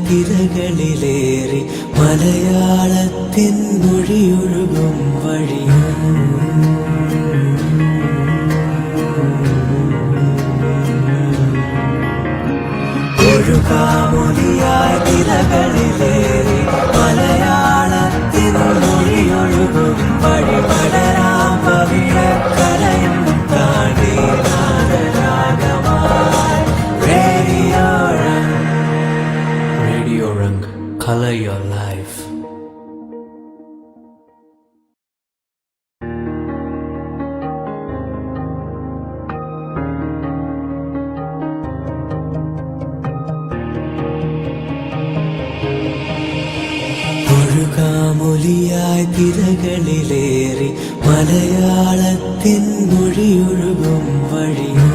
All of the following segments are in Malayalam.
തിരകളിലേറി മലയാളത്തിൻ മൊഴിയൊഴുകും വഴിയും ഒഴുകാമൊലിയായി തിരകളിലേറി മലയാളത്തിൻ മൊഴിയൊഴുകും വഴി പടരാം പവിഴക്കരയും താണ്ടി നാദരാഗമായി radio Rang color your life. ഒഴുകാമൊലിയായി തിരകളിലേറി മലയാളത്തിൻ മൊഴിയൊഴുകും വഴിയും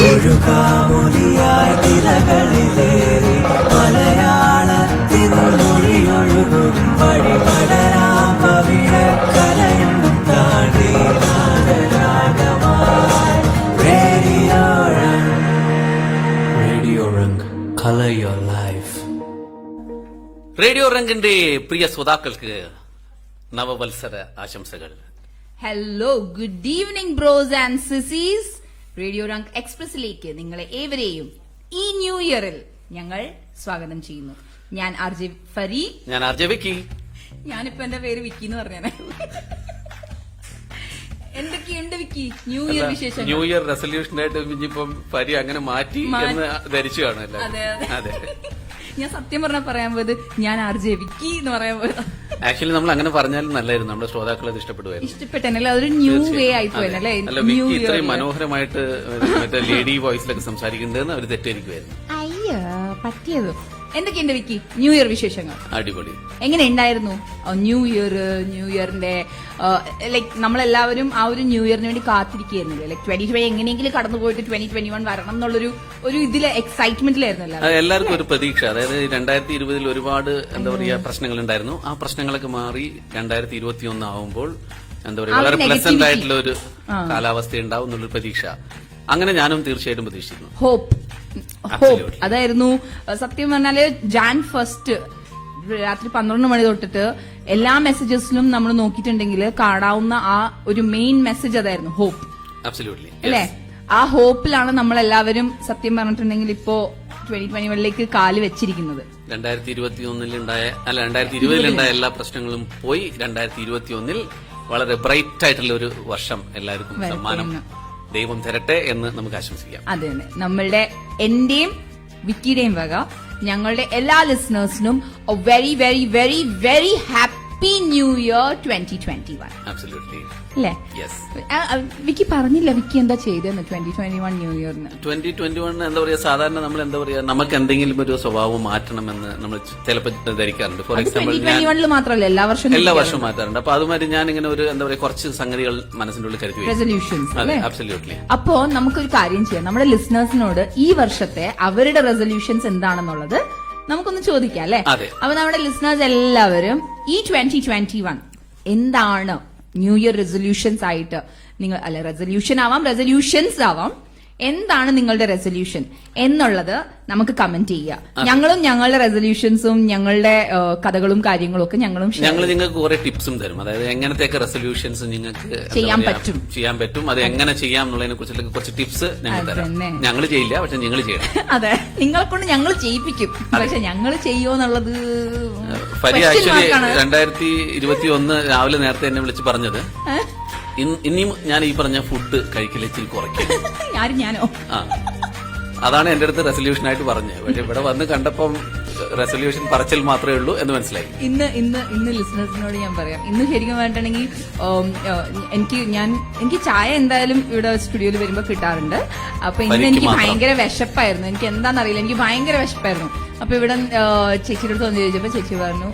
ഒഴുകാമൊലിയായി തിരകളിലേറി മലയാളത്തിൻ മൊഴിയൊഴുകും വഴി പടരാം പവിഴക്കരയും താണ്ടി നാദരാഗമായി radio Rang color your life. Radio റംഗിന്റെ പ്രിയ ശ്രോതാക്കൾക്ക് നവവത്സര ആശംസകൾ. Hello, good evening bros and sisses. Radio Rang എക്സ്പ്രസിലേക്ക് നിങ്ങളെ ഏവരെയും ഈ ന്യൂ ഇയറിൽ ഞങ്ങൾ സ്വാഗതം ചെയ്യുന്നു. ഞാൻ ആർ ജെ ഫരി. ഞാൻ ആർ ജെ വിക്കി. ഞാനിപ്പോ എന്റെ പേര് വിക്കി എന്ന് പറഞ്ഞേ. എന്തൊക്കെയുണ്ട് വിക്കി ന്യൂ ഇയർ വിശേഷം? ന്യൂ ഇയർ റെസൊല്യൂഷനായിട്ട് ഇനിയിപ്പം ഫരി അങ്ങനെ മാറ്റി എന്ന് ധരിച്ചു കാണുമല്ലോ. അതെ. ഞാൻ സത്യം പറഞ്ഞാൽ പറയാൻ പോയത് ഞാൻ ആർ ജെ വിക്കി എന്ന് പറയാൻ പോയത്. ആക്ച്വലി നമ്മൾ അങ്ങനെ പറഞ്ഞാലും നല്ലായിരുന്നു, നമ്മുടെ ശ്രോതാക്കൾ അത് ഇഷ്ടപ്പെടുമായിരുന്നു. ഇഷ്ടപ്പെട്ടല്ലേ? അതൊരു ന്യൂ വേ ആയിപ്പോയല്ലേ. അല്ല, വിക്കി ഇത്രയും മനോഹരമായിട്ട് മറ്റേ ലേഡി വോയിസിലൊക്കെ സംസാരിക്കേണ്ടതെന്ന് അവർ തെറ്റിദ്ധരിക്കുമായിരുന്നു. അയ്യോ, പറ്റിയത്. എന്തൊക്കെയുണ്ട് വിക്കി ന്യൂ ഇയർ വിശേഷങ്ങൾ? അടിപൊളി. എങ്ങനെ ഉണ്ടായിരുന്നു ന്യൂ ഇയറിന്റെ ലൈക് നമ്മളെല്ലാവരും ആ ഒരു ന്യൂ ഇയറിന് വേണ്ടി കാത്തിരിക്കുകയായിരുന്നല്ലോ. ലൈക് 2020 എങ്ങനെയെങ്കിലും കടന്നു പോയിട്ട് 2021 വരണം എന്നുള്ളൊരു ഇതിലെ എക്സൈറ്റ്മെന്റിലായിരുന്നല്ലോ എല്ലാവർക്കും ഒരു പ്രതീക്ഷ. അതായത് 2020 ഒരുപാട് എന്താ പറയാ പ്രശ്നങ്ങൾ ഉണ്ടായിരുന്നു. ആ പ്രശ്നങ്ങളൊക്കെ മാറി 2021 ആവുമ്പോൾ എന്താ പറയാ വളരെ പ്ലസന്റ് ആയിട്ടുള്ള ഒരു കാലാവസ്ഥ ഉണ്ടാവും എന്നുള്ളൊരു പ്രതീക്ഷ. അങ്ങനെ ഞാനും തീർച്ചയായിട്ടും പ്രതീക്ഷിക്കുന്നു. ഹോപ്പ് അതായിരുന്നു സത്യം പറഞ്ഞാല്. Jan 1 രാത്രി 12 മണി തൊട്ടിട്ട് എല്ലാ മെസ്സേജസിലും നമ്മൾ നോക്കിയിട്ടുണ്ടെങ്കിൽ കാണാവുന്ന ആ ഒരു മെയിൻ മെസ്സേജ് അതായിരുന്നു, ഹോപ്പ്. അല്ലേ? ആ ഹോപ്പിലാണ് നമ്മളെല്ലാവരും സത്യം പറഞ്ഞിട്ടുണ്ടെങ്കിൽ ഇപ്പോ 2021 കാല് വെച്ചിരിക്കുന്നത്. 2020 എല്ലാ പ്രശ്നങ്ങളും പോയി 2021 വളരെ ബ്രൈറ്റ് ആയിട്ടുള്ള ഒരു വർഷം എല്ലാവർക്കും സമ്മാനം ദൈവം തരട്ടെ എന്ന് നമുക്ക് ആശംസിക്കാം. അതെ, നമ്മളുടെ എന്റെയും വിക്കിയുടെയും വക ഞങ്ങളുടെ എല്ലാ ലിസണേഴ്സിനും very very very very happy new year 2021. അല്ലേ? വിക്കി പറഞ്ഞില്ല വിക്കി എന്താ ചെയ്തെന്ന് 2021 ന്യൂ ഇയറിന്. 2021 എന്താ പറയാ, സാധാരണ നമ്മൾ എന്താ പറയാ നമുക്ക് എന്തെങ്കിലും ഒരു സ്വഭാവം മാറ്റണമെന്ന് നമ്മൾ ചിലപ്പോൾ ധരിക്കാറുണ്ട്. ഫോർ എക്സാമ്പിൾ 2021 മാത്രമല്ല എല്ലാ വർഷവും മാറ്റാറുണ്ട്. അപ്പൊ അതുമാതിരി ഞാൻ ഇങ്ങനെ ഒരു എന്താ പറയാ കുറച്ച് സംഗതികൾ മനസ്സിന്റെ ഉള്ളിൽ കരുതി റെസൊല്യൂഷൻസ്. അബ്സല്യൂട്ട്ലി. അപ്പോ നമുക്കൊരു കാര്യം ചെയ്യാം, നമ്മുടെ ലിസണേഴ്സിനോട് ഈ വർഷത്തെ അവരുടെ റെസൊല്യൂഷൻസ് എന്താണെന്നുള്ളത് നമുക്കൊന്ന് ചോദിക്കാം അല്ലെ? അപ്പൊ നമ്മുടെ ലിസണേഴ്സ് എല്ലാവരും ഈ 2021 എന്താണ് ന്യൂ ഇയർ റെസൊല്യൂഷൻസ് ആയിട്ട് നിങ്ങൾ, അല്ലെ റെസൊല്യൂഷൻസ് ആവാം, എന്താണ് നിങ്ങളുടെ റെസൊല്യൂഷൻ എന്നുള്ളത് നമുക്ക് കമന്റ് ചെയ്യുക. ഞങ്ങളും ഞങ്ങളുടെ റെസൊല്യൂഷൻസും ഞങ്ങളുടെ കഥകളും കാര്യങ്ങളും ഒക്കെ ഞങ്ങൾ നിങ്ങൾക്ക് കുറെ ടിപ്സും തരും. അതായത് എങ്ങനത്തെയൊക്കെ റെസൊല്യൂഷൻസ് നിങ്ങൾക്ക് ചെയ്യാൻ പറ്റും, അത് എങ്ങനെ ചെയ്യാം എന്നുള്ളതിനെ കുറിച്ചുള്ള കുറച്ച് ടിപ്സ് ഞങ്ങൾ തരാം. ഞങ്ങൾ ചെയ്യില്ല, പക്ഷെ നിങ്ങൾ ചെയ്യണം. അതെ, നിങ്ങളെ കൊണ്ട് ഞങ്ങൾ ചെയ്യിപ്പിക്കും, പക്ഷെ ഞങ്ങൾ ചെയ്യുമോ എന്നുള്ളത്. ഫരി ആക്ച്വലി 2021 രാവിലെ നേരത്തെ എന്നെ വിളിച്ച് പറഞ്ഞത് ഇനിയും ഞാൻ ഈ പറഞ്ഞ ഫുഡ് കഴിക്കല് ഇച്ചിരി കുറയ്ക്കും. ഞാനോ? അതാണ് എന്റെ അടുത്ത് റെസൊല്യൂഷൻ ആയിട്ട് പറഞ്ഞത്. പക്ഷെ ഇവിടെ വന്ന് കണ്ടപ്പം റെസൊല്യൂഷൻ പറച്ചിൽ മാത്രമേ ഉള്ളൂ എന്ന് മനസ്സിലായി. ഇന്ന് ലിസണേഴ്സിനോട് ഞാൻ പറയാം, ഇന്ന് ശരിക്കും വേണ്ടിട്ടുണ്ടെങ്കിൽ എനിക്ക് ചായ എന്തായാലും ഇവിടെ സ്റ്റുഡിയോയിൽ വരുമ്പോ കിട്ടാറുണ്ട്. അപ്പൊ ഇന്ന് എനിക്ക് ഭയങ്കര വിശപ്പായിരുന്നു. എനിക്ക് എന്താണെന്നറിയില്ല, എനിക്ക് ഭയങ്കര വിശപ്പായിരുന്നു. അപ്പൊ ഇവിടെ ചേച്ചിയുടെ അടുത്ത് വന്ന് ചോദിച്ചപ്പോ ചേച്ചി പറഞ്ഞു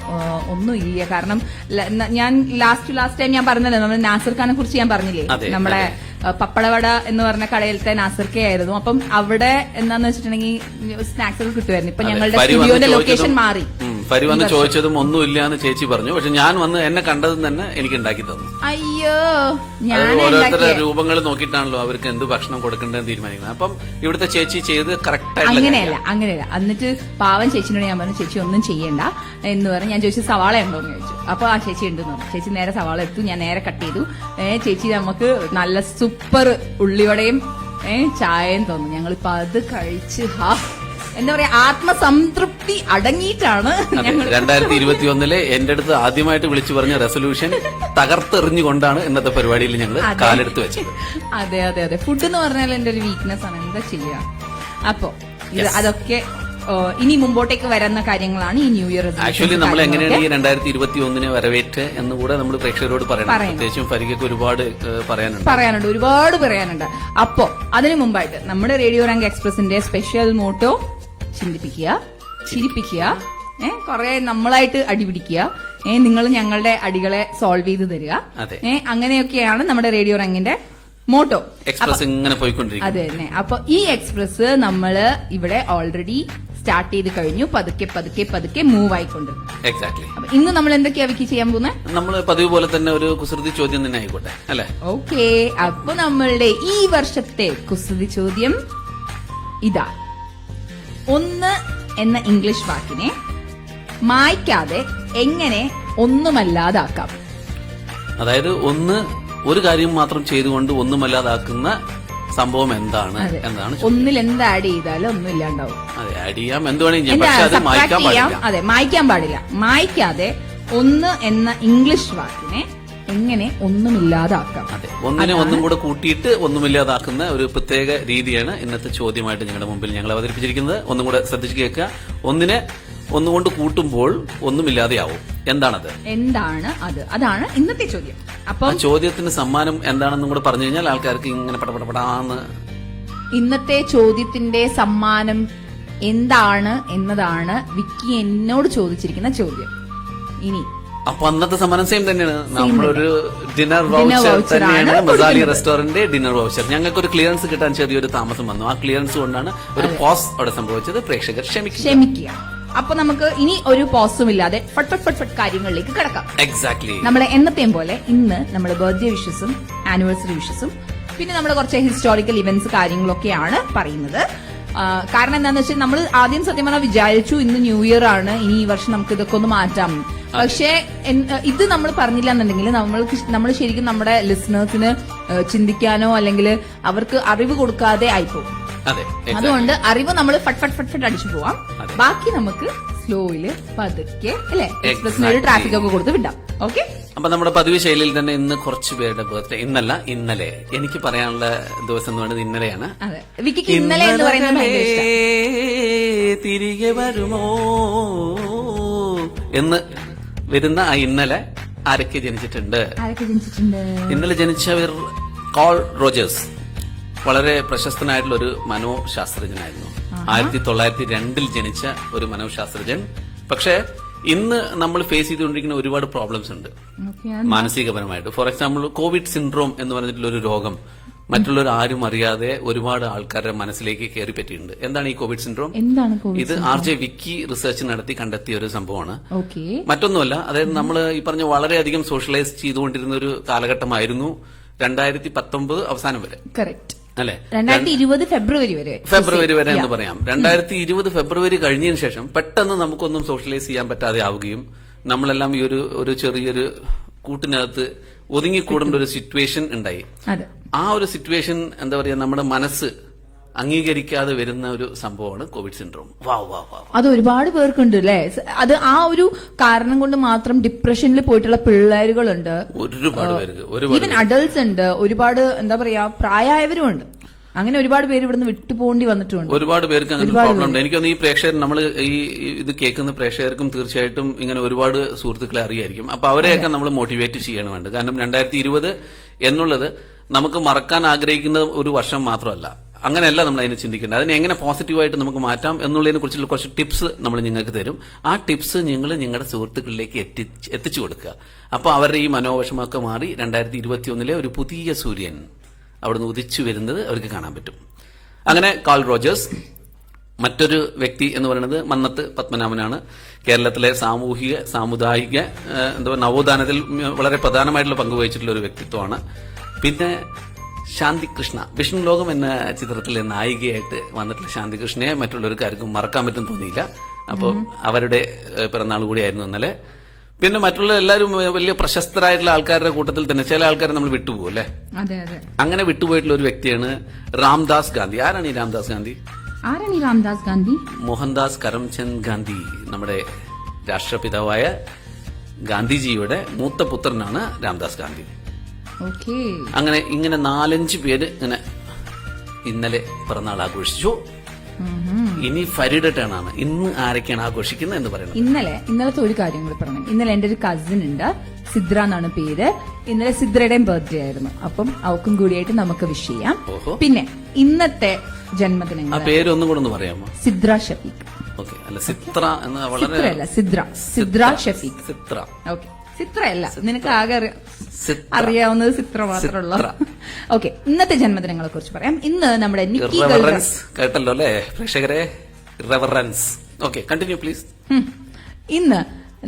ഒന്നും ഇല്ല. കാരണം ഞാൻ ലാസ്റ്റ് ടൈം ഞാൻ പറഞ്ഞല്ലോ, നമ്മുടെ നാസിർ ഖാനെ കുറിച്ച് ഞാൻ പറഞ്ഞില്ലേ, നമ്മുടെ പപ്പടവട എന്ന് പറഞ്ഞ കടയിലത്തെ നാസിർക്കെ ആയിരുന്നു. അപ്പം അവിടെ എന്താന്ന് വെച്ചിട്ടുണ്ടെങ്കിൽ സ്നാക്സ് ഒക്കെ കിട്ടുമായിരുന്നു. ഇപ്പൊ ഞങ്ങളുടെ സ്റ്റുഡിയോന്റെ ലൊക്കേഷൻ മാറി. ഫരി വന്ന് ചോദിച്ചതും ഒന്നുമില്ല എന്ന് ചേച്ചി പറഞ്ഞു. പക്ഷെ ഞാൻ വന്ന് എന്നെ കണ്ടതും തന്നെ എനിക്ക് ഉണ്ടാക്കി തന്നു. അയ്യോ, അത് ഓരോരുത്തരുടെ രൂപങ്ങൾ നോക്കിയിട്ടാണല്ലോ അവർക്ക് എന്ത് ഭക്ഷണം കൊടുക്കേണ്ടതെന്ന് തീരുമാനിക്കുന്നത്. അപ്പം ഇവിടുത്തെ ചേച്ചി ചെയ്ത് കറക്റ്റ് ആയിട്ട് അങ്ങനെയല്ല. എന്നിട്ട് പാവം ചേച്ചിനോട് ഞാൻ പറഞ്ഞു, ചേച്ചി ഒന്നും ചെയ്യണ്ട എന്ന് പറഞ്ഞു. ഞാൻ ചോദിച്ചു സവാള ഉണ്ടോന്ന് ചോദിച്ചു. അപ്പൊ ആ ചേച്ചി ഉണ്ടെന്ന് പറഞ്ഞു. ചേച്ചി നേരെ സവാള എടുത്തു, ഞാൻ നേരെ കട്ട് ചെയ്തു. ചേച്ചി നമുക്ക് നല്ല സൂപ്പർ ഉള്ളിവടയും ചായയും തന്നു. ഞങ്ങളിപ്പോ അത് കഴിച്ച് എന്താ പറയാ, ആത്മസംതൃപ്തി അടങ്ങിയിട്ടാണ്. 2021 എന്റെ അടുത്ത് ആദ്യമായിട്ട് വിളിച്ചു പറഞ്ഞ റെസൊല്യൂഷൻ തകർത്തെറിഞ്ഞുകൊണ്ടാണ് ഇന്നത്തെ പരിപാടിയിൽ ഞങ്ങൾ കാലെടുത്ത് വെച്ചത്. അതെ. ഫുഡ് എന്ന് പറഞ്ഞാൽ എന്റെ ഒരു വീക്ക്നെസ് ആണ്, എന്താ ചെയ്യാ. അപ്പൊ അതൊക്കെ ഇനി മുമ്പോട്ടേക്ക് വരുന്ന കാര്യങ്ങളാണ് ഈ ന്യൂ ഇയർ. ആക്ച്വലി നമ്മൾ എങ്ങനെയാണ് ഈ 2021 വരവേറ്റ് എന്ന് കൂടെ നമ്മൾ പ്രേക്ഷകരോട് പറയണം. പ്രത്യേകിച്ചും ഫരികയ്ക്ക് ഒരുപാട് ഒരുപാട് പറയാനുണ്ട്. അപ്പോ അതിനു മുമ്പായിട്ട് നമ്മുടെ റേഡിയോ റാങ്ക് എക്സ്പ്രസിന്റെ സ്പെഷ്യൽ മോട്ടോ ചിന്തിപ്പിക്കുക, ചിരിപ്പിക്കുക, കുറെ നമ്മളായിട്ട് അടിപിടിക്കുക, നിങ്ങൾ ഞങ്ങളുടെ അടികളെ സോൾവ് ചെയ്ത് തരിക. അങ്ങനെയൊക്കെയാണ് നമ്മുടെ റേഡിയോ റാങ്കിന്റെ മോട്ടോ. എക്സ്പ്രസ് ഇങ്ങനെ പോയിക്കൊണ്ടിരിക്കും. അതെ തന്നെ. അപ്പൊ ഈ എക്സ്പ്രസ് നമ്മള് ഇവിടെ ഓൾറെഡി സ്റ്റാർട്ട് ചെയ്ത് കഴിഞ്ഞു. പതുക്കെ മൂവ് ആയിക്കൊണ്ട്. എക്സാക്ട്ലി. ഇന്ന് നമ്മൾ എന്തൊക്കെയാ വിക്കി ചെയ്യാൻ പോകുന്നത്? നമ്മൾ പതിവ് പോലെ തന്നെ ഒരു കുസൃതി ചോദ്യം തന്നെ ആയിക്കോട്ടെ, അല്ലെ? ഓക്കെ. അപ്പൊ നമ്മളുടെ ഈ വർഷത്തെ കുസൃതി ചോദ്യം ഇതാ. 1 എന്ന ഇംഗ്ലീഷ് വാക്കിനെ മായ്ക്കാതെ എങ്ങനെ ഒന്നുമല്ലാതാക്കാം? അതായത് ഒരു കാര്യം മാത്രം ചെയ്തുകൊണ്ട് ഒന്നുമല്ലാതാക്കുന്ന സംഭവം എന്താണ് എന്നാണ്. ഒന്നിൽ എന്ത് ആഡ് ചെയ്താലും ഒന്നും ഇല്ലാണ്ടാവും. അതെ, ആഡ് ചെയ്യാം, എന്ത് വേണമെങ്കിലും ചെയ്യാം, പക്ഷെ അത് മായ്ക്കാൻ പാടില്ല. അതെ, മായ്ക്കാൻ പാടില്ല. മായ്ക്കാതെ 1 എന്ന ഇംഗ്ലീഷ് വാക്കിനെ എങ്ങനെ ഒന്നുമില്ലാതാക്കാം? അതെ, ഒന്നിനെ ഒന്നും കൂടെ കൂട്ടിയിട്ട് ഒന്നുമില്ലാതാക്കുന്ന ഒരു പ്രത്യേക രീതിയാണ് ഇന്നത്തെ ചോദ്യമായിട്ട് ഞങ്ങളുടെ മുമ്പിൽ ഞങ്ങൾ അവതരിപ്പിച്ചിരിക്കുന്നത്. ഒന്നും കൂടെ ശ്രദ്ധിച്ചു കേൾക്കുക. ഒന്നിനെ ഒന്നുകൊണ്ട് കൂട്ടുമ്പോൾ ഒന്നുമില്ലാതെയാവും. എന്താണ് അത്? അതാണ് ഇന്നത്തെ ചോദ്യം. അപ്പൊ ചോദ്യത്തിന് സമ്മാനം എന്താണെന്നും കൂടെ പറഞ്ഞു കഴിഞ്ഞാൽ ആൾക്കാർക്ക് ഇങ്ങനെ പടപടപടാന്ന്. ഇന്നത്തെ ചോദ്യത്തിന്റെ സമ്മാനം എന്താണ് എന്നതാണ് വിക്കി എന്നോട് ചോദിച്ചിരിക്കുന്ന ചോദ്യം. ഇനി അപ്പൊ അന്നത്തെ സമ്മാനം സെയിം തന്നെയാണ്. നമ്മളൊരു ഡിന്നർ വൗച്ചർ തന്നെയാണ്, മസാലി റെസ്റ്റോറന്റ് ഡിന്നർ വൗച്ചർ. ഞങ്ങൾക്ക് ഒരു ക്ലിയറൻസ് കിട്ടാൻ ചെറിയൊരു താമസം വന്നു. ആ ക്ലിയറൻസ് കൊണ്ടാണ് ഒരു പോസ് അവിടെ സംഭവിച്ചത്. പ്രേക്ഷകർ ക്ഷമിക്കുക. അപ്പൊ നമുക്ക് ഇനി ഒരു പോസും ഇല്ലാതെ ഫട്ട് കാര്യങ്ങളിലേക്ക് കിടക്കാം. എക്സാക്ട്ലി. നമ്മളെ എന്നത്തെയും പോലെ ഇന്ന് നമ്മുടെ ബർത്ത്ഡേ വിഷസും ആനിവേഴ്സറി വിഷസും പിന്നെ നമ്മുടെ കുറച്ച് ഹിസ്റ്റോറിക്കൽ ഇവന്റ്സ് കാര്യങ്ങളൊക്കെയാണ് പറയുന്നത്. കാരണം എന്താണെന്ന് വെച്ചാൽ നമ്മൾ ആദ്യം സത്യം പറഞ്ഞാൽ വിചാരിച്ചു ഇന്ന് ന്യൂ ഇയർ ആണ്, ഇനി ഈ വർഷം നമുക്ക് ഇതൊക്കെ ഒന്ന് മാറ്റാം. പക്ഷേ ഇത് നമ്മൾ പറഞ്ഞില്ല എന്നുണ്ടെങ്കിൽ നമ്മൾ ശരിക്കും നമ്മുടെ ലിസണേഴ്സിന് ചിന്തിക്കാനോ അല്ലെങ്കിൽ അവർക്ക് അറിവ് കൊടുക്കാതെ ആയിപ്പോകും. അതുകൊണ്ട് അറിവ് നമ്മൾ ഫട്ട് അടിച്ചു പോവാം. ബാക്കി നമുക്ക് സ്ലോയില് പതുക്കെ അല്ലെ എക്സ്പ്രസിന് ട്രാഫിക് ഒക്കെ കൊടുത്ത് വിടാം. ഓക്കെ. അപ്പൊ നമ്മുടെ പതിവ് ശൈലിയിൽ തന്നെ ഇന്ന് കുറച്ച് പേരുടെ ബർത്ത്ഡേ, ഇന്നല്ല ഇന്നലെ. എനിക്ക് പറയാനുള്ള ദിവസം എന്ന് പറയുന്നത് ഇന്നലെയാണ്. ഇന്നലെ എന്ന് പറയുന്നത് തിരികെ വരുമോ എന്ന് വരുന്ന ആ ഇന്നലെ ആരൊക്കെ ജനിച്ചിട്ടുണ്ട്? ഇന്നലെ ജനിച്ചവർ കോൾ റോജേഴ്സ്, വളരെ പ്രശസ്തനായിട്ടുള്ള ഒരു മനോശാസ്ത്രജ്ഞനായിരുന്നു. 1902 ജനിച്ച ഒരു മനോശാസ്ത്രജ്ഞൻ. പക്ഷെ ഇന്ന് നമ്മൾ ഫേസ് ചെയ്തുകൊണ്ടിരിക്കുന്ന ഒരുപാട് പ്രോബ്ലംസ് ഉണ്ട് മാനസികപരമായിട്ട്. ഫോർ എക്സാമ്പിൾ കോവിഡ് സിൻഡ്രോം എന്ന് പറഞ്ഞിട്ടുള്ള ഒരു രോഗം മറ്റുള്ളവർ ആരും അറിയാതെ ഒരുപാട് ആൾക്കാരുടെ മനസ്സിലേക്ക് കയറി പറ്റിയിട്ടുണ്ട്. എന്താണ് ഈ കോവിഡ് സിൻഡ്രോം? ഇത് RJ വിക്കി റിസർച്ച് നടത്തി കണ്ടെത്തിയ ഒരു സംഭവമാണ്. മറ്റൊന്നുമല്ല, അതായത് നമ്മൾ ഈ പറഞ്ഞ വളരെയധികം സോഷ്യലൈസ് ചെയ്തുകൊണ്ടിരുന്ന ഒരു കാലഘട്ടമായിരുന്നു 2019 അവസാനം വരെ. അല്ലെ, 2020 ഫെബ്രുവരി വരെ എന്ന് പറയാം. 2020 ഫെബ്രുവരി കഴിഞ്ഞതിന് ശേഷം പെട്ടെന്ന് നമുക്കൊന്നും സോഷ്യലൈസ് ചെയ്യാൻ പറ്റാതെ ആവുകയും നമ്മളെല്ലാം ഈ ഒരു ചെറിയൊരു കൂട്ടിനകത്ത് ഒതുങ്ങിക്കൂടേണ്ട ഒരു സിറ്റുവേഷൻ ഉണ്ടായി. ആ ഒരു സിറ്റുവേഷൻ എന്താ പറയാ, നമ്മുടെ മനസ്സ് അംഗീകരിക്കാതെ വരുന്ന ഒരു സംഭവമാണ് കോവിഡ് സിൻഡ്രോം. അത് ഒരുപാട് പേർക്കുണ്ട് അല്ലെ. അത് ആ ഒരു കാരണം കൊണ്ട് മാത്രം ഡിപ്രഷനിൽ പോയിട്ടുള്ള പിള്ളേരുകളുണ്ട്, ഒരുപാട് പേർക്ക്, ഈവൻ അഡൾട്ട്സ് ഉണ്ട്, ഒരുപാട് എന്താ പറയാ പ്രായമായവരും ഉണ്ട്. അങ്ങനെ ഒരുപാട് പേര് ഇവിടുന്ന് വിട്ടുപോകേണ്ടി വന്നിട്ടുണ്ട്. ഒരുപാട് പേർക്ക് അങ്ങനെ പ്രോബ്ലം ഉണ്ട്. എനിക്കൊന്ന് ഈ പ്രേക്ഷകർ, നമ്മൾ ഈ ഇത് കേൾക്കുന്ന പ്രേക്ഷകർക്കും തീർച്ചയായിട്ടും ഇങ്ങനെ ഒരുപാട് സുഹൃത്തുക്കളെ അറിയായിരിക്കും. അപ്പൊ അവരെയൊക്കെ നമ്മൾ മോട്ടിവേറ്റ് ചെയ്യണം വേണ്ട. കാരണം 2020 എന്നുള്ളത് നമുക്ക് മറക്കാൻ ആഗ്രഹിക്കുന്ന ഒരു വർഷം മാത്രമല്ല. അങ്ങനെയല്ല നമ്മൾ അതിനെ ചിന്തിക്കേണ്ടത്. അതിനെ എങ്ങനെ പോസിറ്റീവായിട്ട് നമുക്ക് മാറ്റാം എന്നുള്ളതിനെ കുറിച്ചുള്ള കുറച്ച് ടിപ്സ് നമ്മൾ നിങ്ങൾക്ക് തരും. ആ ടിപ്സ് നിങ്ങൾ നിങ്ങളുടെ സുഹൃത്തുക്കളിലേക്ക് എത്തിച്ചു കൊടുക്കുക. അപ്പൊ അവരുടെ ഈ മനോവിഷമൊക്കെ മാറി 2021 ഒരു പുതിയ സൂര്യൻ അവിടുന്ന് ഉദിച്ചു വരുന്നത് അവർക്ക് കാണാൻ പറ്റും. അങ്ങനെ കാൾ റോജേഴ്സ് മറ്റൊരു വ്യക്തി എന്ന് പറയുന്നത് മന്നത്ത് പത്മനാഭനാണ്. കേരളത്തിലെ സാമൂഹിക സാമുദായിക നവോത്ഥാനത്തിൽ വളരെ പ്രധാനമായിട്ടുള്ള പങ്കുവഹിച്ചിട്ടുള്ള ഒരു വ്യക്തിത്വമാണ്. പിന്നെ ശാന്തികൃഷ്ണ, വിഷ്ണു ലോകം എന്ന ചിത്രത്തിലെ നായികയായിട്ട് വന്നിട്ടുള്ള ശാന്തികൃഷ്ണയെ മറ്റുള്ളവർക്ക് ആർക്കും മറക്കാൻ പറ്റും തോന്നിയില്ല. അപ്പോൾ അവരുടെ പിറന്നാൾ കൂടിയായിരുന്നു ഇന്നലെ. പിന്നെ മറ്റുള്ള എല്ലാവരും വലിയ പ്രശസ്തരായിട്ടുള്ള ആൾക്കാരുടെ കൂട്ടത്തിൽ തന്നെ ചില ആൾക്കാരെ നമ്മൾ വിട്ടുപോകും അല്ലെ. അങ്ങനെ വിട്ടുപോയിട്ടുള്ള ഒരു വ്യക്തിയാണ് രാംദാസ് ഗാന്ധി. ആരാണ് ഈ രാംദാസ് ഗാന്ധി? രാംദാസ് ഗാന്ധി? മോഹൻദാസ് കരംചന്ദ് ഗാന്ധി, നമ്മുടെ രാഷ്ട്രപിതാവായ ഗാന്ധിജിയുടെ മൂത്ത പുത്രനാണ് രാംദാസ് ഗാന്ധി. അങ്ങനെ ഇങ്ങനെ 4-5 പേര് ഇങ്ങനെ ഇന്നലെ പിറന്നാൾ ആഘോഷിച്ചു. ഇനി ഫരീഡ ടേൺ ആണ്. ഇന്ന് ആരൊക്കെയാണ് ആഘോഷിക്കുന്നത് എന്ന് പറയുന്നത്? ഇന്നലത്തെ ഒരു കാര്യം കൂടി പറഞ്ഞു. ഇന്നലെ എന്റെ ഒരു കസിൻ ഉണ്ട്, സിദ്ര എന്നാണ് പേര്. ഇന്നലെ സിദ്രയുടെയും ബർത്ത്ഡേ ആയിരുന്നു. അപ്പം അവക്കും കൂടിയായിട്ട് നമുക്ക് വിഷ് ചെയ്യാം. പിന്നെ ഇന്നത്തെ ജന്മദിനം ആ പേര് ഒന്നും കൂടെ ഒന്ന് പറയാമോ? സിദ്ര ഷഫീഖ്. ഓക്കെ, അല്ല സിത്ര എന്ന് വളരെ സിദ്ര ഷഫീഖ്. സിത്ര. ഓക്കെ, ചിത്രയല്ല, നിനക്ക് ആകെ അറിയാവുന്നത് ചിത്ര മാത്രമുള്ള. ഓക്കെ, ഇന്നത്തെ ജന്മദിനങ്ങളെ കുറിച്ച് പറയാം. ഇന്ന് നമ്മുടെ നിക്കി ഗൾറാനി കേട്ടല്ലോ അല്ലേ പ്രേക്ഷകരെ? റെവറൻസ്. Okay, continue please. ഇന്ന്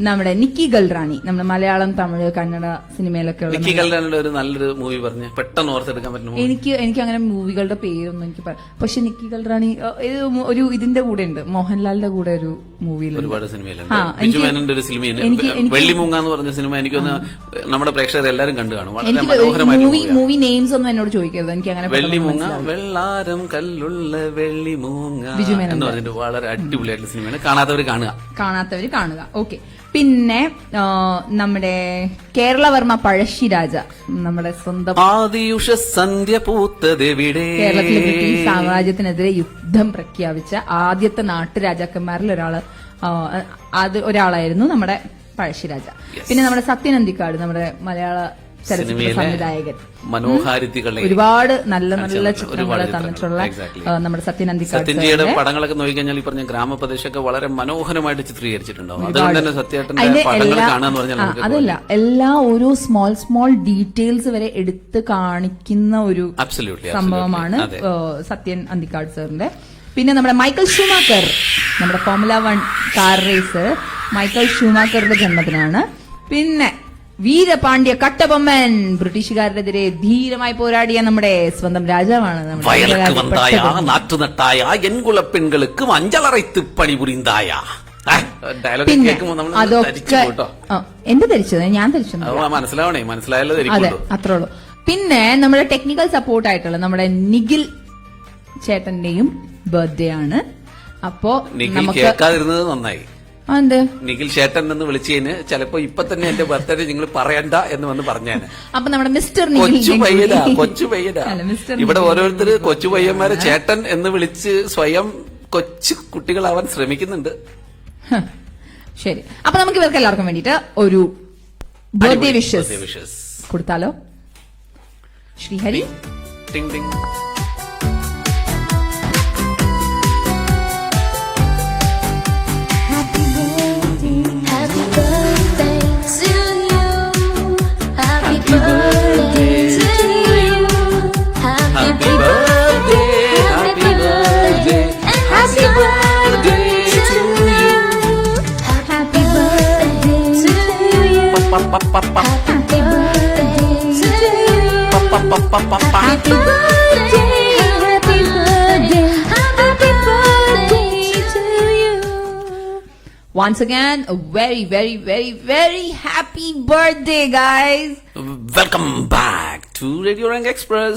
നമ്മുടെ നിക്കി ഗൾറാനി, നമ്മുടെ മലയാളം, തമിഴ്, കന്നഡ സിനിമയിലൊക്കെ ഉള്ള നിക്കി ഗൾറാനിയുടെ ഒരു നല്ലൊരു മൂവി പറഞ്ഞ് പെട്ടെന്ന് ഓർത്തെടുക്കാൻ പറ്റും. എനിക്ക് അങ്ങനെ മൂവികളുടെ പേരൊന്നും എനിക്ക് പക്ഷെ നിക്കി ഗൾറാനി ഒരു ഇതിന്റെ കൂടെ ഉണ്ട്, മോഹൻലാലിന്റെ കൂടെ ഒരു മൂവിയിൽ ഒരുപാട് സിനിമയിലുണ്ട്. ഒരു സിനിമ വെള്ളിമൂങ്ങ എന്ന് പറഞ്ഞ സിനിമ എനിക്കൊന്ന് നമ്മുടെ പ്രേക്ഷകർ എല്ലാവരും കണ്ടു കാണും. വളരെ മനോഹരമായ മൂവി നെയിംസ് ഒന്നും എന്നോട് ചോദിക്കരുത്, എനിക്ക് അങ്ങനെ. വെള്ളിമൂങ്ങ, വെള്ളാരം കല്ലുള്ള വെള്ളിമൂങ്ങ എന്ന് പറഞ്ഞിട്ട് വളരെ അടിപൊളിയായിട്ടുള്ള സിനിമയാണ്. കാണാത്തവര് കാണുക. ഓക്കെ, പിന്നെ നമ്മുടെ കേരളവർമ്മ പഴശ്ശിരാജ, നമ്മുടെ സ്വന്തം ആദിയുഷ സന്ധ്യ പൂത്തതെവിടെ, കേരളത്തിലെ ബ്രിട്ടീഷ് സാമ്രാജ്യത്തിനെതിരെ യുദ്ധം പ്രഖ്യാപിച്ച ആദ്യത്തെ നാട്ടുരാജാക്കന്മാരിൽ ഒരാളായിരുന്നു നമ്മുടെ പഴശ്ശിരാജ. പിന്നെ നമ്മുടെ സത്യൻ അന്തിക്കാട്, നമ്മുടെ മലയാള ചലച്ചിത്ര സംവിധായകൻ, മനോഹാരിതികളെ ഒരുപാട് നല്ല ചിത്രങ്ങൾ തന്നിട്ടുള്ള നമ്മുടെ സത്യൻ അന്തിക്കാട് സത്യൻജിയുടെ പടങ്ങളൊക്കെ നോക്കിക്കഴിഞ്ഞാൽ ഈ പറഞ്ഞ ഗ്രാമപ്രദേശമൊക്കെ വളരെ മനോഹരമായിട്ട് ചിത്രീകരിച്ചിട്ടുണ്ടാവും. അതുകൊണ്ട് തന്നെ സത്യേട്ടന്റെ പടങ്ങൾ കാണാന്ന് പറഞ്ഞാൽ അതല്ല, എല്ലാ ഓരോ സ്മോൾ ഡീറ്റെയിൽസ് വരെ എടുത്ത് കാണിക്കുന്ന ഒരു സംഭവമാണ് സത്യൻ അന്തിക്കാട് സാറിന്റെ. പിന്നെ നമ്മുടെ മൈക്കൽ ഷൂമാക്കർ, നമ്മുടെ ഫോർമുല 1 കാർ റേസർ മൈക്കൽ ഷൂമാക്കറുടെ ജന്മദിനാണ്. പിന്നെ വീരപാണ്ഡ്യ കട്ടബൊമ്മൻ, ബ്രിട്ടീഷുകാർക്കെതിരെ ധീരമായി പോരാടിയ നമ്മുടെ സ്വന്തം രാജാവാണ്. പെൺകൾക്ക് മഞ്ചളറൈത്ത് പണിപുരിന്തായ. പിന്നെ അതൊക്കെ എന്റെ ധരിച്ചത്, ഞാൻ ധരിച്ചത് മനസ്സിലായല്ലോ. അതെ, അത്രേ ഉള്ളൂ. പിന്നെ നമ്മുടെ ടെക്നിക്കൽ സപ്പോർട്ട് ആയിട്ടുള്ള നമ്മുടെ നിഖിൽ ചേട്ടന്റെയും ബർത്ത്ഡേ ആണ്. അപ്പോ കേൾക്കാതിരുന്നത് നന്നായി. നിഖിൽ ചേട്ടൻ എന്ന് വിളിച്ചതിന് ചിലപ്പോ ഇപ്പൊ തന്നെ എന്റെ ബർത്ത്ഡേ നിങ്ങൾ പറയണ്ട എന്ന് വന്ന് പറഞ്ഞാണ്. അപ്പൊ നമ്മുടെ മിസ്റ്റർ കൊച്ചു പയ്യനാ ഇവിടെ ഓരോരുത്തര് കൊച്ചു പയ്യന്മാരെ ചേട്ടൻ എന്ന് വിളിച്ച് സ്വയം കൊച്ചു കുട്ടികളാവാൻ ശ്രമിക്കുന്നുണ്ട്. ശരി, അപ്പൊ നമുക്ക് ഇവർക്ക് എല്ലാവർക്കും വേണ്ടിട്ട് ഒരു ബർത്ത്ഡേ വിഷസ് കൊടുത്താലോ? Sreehari. Once again, a very, very, very, very happy birthday, guys. Welcome back to Radio Rank Express.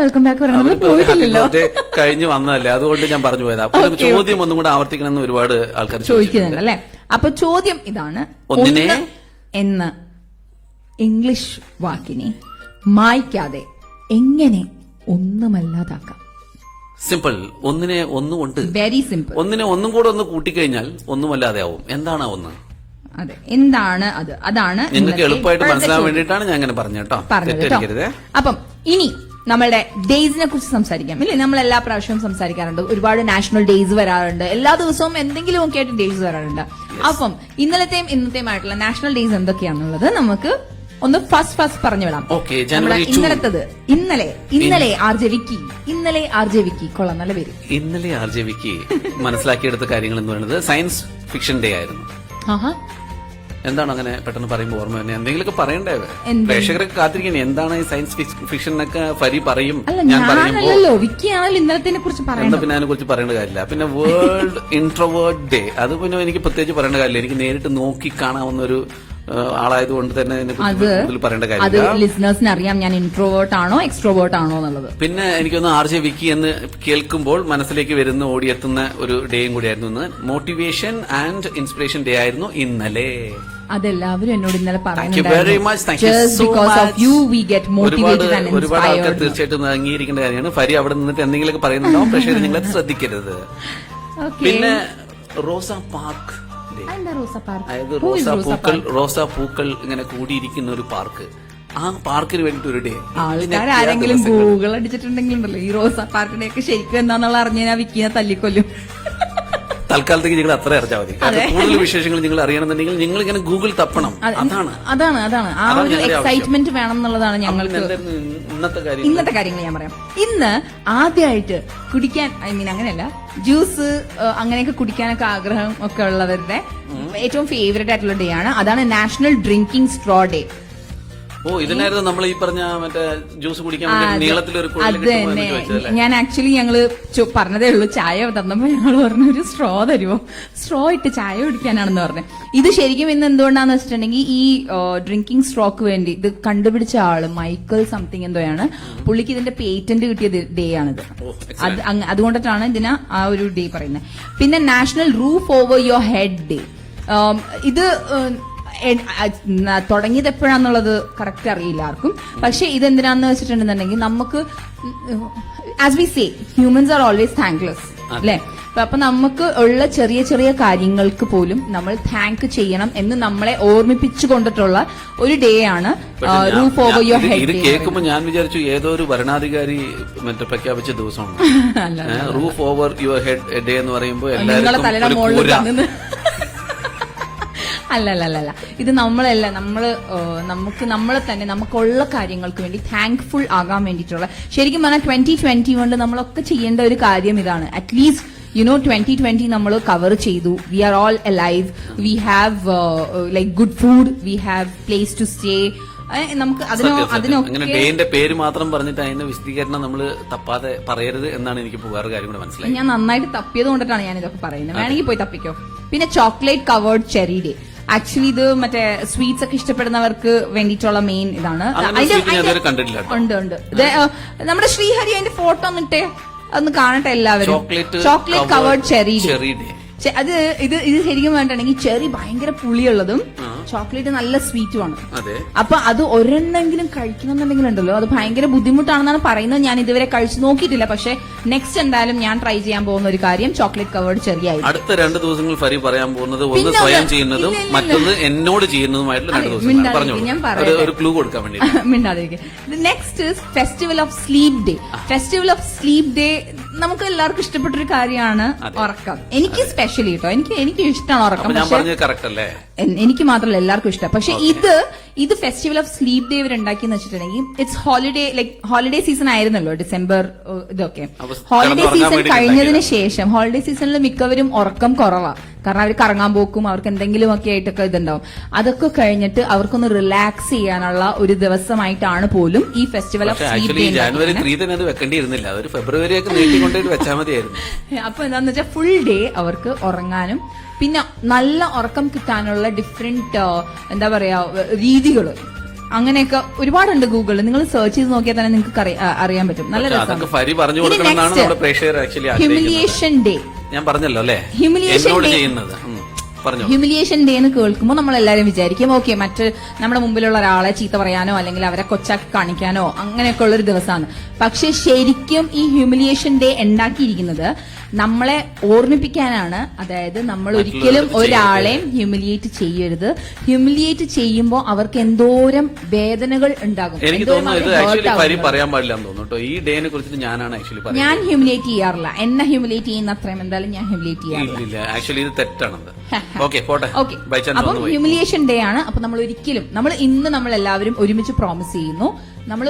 Welcome back കഴിഞ്ഞു വന്നതല്ലേ, അതുകൊണ്ട് ഞാൻ പറഞ്ഞു പോയതാ. ചോദ്യം ഒന്നും കൂടെ ആവർത്തിക്കണമെന്ന് ഒരുപാട് ആൾക്കാർ ചോദിക്കുന്നുണ്ട് അല്ലെ. അപ്പൊ ചോദ്യം ഇതാണ്: ഒന്നിനെ എന്ന ഇംഗ്ലീഷ് വാക്കിനെ മായ്ക്കാതെ എങ്ങനെ ഒന്നുമല്ലാതാക്കാം? സിമ്പിൾ. ഒന്നിനെ ഒന്നുകൊണ്ട്, വെരി സിമ്പിൾ. ഒന്നിനെ ഒന്നും കൂടെ ഒന്ന് കൂട്ടിക്കഴിഞ്ഞാൽ ഒന്നുമല്ലാതെ ആവും. എന്താണ് ഒന്ന്? അതെ, എന്താണ് അത്? അതാണ് നിങ്ങൾക്ക് എളുപ്പമായിട്ട് മനസ്സിലാൻ വേണ്ടിയിട്ടാണ് ഞാൻ അങ്ങനെ പറഞ്ഞത്. അപ്പം ഇനി നമ്മളുടെ ഡേയ്സിനെ കുറിച്ച് സംസാരിക്കാം. ഇല്ലേ, നമ്മൾ എല്ലാ പ്രാവശ്യവും സംസാരിക്കാറുണ്ട്. ഒരുപാട് നാഷണൽ ഡേയ്സ് വരാറുണ്ട്. എല്ലാ ദിവസവും എന്തെങ്കിലും ഒക്കെ ആയിട്ട് ഡേയ്സ് വരാറുണ്ട്. അപ്പം ഇന്നലത്തെയും ഇന്നത്തെയുമായിട്ടുള്ള നാഷണൽ ഡേയ്സ് എന്തൊക്കെയാണെന്നുള്ളത് നമുക്ക് ഒന്ന് ഫസ്റ്റ് പറഞ്ഞു വിടാം. Okay, January 2. ഇന്നലത്തത് ഇന്നലെ ആർ ജെ വിക്കി കൊള്ളാം, നല്ല പേര്. ഇന്നലെ RJ വിക്കി മനസ്സിലാക്കിയെടുത്ത കാര്യങ്ങൾ എന്ന് പറയുന്നത് സയൻസ് ഫിക്ഷൻ ഡേ ആയിരുന്നു. ആഹാ, എന്താണ് അങ്ങനെ പെട്ടെന്ന് പറയുമ്പോൾ ഓർമ്മ തന്നെ എന്തെങ്കിലുമൊക്കെ പറയണ്ടേ? എന്ത്? പ്രേക്ഷകരൊക്കെ കാത്തിരിക്കുന്നത് എന്താണ് ഈ സയൻസ് ഫിക്ഷൻ എന്നൊക്കെ ഫരി പറയും. അല്ല ഞാൻ പറയുമ്പോ ഞാനല്ലോ, വിക്കിയാണല്ലോ ഇന്നലത്തിനെ കുറിച്ച് എന്താ പറയുന്നത്. പിന്നെ അതിനെ കുറിച്ച് പറയേണ്ട കാര്യമില്ല. പിന്നെ വേൾഡ് ഇൻട്രോവേർട്ട് ഡേ, അത് പിന്നെ എനിക്ക് പ്രത്യേകിച്ച് പറയേണ്ട കാര്യമില്ല. എനിക്ക് നേരിട്ട് നോക്കി കാണാവുന്ന ഒരു ആളായതുകൊണ്ട് തന്നെ ഇതിൽ പറയേണ്ട അത് കാര്യമില്ല. ലിസണേഴ്സിന് അറിയാം ഞാൻ ഇൻട്രോവേർട്ട് ആണോ എക്സ്ട്രോവേർട്ട് ആണോ എന്നുള്ളത്. പിന്നെ എനിക്കൊന്ന് RJ വിക്കി എന്ന് കേൾക്കുമ്പോൾ മനസ്സിലേക്ക് വരുന്ന ഓടിയെത്തുന്ന ഒരു ഡേയും കൂടിയായിരുന്നു ഇന്ന്. മോട്ടിവേഷൻ ആൻഡ് ഇൻസ്പിറേഷൻ ഡേ ആയിരുന്നു ഇന്നലെ. അതെല്ലാവരും എന്നോട് ഇന്നലെ very much. Thank you so much. ഒരുപാട് ആൾക്കാർ പറയുന്നുണ്ടായിരുന്നു. തീർച്ചയായിട്ടും അംഗീകരിക്കേണ്ട കാര്യമാണ്. ഫരി അവിടെ നിന്നിട്ട് എന്തെങ്കിലുമൊക്കെ പറയുന്നുണ്ടാവും, പക്ഷേ നിങ്ങളത് ശ്രദ്ധിക്കരുത്. പിന്നെ റോസാ പാർക്ക് ഡേ, അതായത് റോസാപ്പൂക്കൾ ഇങ്ങനെ കൂടിയിരിക്കുന്ന ഒരു പാർക്ക്. ആ പാർക്കിന് വേണ്ടിട്ട് ഒരു ഡേ. ആൾക്കാരെങ്കിലും ഗൂഗിൾ അടിച്ചിട്ടുണ്ടെങ്കിലുണ്ടല്ലോ ഈ റോസാ പാർക്കിന്റെ ഒക്കെ ശരിക്കും എന്താന്നുള്ള അറിഞ്ഞാൽ വിക്കിനെ തല്ലിക്കൊല്ലും. തൽക്കാലത്തേക്ക് നിങ്ങൾ അത്ര അറിഞ്ഞാൽ മതി. കൂടുതൽ വിശേഷങ്ങൾ നിങ്ങൾ അറിയണമെന്നുണ്ടെങ്കിൽ നിങ്ങൾ ഇങ്ങനെ ഗൂഗിൾ തപ്പണം. അതാണ് ആ ഒരു എക്സൈറ്റ്മെന്റ് വേണം എന്നുള്ളതാണ് ഞങ്ങൾക്ക്. ഇന്നത്തെ കാര്യങ്ങൾ ഞാൻ പറയാം. ഇന്ന് ആദ്യമായിട്ട് കുടിക്കാൻ, അങ്ങനെയല്ല, ജ്യൂസ് അങ്ങനെയൊക്കെ കുടിക്കാനൊക്കെ ആഗ്രഹം ഒക്കെ ഉള്ളവരുടെ ഏറ്റവും ഫേവറേറ്റ് ആയിട്ടുള്ള ഡേ ആണ്. അതാണ് നാഷണൽ ഡ്രിങ്കിംഗ് സ്ട്രോ ഡേ. ഇതിനായിരുന്നു നമ്മൾ ഈ പറഞ്ഞ മറ്റേ ജ്യൂസ് കുടിക്കാൻ നീളത്തിലൊരു. അത് തന്നെ ഞാൻ ആക്ച്വലി ഞങ്ങള് പറഞ്ഞതേ ഉള്ളൂ. ചായ തന്നപ്പോ ഞങ്ങൾ പറഞ്ഞു ഒരു സ്ട്രോ തരുമോ, സ്ട്രോ ഇട്ട് ചായ കുടിക്കാനാണെന്ന് പറഞ്ഞു. ഇത് ശരിക്കും ഇന്ന് എന്തുകൊണ്ടാന്ന് വെച്ചിട്ടുണ്ടെങ്കിൽ ഈ ഡ്രിങ്കിങ് സ്ട്രോക്ക് വേണ്ടി ഇത് കണ്ടുപിടിച്ച ആള് മൈക്കൽ സംതിങ് എന്തോയാണ്, പുള്ളിക്ക് ഇതിന്റെ പേറ്റന്റ് കിട്ടിയ ഡേ ആണിത്. അതുകൊണ്ടിട്ടാണ് ഇതിന് ആ ഒരു ഡേ പറയുന്നത്. പിന്നെ national roof over your head day. ഇത് തുടങ്ങിയത് എപ്പോഴാന്നുള്ളത് കറക്റ്റ് അറിയില്ല ആർക്കും. പക്ഷെ ഇതെന്തിനാന്ന് വെച്ചിട്ടുണ്ടെന്നുണ്ടെങ്കിൽ നമുക്ക് as we say humans are always thankless അല്ലെ. അപ്പൊ നമുക്ക് ഉള്ള ചെറിയ ചെറിയ കാര്യങ്ങൾക്ക് പോലും നമ്മൾ താങ്ക് ചെയ്യണം എന്ന് നമ്മളെ ഓർമ്മിപ്പിച്ചു കൊണ്ടിട്ടുള്ള ഒരു ഡേ ആണ് റൂഫ് ഓവർ യുവർ ഹെഡ്. ഇത് കേൾക്കുമ്പോൾ ഞാൻ വിചാരിച്ചു ഏതോ ഒരു ഭരണാധികാരി മറ്റേ പ്രഖ്യാപിച്ച ദിവസമാണ് roof over your head day എന്ന് പറയുമ്പോൾ എല്ലാവരും. അല്ല ഇത് നമ്മളല്ല, നമുക്ക് നമ്മളെ തന്നെ നമുക്കുള്ള കാര്യങ്ങൾക്ക് വേണ്ടി താങ്ക്ഫുൾ ആകാൻ വേണ്ടിയിട്ടുള്ള, ശരിക്കും പറഞ്ഞാൽ 2021 നമ്മളൊക്കെ ചെയ്യേണ്ട ഒരു കാര്യം ഇതാണ്. അറ്റ്ലീസ്റ്റ് 2020 നമ്മൾ കവർ ചെയ്തു. We are all alive, we have like good food, we have place to stay. നമുക്ക് അങ്ങനെ ഡേന്റെ പേര് മാത്രം പറഞ്ഞിട്ട് അതിന്റെ വിശദീകരണം നമ്മൾ തപ്പാതെ പറയരുത് എന്നാണ് എനിക്ക് വേറെ കാര്യം കൂടെ മനസ്സിലായി. ഞാൻ നന്നായിട്ട് തപ്പിയത് കൊണ്ടിട്ടാണ് ഞാൻ ഇതൊക്കെ പറയുന്നത്. വേണമെങ്കിൽ പോയി തപ്പിക്കോ. പിന്നെ chocolate covered cherry day. Actually ഇത് മറ്റേ സ്വീറ്റ്സ് ഒക്കെ ഇഷ്ടപ്പെടുന്നവർക്ക് വേണ്ടിയിട്ടുള്ള മെയിൻ ഇതാണ്. ഉണ്ട്. നമ്മുടെ ശ്രീഹരി അതിന്റെ ഫോട്ടോ ഒന്നിട്ടേ അതൊന്ന് കാണട്ടെ എല്ലാവരും. Chocolate covered cherry day. ഇത് ശരിക്കും വേണ്ടിട്ടുണ്ടെങ്കിൽ ചെറി ഭയങ്കര പുളിയുള്ളതും ചോക്ലേറ്റ് നല്ല സ്വീറ്റുമാണ്. അപ്പൊ അത് ഒരെണ്ണെങ്കിലും കഴിക്കണം എന്നുണ്ടെങ്കിലുണ്ടല്ലോ അത് ഭയങ്കര ബുദ്ധിമുട്ടാണെന്നാണ് പറയുന്നത്. ഞാൻ ഇതുവരെ കഴിച്ചു നോക്കിയിട്ടില്ല. പക്ഷെ നെക്സ്റ്റ് എന്തായാലും ഞാൻ ട്രൈ ചെയ്യാൻ പോകുന്ന ഒരു കാര്യം ചോക്ലേറ്റ് കവേർഡ് ചെറി ആയി. അടുത്ത 2 ദിവസങ്ങൾ ഫരി പറയാൻ പോകുന്നത് ഒന്ന് സ്വയം ചെയ്യുന്നതും മറ്റൊന്ന് എന്നോട് ചെയ്യുന്നതുമായിട്ടുള്ള 2 ദിവസം. ഞാൻ പറയാം ഒരു ക്ലൂ കൊടുക്കാൻ വേണ്ടി. മിണ്ടാതിരിക്കും. Next festival of sleep day. Festival of sleep day നമുക്ക് എല്ലാവർക്കും ഇഷ്ടപ്പെട്ടൊരു കാര്യമാണ് ഉറക്കം. എനിക്ക് സ്പെഷ്യലി കേട്ടോ, എനിക്ക് ഇഷ്ടമാണ് ഉറക്കം. എനിക്ക് മാത്രമല്ല എല്ലാവർക്കും ഇഷ്ടം. പക്ഷെ ഇത് ഫെസ്റ്റിവൽ ഓഫ് സ്ലീപ് ഡേ ഇവർ ഉണ്ടാക്കിയെന്ന് വെച്ചിട്ടുണ്ടെങ്കിൽ ഇറ്റ്സ് ഹോളിഡേ സീസൺ ആയിരുന്നല്ലോ ഡിസംബർ ഇതൊക്കെ. ഹോളിഡേ സീസൺ കഴിഞ്ഞതിന് ശേഷം ഹോളിഡേ സീസണിൽ മിക്കവരും ഉറക്കം കുറവാണ്. കാരണം അവർ കറങ്ങാൻ പോക്കും, അവർക്ക് എന്തെങ്കിലും ഒക്കെ ആയിട്ടൊക്കെ ഇതുണ്ടാവും. അതൊക്കെ കഴിഞ്ഞിട്ട് അവർക്കൊന്ന് റിലാക്സ് ചെയ്യാനുള്ള ഒരു ദിവസമായിട്ടാണ് പോലും ഈ ഫെസ്റ്റിവൽ ഓഫ് സ്ലീപ് ഡേ. ജനുവരി 3 അത് വെക്കേണ്ടിയിരുന്നില്ല, ഒരു ഫെബ്രുവരി ഒക്കെ നീട്ടിക്കൊണ്ടു വെച്ചാൽ മതിയായിരുന്നു. അപ്പൊ എന്താന്ന് വെച്ചാൽ ഫുൾ ഡേ അവർക്ക് ഉറങ്ങാനും പിന്നെ നല്ല ഉറക്കം കിട്ടാനുള്ള ഡിഫറെന്റ് എന്താ പറയാ രീതികള് അങ്ങനെയൊക്കെ ഒരുപാടുണ്ട്. ഗൂഗിളിൽ നിങ്ങൾ സെർച്ച് ചെയ്ത് നോക്കിയാൽ തന്നെ നിങ്ങൾക്ക് അറിയാൻ പറ്റും. നല്ല രസമാണ്. ഹ്യൂമിലിയേഷൻ ഡേ ഞാൻ പറഞ്ഞല്ലോ അല്ലേ. ഹ്യൂമിലിയേഷൻ ഡേ എന്ന് കേൾക്കുമ്പോൾ നമ്മൾ എല്ലാവരും വിചാരിക്കും ഓക്കെ മറ്റ് നമ്മുടെ മുമ്പിലുള്ള ഒരാളെ ചീത്ത പറയാനോ അല്ലെങ്കിൽ അവരെ കൊച്ചാക്കി കാണിക്കാനോ അങ്ങനെയൊക്കെ ഉള്ളൊരു ദിവസമാണ്. പക്ഷെ ശരിക്കും ഈ ഹ്യൂമിലിയേഷൻ ഡേ ഉണ്ടാക്കിയിരിക്കുന്നത് നമ്മളെ ഓർമ്മിപ്പിക്കാനാണ്. അതായത് നമ്മൾ ഒരിക്കലും ഒരാളെയും ഹ്യൂമിലിയേറ്റ് ചെയ്യരുത്. ഹ്യൂമിലിയേറ്റ് ചെയ്യുമ്പോൾ അവർക്ക് എന്തോരം വേദനകൾ ഉണ്ടാകും. എനിക്ക് തോന്നുന്നു ഇത് ആക്ച്വലി പറയാൻ പാടില്ല എന്ന് തോന്നുന്നു. ഈ ഡേനെ കുറിച്ചിട്ട് ഞാനാണ് ആക്ച്വലി പറയുന്നത്. ഞാൻ ഹ്യൂമിലിയേറ്റ് ചെയ്യാറില്ല. എന്നെ ഹ്യൂമിലിയേറ്റ് ചെയ്യുന്ന അത്രയും എന്തായാലും ഞാൻ ഹ്യൂമിലിയേറ്റ് ചെയ്യാറില്ല. ആക്ച്വലി ഇത് തെറ്റാണത്. ഓക്കെ പോട്ടെ. അപ്പം ഹ്യൂമിലിയേഷൻ ഡേ ആണ്. അപ്പൊ നമ്മൾ ഒരിക്കലും നമ്മൾ എല്ലാവരും ഒരുമിച്ച് പ്രോമിസ് ചെയ്യുന്നു, നമ്മൾ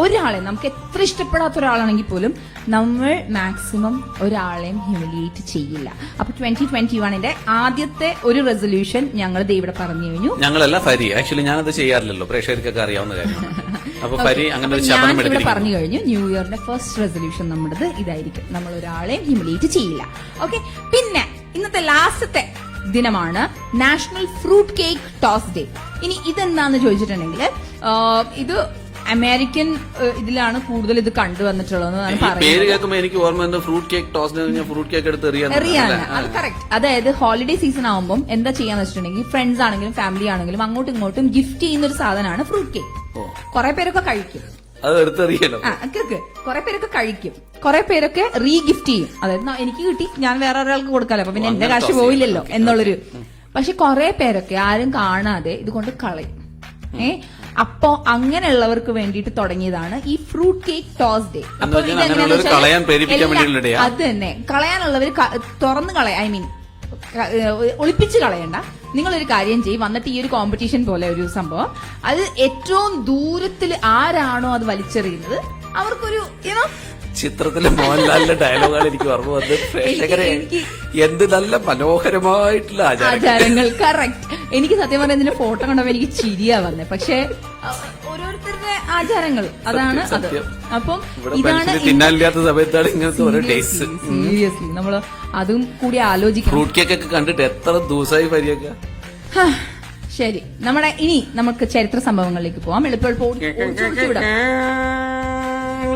ഒരാളെ നമുക്ക് എത്ര ഇഷ്ടപ്പെടാത്ത ഒരാളാണെങ്കിൽ പോലും നമ്മൾ മാക്സിമം ഒരാളെയും ഹ്യൂമിലിയേറ്റ് ചെയ്യില്ല. അപ്പൊ 2021 ആദ്യത്തെ ഒരു റെസൊല്യൂഷൻ ഞങ്ങൾ ഇവിടെ പറഞ്ഞു കഴിഞ്ഞു. ഞങ്ങളല്ല ഫരി, ആക്ച്വലി ഞാനത് ചെയ്യാറില്ലല്ലോ, പ്രേക്ഷകർക്കൊക്കെ അറിയാവുന്ന കാര്യമാണ്. അപ്പൊ ഫരി അങ്ങനെ ഒരു ശപഥം ഇവിടെ പറഞ്ഞു കഴിഞ്ഞു. ന്യൂ ഇയറിന്റെ ഫസ്റ്റ് റെസൊല്യൂഷൻ നമ്മുടേത് ഇതായിരിക്കും, നമ്മൾ ഒരാളെയും ഹ്യൂമിലിയേറ്റ് ചെയ്യില്ല. ഓക്കെ, പിന്നെ ഇന്നത്തെ ലാസ്റ്റത്തെ ദിനമാണ് national fruit cake toss day. ഇനി ഇതെന്താന്ന് ചോദിച്ചിട്ടുണ്ടെങ്കിൽ ഇത് അമേരിക്കൻ ഇതിലാണ് കൂടുതൽ ഇത് കണ്ടുവന്നിട്ടുള്ളതെന്നാണ് പറയുന്നത്. എനിക്ക് ഓർമ്മ fruit cake toss, fruit cake എടുത്ത് എറിയാണ്. അത് കറക്റ്റ്. അതായത് ഹോളിഡേ സീസൺ ആവുമ്പോൾ എന്താ ചെയ്യാന്ന് വെച്ചിട്ടുണ്ടെങ്കിൽ ഫ്രണ്ട്സ് ആണെങ്കിലും ഫാമിലി ആണെങ്കിലും അങ്ങോട്ടും ഇങ്ങോട്ടും ഗിഫ്റ്റ് ചെയ്യുന്ന ഒരു സാധനമാണ് ഫ്രൂട്ട് കേക്ക്. കുറെ പേരൊക്കെ കഴിക്കും, കുറെ പേരൊക്കെ കഴിക്കും, കുറെ പേരൊക്കെ റീഗിഫ്റ്റ് ചെയ്യും. അതായത് എനിക്ക് കിട്ടി ഞാൻ വേറെ ഒരാൾക്ക് കൊടുക്കാലോ, അപ്പൊ പിന്നെ എന്റെ കാശ് പോയില്ലല്ലോ എന്നുള്ളൊരു. പക്ഷെ കുറെ പേരൊക്കെ ആരും കാണാതെ ഇതുകൊണ്ട് കളയും. അപ്പോ അങ്ങനെയുള്ളവർക്ക് വേണ്ടിയിട്ട് തുടങ്ങിയതാണ് ഈ ഫ്രൂട്ട് കേക്ക് ടോസ് ഡേ. അപ്പൊ അത് തന്നെ കളയാനുള്ളവർ തുറന്നു കളയാ, ഐ മീൻ ഒളിപ്പിച്ച് കളയണ്ട. നിങ്ങളൊരു കാര്യം ചെയ്യും, വന്നിട്ട് ഈ ഒരു കോമ്പറ്റീഷൻ പോലെ ഒരു സംഭവം, അത് ഏറ്റവും ദൂരത്തിൽ ആരാണോ അത് വലിച്ചെറിയുന്നത് അവർക്കൊരു ചിത്രത്തിലെ മോഹൻലാലിന്റെ ഡയലോഗാണ് എനിക്ക് ഓർമ്മ വന്നത്. പ്രേക്ഷകരെ എന്ത് നല്ല മനോഹരമായിട്ടുള്ള ആചാരങ്ങൾ. കറക്റ്റ്. എനിക്ക് സത്യം പറഞ്ഞ ഇതിന്റെ ഫോട്ടോ കണ്ടപ്പോ എനിക്ക് ചിരിയാ വന്നത്. പക്ഷെ ഓരോരുത്തരുടെ ആചാരങ്ങൾ അതാണ് അത്. അപ്പം ഇതാണ് തിന്നാനില്ലാത്ത സമയത്താണ് ഇങ്ങനത്തെ ഓരോ ടേസ്റ്റ്. സീരിയസ്ലി നമ്മള് അതും കൂടി ആലോചിക്കണം. ഫ്രൂട്ട് കേക്ക് ഒക്കെ കണ്ടിട്ട് എത്ര ദിവസമായി പരിയൊക്കെ. ശരി, ഇനി നമുക്ക് ചരിത്ര സംഭവങ്ങളിലേക്ക് പോവാം.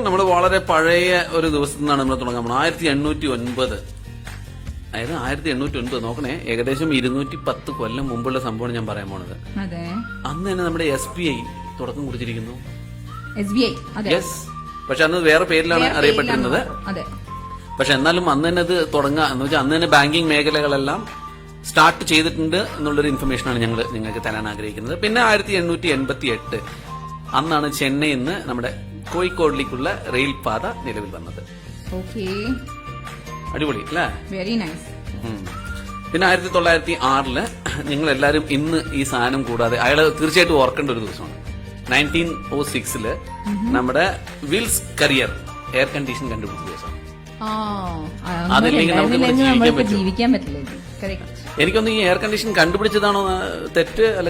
നമ്മൾ വളരെ പഴയ ഒരു ദിവസത്തിൽ നിന്നാണ് നമ്മൾ തുടങ്ങാൻ പോകുന്നത്. 1809. അതായത് 1809 നോക്കണേ, ഏകദേശം 210 കൊല്ലം മുമ്പുള്ള സംഭവമാണ് ഞാൻ പറയാൻ പോണത്. അന്ന് തന്നെ നമ്മുടെ SBI തുടക്കം കുറിച്ചിരിക്കുന്നു. യെസ്, പക്ഷെ അന്ന് വേറെ പേരിലാണ് അറിയപ്പെട്ടിരുന്നത്. പക്ഷെ എന്നാലും അന്ന് തന്നെ അത് തുടങ്ങുക എന്ന് വെച്ചാൽ അന്ന് തന്നെ ബാങ്കിങ് മേഖലകളെല്ലാം സ്റ്റാർട്ട് ചെയ്തിട്ടുണ്ട് എന്നുള്ളൊരു ഇൻഫർമേഷനാണ് ഞങ്ങൾ നിങ്ങൾക്ക് തരാൻ ആഗ്രഹിക്കുന്നത്. പിന്നെ 1888 അന്നാണ് ചെന്നൈയിൽ നിന്ന് നമ്മുടെ കോഴിക്കോടിലേക്കുള്ള റെയിൽ പാത നിലവിൽ വന്നത്. അടിപൊളി അല്ലേ? Very nice. പിന്നെ 1906 നിങ്ങൾ എല്ലാരും ഇന്ന് ഈ സാധനം കൂടാതെ അയാള് തീർച്ചയായിട്ടും ഓർക്കേണ്ട ഒരു ദിവസമാണ്. 1906 നമ്മുടെ വിൽസ് കരിയർ എയർ കണ്ടീഷൻ കണ്ടുപിടിച്ച ദിവസം. അതില്ലെങ്കിൽ നമുക്ക് ജീവിക്കാൻ പറ്റില്ല. എനിക്കൊന്ന് ഈ എയർ കണ്ടീഷൻ കണ്ടുപിടിച്ചതാണോ തെറ്റ്, അല്ല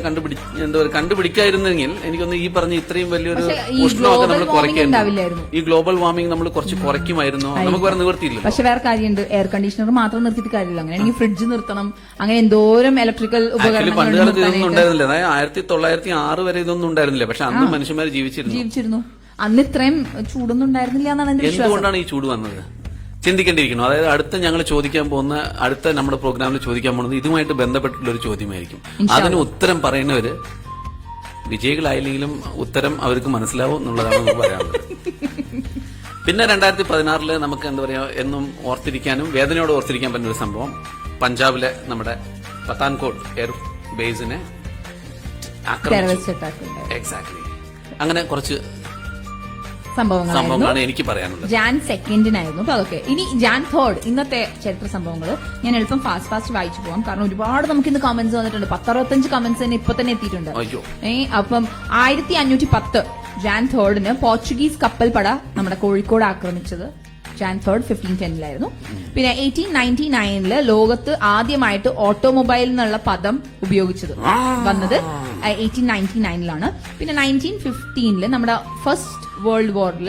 കണ്ടുപിടിക്കായിരുന്നെങ്കിൽ എനിക്കൊന്ന് ഈ പറഞ്ഞ ഇത്രയും വലിയൊരു ഉഷ്ണമൊക്കെ നമ്മൾ കുറയ്ക്കായിരുന്നു. ഈ ഗ്ലോബൽ വാർമിംഗ് നമ്മൾ കുറച്ച് കുറയ്ക്കുമായിരുന്നു. നമുക്ക് വേറെ നിവൃത്തിയില്ല. പക്ഷെ വേറെ കാര്യമുണ്ട്, എയർ കണ്ടീഷണർ മാത്രം നിർത്തിയിട്ട് കാര്യമില്ല. അങ്ങനെയാണെങ്കിൽ ഫ്രിഡ്ജ് നിർത്തണം. അങ്ങനെ എന്തോരം ഇലക്ട്രിക്കൽ ഉപകരണങ്ങൾ പണ്ട് കാലത്ത് ഇതൊന്നും ഉണ്ടായിരുന്നില്ല. അതായത് 1906 വരെ ഇതൊന്നും ഉണ്ടായിരുന്നില്ല. പക്ഷെ അന്ന് മനുഷ്യന്മാർ ജീവിച്ചിരുന്നു. അന്ന് ഇത്രയും ചൂടൊന്നും ഉണ്ടായിരുന്നില്ല എന്നാണ് എന്റെ വിശ്വാസം. എന്തുകൊണ്ടാണ് ഈ ചൂട് വന്നത് ചിന്തിക്കേണ്ടിയിരിക്കുന്നു. അതായത് അടുത്ത ഞങ്ങൾ ചോദിക്കാൻ പോകുന്ന അടുത്ത നമ്മുടെ പ്രോഗ്രാമിൽ ചോദിക്കാൻ പോകുന്നത് ഇതുമായിട്ട് ബന്ധപ്പെട്ടുള്ള ഒരു ചോദ്യമായിരിക്കും. അതിന് ഉത്തരം പറയുന്നവര് വിജയികളായില്ലെങ്കിലും ഉത്തരം അവർക്ക് മനസ്സിലാവും എന്നുള്ളതാണ് നമുക്ക് പറയാനുള്ളത്. പിന്നെ 2016 നമുക്ക് എന്താ പറയാ എന്നും ഓർത്തിരിക്കാനും വേദനയോടെ ഓർത്തിരിക്കാൻ പറ്റുന്ന ഒരു സംഭവം, പഞ്ചാബിലെ നമ്മുടെ പത്താൻകോട്ട് എയർ ബേസിനെ എക്സാക്ട്ലി അങ്ങനെ കുറച്ച് സംഭവങ്ങളാണ് എനിക്ക് പറയാനുള്ളത്. ജാൻ 2 അതൊക്കെ. ഇനി ജാൻ 3 ഇന്നത്തെ ചരിത്ര സംഭവങ്ങൾ ഞാൻ എളുപ്പം ഫാസ്റ്റ് വായിച്ചു പോവാം. കാരണം ഒരുപാട് നമുക്ക് ഇന്ന് കമന്റ്സ് വന്നിട്ടുണ്ട്. 10-65 കമന്റ്സ് തന്നെ ഇപ്പൊ തന്നെ എത്തിയിട്ടുണ്ട്. അപ്പം 1510 ജാൻ 3 പോർച്ചുഗീസ് കപ്പൽപ്പട നമ്മുടെ കോഴിക്കോട് ആക്രമിച്ചത് ജാൻ 3 1510 പിന്നെ 1899 ലോകത്ത് ആദ്യമായിട്ട് ഓട്ടോമൊബൈൽ എന്നുള്ള പദം ഉപയോഗിച്ചത് വന്നത് 1899 പിന്നെ 1915 നമ്മുടെ ഫസ്റ്റ് വേൾഡ് വാറിൽ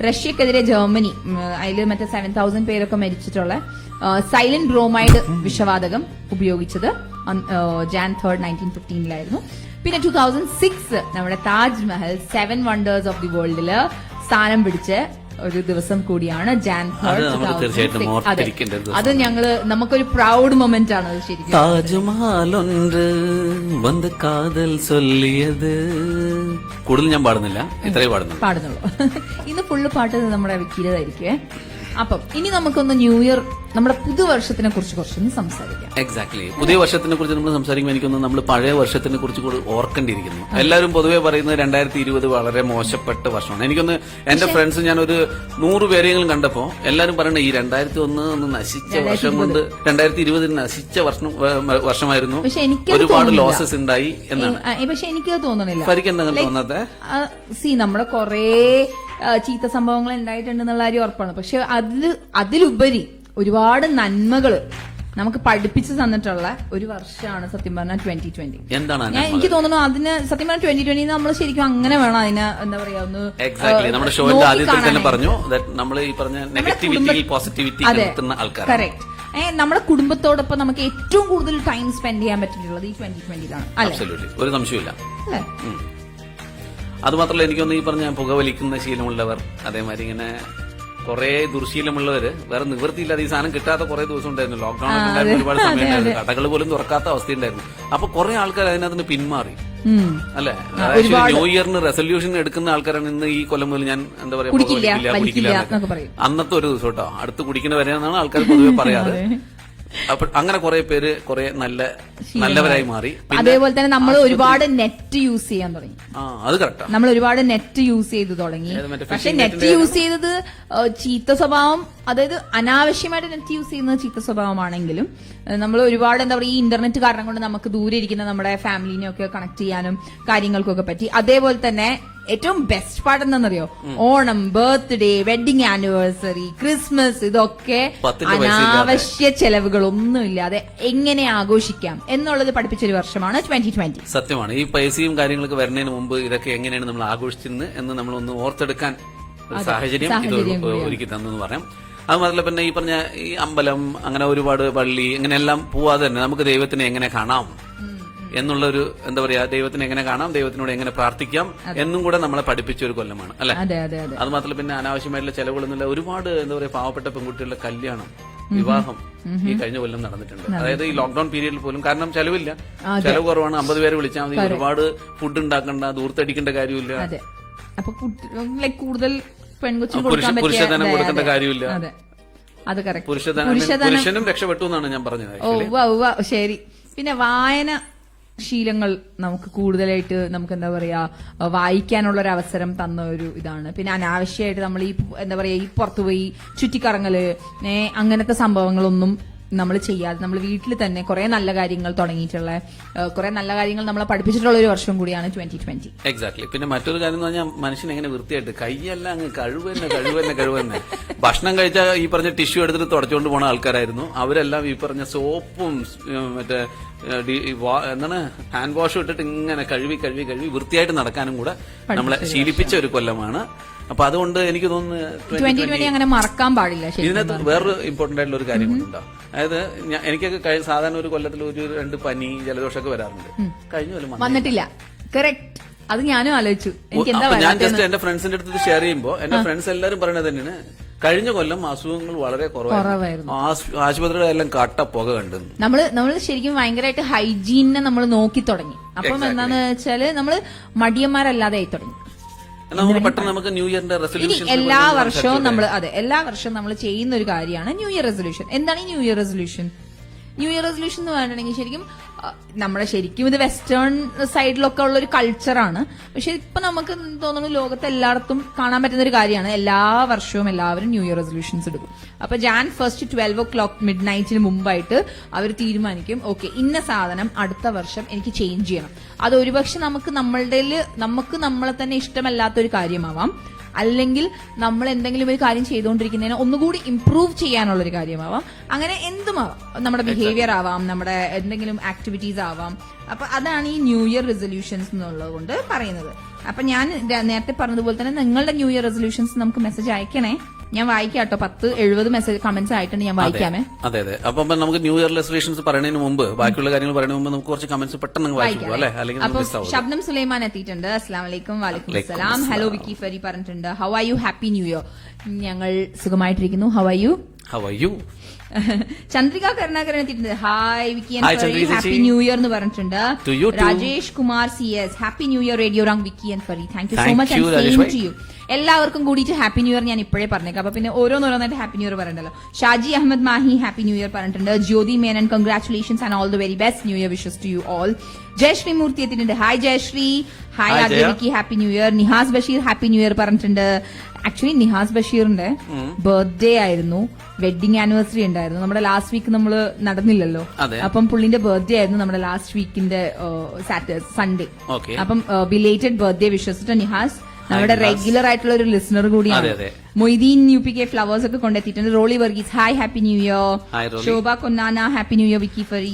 റഷ്യക്കെതിരെ ജർമ്മനി, അതിൽ മറ്റേ 7000 പേരൊക്കെ മരിച്ചിട്ടുള്ള സൈലന്റ് ബ്രോമൈഡ് വിഷവാതകം ഉപയോഗിച്ചത് ജാൻ 3 1915 പിന്നെ 2006 നമ്മുടെ താജ്മഹൽ 7 വണ്ടേഴ്സ് ഓഫ് ദി വേൾഡില് സ്ഥാനം പിടിച്ച ഒരു ദിവസം കൂടിയാണ് ജാൻ 3. അത് നമുക്കൊരു പ്രൗഡ് മൊമെന്റ് ആണ് അത് ശരിക്കും. താജ്മഹലൊன்று വന്ന് കാതൽ ചൊല്ലിയത്. കൂടുതൽ ഞാൻ പാടുന്നില്ല, ഇത്രയും പാടുന്നുള്ളൂ. ഇന്ന് ഫുള്ള് പാട്ട് നമ്മുടെ വിക്കിരതായിരിക്കുവേ. അപ്പം ഇനി നമുക്കൊന്ന് ന്യൂ ഇയർ നമ്മുടെ പുതുവർഷത്തിനെ കുറിച്ച് കുറച്ചൊന്ന് സംസാരിക്കാം. എക്സാക്ട്ലി. പുതിയ വർഷത്തിനെ കുറിച്ച് നമ്മൾ സംസാരിക്കുമ്പോൾ എനിക്കൊന്ന് നമ്മൾ പഴയ വർഷത്തിനെ കുറിച്ച് കൂടി ഓർക്കേണ്ടിയിരിക്കുന്നു. എല്ലാവരും പൊതുവെ പറയുന്നത് 2020 വളരെ മോശപ്പെട്ട വർഷമാണ്. എനിക്കൊന്ന് എന്റെ ഫ്രണ്ട്സ് ഞാൻ ഒരു 100 പേരെങ്കിലും കണ്ടപ്പോ എല്ലാവരും പറയുന്നത് ഈ 2001 ഒന്ന് നശിച്ച വർഷം കൊണ്ട് 2020 നശിച്ച വർഷമായിരുന്നു, ഒരുപാട് ലോസസ് ഉണ്ടായി എന്നാണ്. പക്ഷെ എനിക്ക് തോന്നണില്ല. പരിക്കെന്താണ് തോന്നാത്തെ? നമ്മുടെ കൊറേ ചീത്ത സംഭവങ്ങൾ ഉണ്ടായിട്ടുണ്ടെന്നുള്ള കാര്യം ഉറപ്പാണ്. പക്ഷെ അതിലുപരി ഒരുപാട് നന്മകള് നമുക്ക് പഠിപ്പിച്ചു തന്നിട്ടുള്ള ഒരു വർഷമാണ് സത്യം പറഞ്ഞാൽ 2020. എന്താണ് എനിക്ക് തോന്നുന്നു അതിന് സത്യം പറഞ്ഞാൽ 2020 നമ്മൾ ശരിക്കും അങ്ങനെ വേണം അതിന് എന്താ പറയാ ഒന്ന് എക്സാക്ട്ലി. നമ്മുടെ ഷോയുടെ ആദ്യത്തിൽ തന്നെ പറഞ്ഞു നമ്മൾ ഈ പറഞ്ഞ നെഗറ്റിവിറ്റി പോസിറ്റിവിറ്റി കിട്ടുന്ന ആൾക്കാർ. കറക്റ്റ്. നമ്മുടെ കുടുംബത്തോടൊപ്പം നമുക്ക് ഏറ്റവും കൂടുതൽ ടൈം സ്പെൻഡ് ചെയ്യാൻ പറ്റിയിട്ടുള്ളത് ഈ 2020ലാണ്. അബ്സല്യൂട്ട്ലി, ഒരു സംശയമില്ല. അതുമാത്രമല്ല എനിക്കൊന്ന് ഈ പറഞ്ഞ പുകവലിക്കുന്ന ശീലമുള്ളവർ, അതേമാതിരി ഇങ്ങനെ കുറെ ദുർശീലമുള്ളവര്, വേറെ നിവൃത്തിയില്ലാതെ ഈ സാധനം കിട്ടാത്ത കുറെ ദിവസം ഉണ്ടായിരുന്നു. ലോക്ക്ഡൌൺ ഒക്കെ ഉണ്ടായിരുന്നു, ഒരുപാട് സമയം ഉണ്ടായിരുന്നു, കടകൾ പോലും തുറക്കാത്ത അവസ്ഥയുണ്ടായിരുന്നു. അപ്പൊ കുറെ ആൾക്കാർ അതിനകത്ത് പിന്മാറി അല്ലെ. ന്യൂ ഇയറിന് റെസൊല്യൂഷൻ എടുക്കുന്ന ആൾക്കാരാണ് ഇന്ന് ഈ കൊല്ലം മുതൽ ഞാൻ എന്താ പറയാ കുടിക്കില്ല. അന്നത്തെ ഒരു ദിവസം കേട്ടോ, അടുത്ത് കുടിക്കുന്ന വരെയെന്നാണ് ആൾക്കാർ പൊതുവെ പറയാറ്. അപ്പൊ അങ്ങനെ കുറെ പേര് കുറെ നല്ലവരായി മാറി. അതേപോലെ തന്നെ നമ്മൾ ഒരുപാട് നെറ്റ് യൂസ് ചെയ്യാൻ തുടങ്ങി. അത് കറക്റ്റാ, നമ്മൾ ഒരുപാട് നെറ്റ് യൂസ് ചെയ്ത് തുടങ്ങി. പക്ഷെ നെറ്റ് യൂസ് ചെയ്തത് ചീത്ത സ്വഭാവം, അതായത് അനാവശ്യമായിട്ട് നെറ്റ് യൂസ് ചെയ്യുന്നത് ചീത്ത സ്വഭാവമാണെങ്കിലും നമ്മൾ ഒരുപാട് എന്താ പറയുക ഈ ഇന്റർനെറ്റ് കാരണം കൊണ്ട് നമുക്ക് ദൂരെ ഇരിക്കുന്ന നമ്മുടെ ഫാമിലിനെ ഒക്കെ കണക്ട് ചെയ്യാനും കാര്യങ്ങൾക്കൊക്കെ പറ്റി. അതേപോലെ തന്നെ ഏറ്റവും ബെസ്റ്റ് പാർട്ട് എന്താണെന്നറിയോ, Onam, birthday, wedding anniversary, Christmas, ഇതൊക്കെ അനാവശ്യ ചെലവുകളൊന്നുമില്ലാതെ എങ്ങനെ ആഘോഷിക്കാം എന്നുള്ളത് പഠിപ്പിച്ചൊരു വർഷമാണ് 2020. സത്യമാണ്. ഈ പൈസയും കാര്യങ്ങളൊക്കെ വരുന്നതിന് മുമ്പ് ഇതൊക്കെ എങ്ങനെയാണ് നമ്മൾ ആഘോഷിച്ചെന്ന് എന്ന് നമ്മളൊന്ന് ഓർത്തെടുക്കാൻ ഒരു സാഹചര്യം ഇത് ഒരുക്കി തന്നെന്ന് പറയാം. അത് മാത്രമല്ല പിന്നെ ഈ പറഞ്ഞ ഈ അമ്പലം, അങ്ങനെ ഒരുപാട് പള്ളി, ഇങ്ങനെയെല്ലാം പോവാതെ തന്നെ നമുക്ക് ദൈവത്തിനെ എങ്ങനെ കാണാം എന്നുള്ളൊരു എന്താ പറയാ, ദൈവത്തിനെ എങ്ങനെ കാണാം, ദൈവത്തിനോട് എങ്ങനെ പ്രാർത്ഥിക്കാം എന്നും കൂടെ നമ്മളെ പഠിപ്പിച്ച ഒരു കൊല്ലമാണ് അല്ലെ. അത് മാത്രമല്ല പിന്നെ അനാവശ്യമായിട്ടുള്ള ചെലവുകളൊന്നുമില്ല. ഒരുപാട് എന്താ പറയാ പാവപ്പെട്ട പെൺകുട്ടികളുടെ കല്യാണം, വിവാഹം ഈ കഴിഞ്ഞ കൊല്ലം നടന്നിട്ടുണ്ട്. അതായത് ഈ ലോക്ക്ഡൌൺ പീരീഡിൽ പോലും, കാരണം ചെലവില്ല, ചെലവ് കുറവാണ്. 50 പേരെ വിളിച്ചാൽ മതി, ഒരുപാട് ഫുഡ് ഉണ്ടാക്കണ്ട, ദൂർത്തടിക്കേണ്ട കാര്യമില്ല. അപ്പൊ കൂടുതൽ പുരുഷധനം കൊടുക്കേണ്ട കാര്യമില്ല. അത് പുരുഷനും രക്ഷപ്പെട്ടു എന്നാണ് ഞാൻ പറഞ്ഞത്. ശരി. പിന്നെ വായന ശീലങ്ങൾ നമുക്ക് കൂടുതലായിട്ട് നമുക്ക് എന്താ പറയാ വായിക്കാനുള്ള ഒരു അവസരം തന്ന ഒരു ഇതാണ്. പിന്നെ അനാവശ്യമായിട്ട് നമ്മൾ ഈ എന്താ പറയാ ഈ പുറത്തുപോയി ചുറ്റിക്കറങ്ങല് അങ്ങനത്തെ സംഭവങ്ങളൊന്നും നമ്മൾ ചെയ്യാതെ നമ്മൾ വീട്ടിൽ തന്നെ കുറെ നല്ല കാര്യങ്ങൾ തുടങ്ങിയിട്ടുള്ള, കുറെ നല്ല കാര്യങ്ങൾ നമ്മളെ പഠിപ്പിച്ചിട്ടുള്ള ഒരു വർഷം കൂടിയാണ് 2020. എക്സാക്ട്ലി. പിന്നെ മറ്റൊരു കാര്യം എന്ന് പറഞ്ഞാൽ മനുഷ്യൻ എങ്ങനെ വൃത്തിയായിട്ട് കൈയെല്ലാം അങ്ങ് കഴിവന്നെ ഭക്ഷണം കഴിച്ചാൽ ഈ പറഞ്ഞ ടിഷ്യൂ എടുത്തിട്ട് തുടച്ചുകൊണ്ട് പോണ ആൾക്കാരായിരുന്നു. അവരെല്ലാം ഈ പറഞ്ഞ സോപ്പും മറ്റേ എന്താണ് ഹാൻഡ് വാഷും ഇട്ടിട്ട് ഇങ്ങനെ കഴുകി വൃത്തിയായിട്ട് നടക്കാനും കൂടെ നമ്മളെ ശീലിപ്പിച്ച ഒരു കൊല്ലമാണ്. അപ്പൊ അതുകൊണ്ട് എനിക്ക് തോന്നുന്നു 2020 അങ്ങനെ മറക്കാൻ പാടില്ല. ഇതിനകത്ത് വേറൊരു ഇമ്പോർട്ടന്റ് ആയിട്ടുള്ള ഒരു കാര്യം കൊണ്ടുണ്ടോ, അതായത് എനിക്കൊക്കെ സാധാരണ ഒരു കൊല്ലത്തിൽ ഒരു 2 പനി ജലദോഷമൊക്കെ വരാറുണ്ട്. കഴിഞ്ഞ കൊല്ലം വന്നിട്ടില്ല. കറക്റ്റ്. അത് ഞാനും ആലോചിച്ചു. ഞാൻ ജസ്റ്റ് എന്റെ ഫ്രണ്ട്സിന്റെ അടുത്ത് ഷെയർ ചെയ്യുമ്പോൾ എന്റെ ഫ്രണ്ട്സ് എല്ലാവരും പറയുന്നത് തന്നെയാണ് കഴിഞ്ഞ കൊല്ലം അസുഖങ്ങൾ വളരെ കുറവായിരുന്നു. ആശുപത്രിയുടെ എല്ലാം കട്ട പുക കണ്ടു. നമ്മള് ശരിക്കും ഭയങ്കരമായിട്ട് ഹൈജീനെ നമ്മൾ നോക്കി തുടങ്ങി. അപ്പം എന്താന്ന് വെച്ചാല് നമ്മള് മടിയന്മാരല്ലാതെ ആയി തുടങ്ങി. നമുക്ക് ന്യൂ ഇയറിന്റെ റെസൊല്യൂഷൻ എല്ലാ വർഷവും നമ്മൾ ചെയ്യുന്ന ഒരു കാര്യമാണ് ന്യൂ ഇയർ റെസൊല്യൂഷൻ. എന്താണ് ഈ new year resolution? New year resolution എന്ന് പറഞ്ഞിട്ടുണ്ടെങ്കിൽ ശരിക്കും ഇത് വെസ്റ്റേൺ സൈഡിലൊക്കെ ഉള്ള ഒരു കൾച്ചറാണ്. പക്ഷെ ഇപ്പൊ നമുക്ക് തോന്നുന്നു ലോകത്ത് എല്ലായിടത്തും കാണാൻ പറ്റുന്ന ഒരു കാര്യമാണ്. എല്ലാ വർഷവും എല്ലാവരും ന്യൂ ഇയർ റെസൊല്യൂഷൻസ് എടുക്കും. അപ്പൊ Jan 1 12 o'clock midnightന് മുമ്പായിട്ട് അവർ തീരുമാനിക്കും, ഓക്കെ ഇന്ന സാധനം അടുത്ത വർഷം എനിക്ക് ചേഞ്ച് ചെയ്യണം. അത് ഒരുപക്ഷെ നമുക്ക് നമ്മളെ തന്നെ ഇഷ്ടമല്ലാത്തൊരു കാര്യമാവാം, അല്ലെങ്കിൽ നമ്മൾ എന്തെങ്കിലും ഒരു കാര്യം ചെയ്തുകൊണ്ടിരിക്കുന്നതിന് ഒന്നുകൂടി ഇംപ്രൂവ് ചെയ്യാനുള്ളൊരു കാര്യമാവാം, അങ്ങനെ എന്തുമാവാം. നമ്മുടെ ബിഹേവിയർ ആവാം, നമ്മുടെ എന്തെങ്കിലും ആക്ടിവിറ്റീസ് ആവാം. അപ്പൊ അതാണ് ഈ ന്യൂ ഇയർ റെസൊല്യൂഷൻസ് എന്നുള്ളത് കൊണ്ട് പറയുന്നത്. അപ്പൊ ഞാൻ നേരത്തെ പറഞ്ഞതുപോലെ തന്നെ നിങ്ങളുടെ ന്യൂ ഇയർ റെസൊല്യൂഷൻസ് നമുക്ക് മെസ്സേജ് അയക്കണേ. ഞാൻ വായിക്കാം കേട്ടോ. 10-70 മെസ്സേജ് കമന്റ്സ് ആയിട്ടുണ്ട്, ഞാൻ വായിക്കാമേ. അതെ. അപ്പൊ നമുക്ക് ന്യൂ ഇയർ റെസൊല്യൂഷൻസ് പറയുന്നതിന് മുമ്പ്, ബാക്കിയുള്ള കാര്യങ്ങൾ പറയുന്നതിന് മുമ്പ് നമുക്ക് കുറച്ച് കമന്റ്സ് പെട്ടെന്ന് വായിക്കാം അല്ലെ. അപ്പൊ ഷബ്നം സുലൈമാൻ എത്തിയിട്ടുണ്ട്. അസ്സലാം വലൈക്കും. വാലൈക്കും അസ്സലാം. ഹലോ വിക്കി ഫരി പറഞ്ഞിട്ടുണ്ട്, how are you, happy new year. ഞങ്ങൾ സുഖമായിട്ടിരിക്കുന്നു. How are you? Chandrika Karunakaran എത്തിയിട്ടുണ്ട്. Hi Vicky and Fari, happy new year എന്ന് പറഞ്ഞിട്ടുണ്ട്. Rajesh Kumar CS, happy new year radio Rang Vicky and Fari. Thank you so much. എല്ലാവർക്കും കൂടിയിട്ട് ഹാപ്പി ന്യൂ ഇയർ ഞാൻ ഇപ്പോഴേ പറഞ്ഞേക്കാം. അപ്പൊ പിന്നെ ഓരോന്നോരോന്നായിട്ട് ഹാപ്പി ന്യൂ ഇയർ പറയണ്ടല്ലോ. Shaji Ahmed Mahe happy new year പറഞ്ഞിട്ടുണ്ട്. Jyothi Menon congratulations and all the very best new year wishes to you all. Jayashree Moorthy എത്തിയിട്ടുണ്ട്. ഹായ് ജയശ്രീ. ഹായ് ആദ്യവിക്ക് happy new year. Nihas Basheer happy new year പറഞ്ഞിട്ടുണ്ട്. ആക്ച്വലി നിഹാസ് ബഷീറിന്റെ ബർത്ത്ഡേ ആയിരുന്നു, വെഡിങ് ആനിവേഴ്സറി ഉണ്ടായിരുന്നു. നമ്മുടെ ലാസ്റ്റ് വീക്ക് നമ്മൾ നടന്നില്ലല്ലോ, അപ്പം പുള്ളിന്റെ ബർത്ത്ഡേ ആയിരുന്നു നമ്മുടെ ലാസ്റ്റ് വീക്കിന്റെ സൺഡേ. അപ്പം belated birthday wishes to Nihas. നമ്മുടെ റെഗുലർ ആയിട്ടുള്ള ഒരു ലിസണർ കൂടിയാണ്. മൊയ്തീൻ UPK ഫ്ലവേഴ്സ് ഒക്കെ കൊണ്ടെത്തിയിട്ടുണ്ട്. Roly Varghese hi happy new year. Shobha Konnana happy new year. Vicky Fari,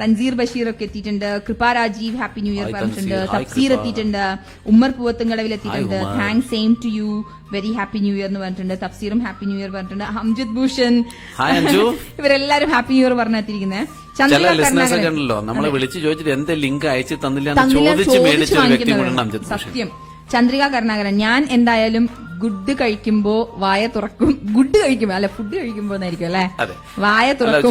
Thanseer Basheer ഒക്കെ എത്തിയിട്ടുണ്ട്. കൃപ രാജീവ് ഹാപ്പി ന്യൂ ഇയർ പറഞ്ഞിട്ടുണ്ട്. തഫ്സീർ എത്തിയിട്ടുണ്ട്. ഉമ്മർ പൂവത്തുംകടവിൽ എത്തിയിട്ടുണ്ട്. Thanks same to you, very happy new year എന്ന് പറഞ്ഞിട്ടുണ്ട്. തഫ്സീറും ഹാപ്പി ന്യൂ ഇയർ പറഞ്ഞിട്ടുണ്ട്. അംജിത് ഭൂഷൺ ഇവരെല്ലാരും ഹാപ്പി ന്യൂ ഇയർ പറഞ്ഞെത്തിയിരിക്കുന്നത്. നമ്മളെ വിളിച്ച് ചോദിച്ചിട്ട് എന്താ ലിങ്ക് അയച്ചു തന്നില്ല. സത്യം. ചന്ദ്രിക കരുണാകരൻ, ഞാൻ എന്തായാലും ഗുഡ് കഴിക്കുമ്പോ വായ തുറക്കും. ഗുഡ് കഴിക്കുമ്പോ അല്ല, ഫുഡ് കഴിക്കുമ്പോ എന്നായിരിക്കും അല്ലെ, വായ തുറക്കും.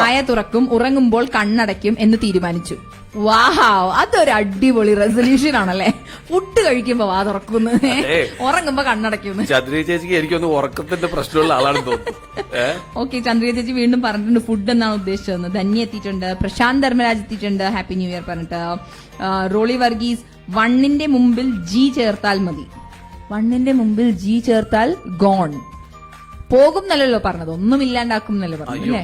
വായ തുറക്കും, ഉറങ്ങുമ്പോൾ കണ്ണടയ്ക്കും എന്ന് തീരുമാനിച്ചു. വാഹാവ്, അതൊരു അടിപൊളി റെസൊല്യൂഷൻ ആണല്ലേ. ഫുഡ് കഴിക്കുമ്പോ വാ തുറക്കുന്നു, ഉറങ്ങുമ്പോ കണ്ണടയ്ക്കുന്നു. ചന്ദ്രിക ചേച്ചിക്ക് എനിക്കൊന്ന് ഉറക്കത്തിന്റെ പ്രശ്നമുള്ള ആളാണ് തോന്നുന്നു. ഓക്കെ, ചന്ദ്രിക ചേച്ചി വീണ്ടും പറഞ്ഞിട്ടുണ്ട് ഫുഡ് എന്നാണ് ഉദ്ദേശിച്ചത്. ധന്യ എത്തിയിട്ടുണ്ട്. പ്രശാന്ത് ധർമ്മരാജ് എത്തിയിട്ടുണ്ട് ഹാപ്പി ന്യൂ ഇയർ പറഞ്ഞിട്ട്. റോളി വർഗീസ്, 1ന്റെ മുമ്പിൽ G ചേർത്താൽ മതി. 1ന്റെ മുമ്പിൽ G ചേർത്താൽ ഗോൺ പോകും എന്നല്ലോ പറഞ്ഞത്, ഒന്നും ഇല്ലാണ്ടാക്കും എന്നല്ലേ പറഞ്ഞു അല്ലേ.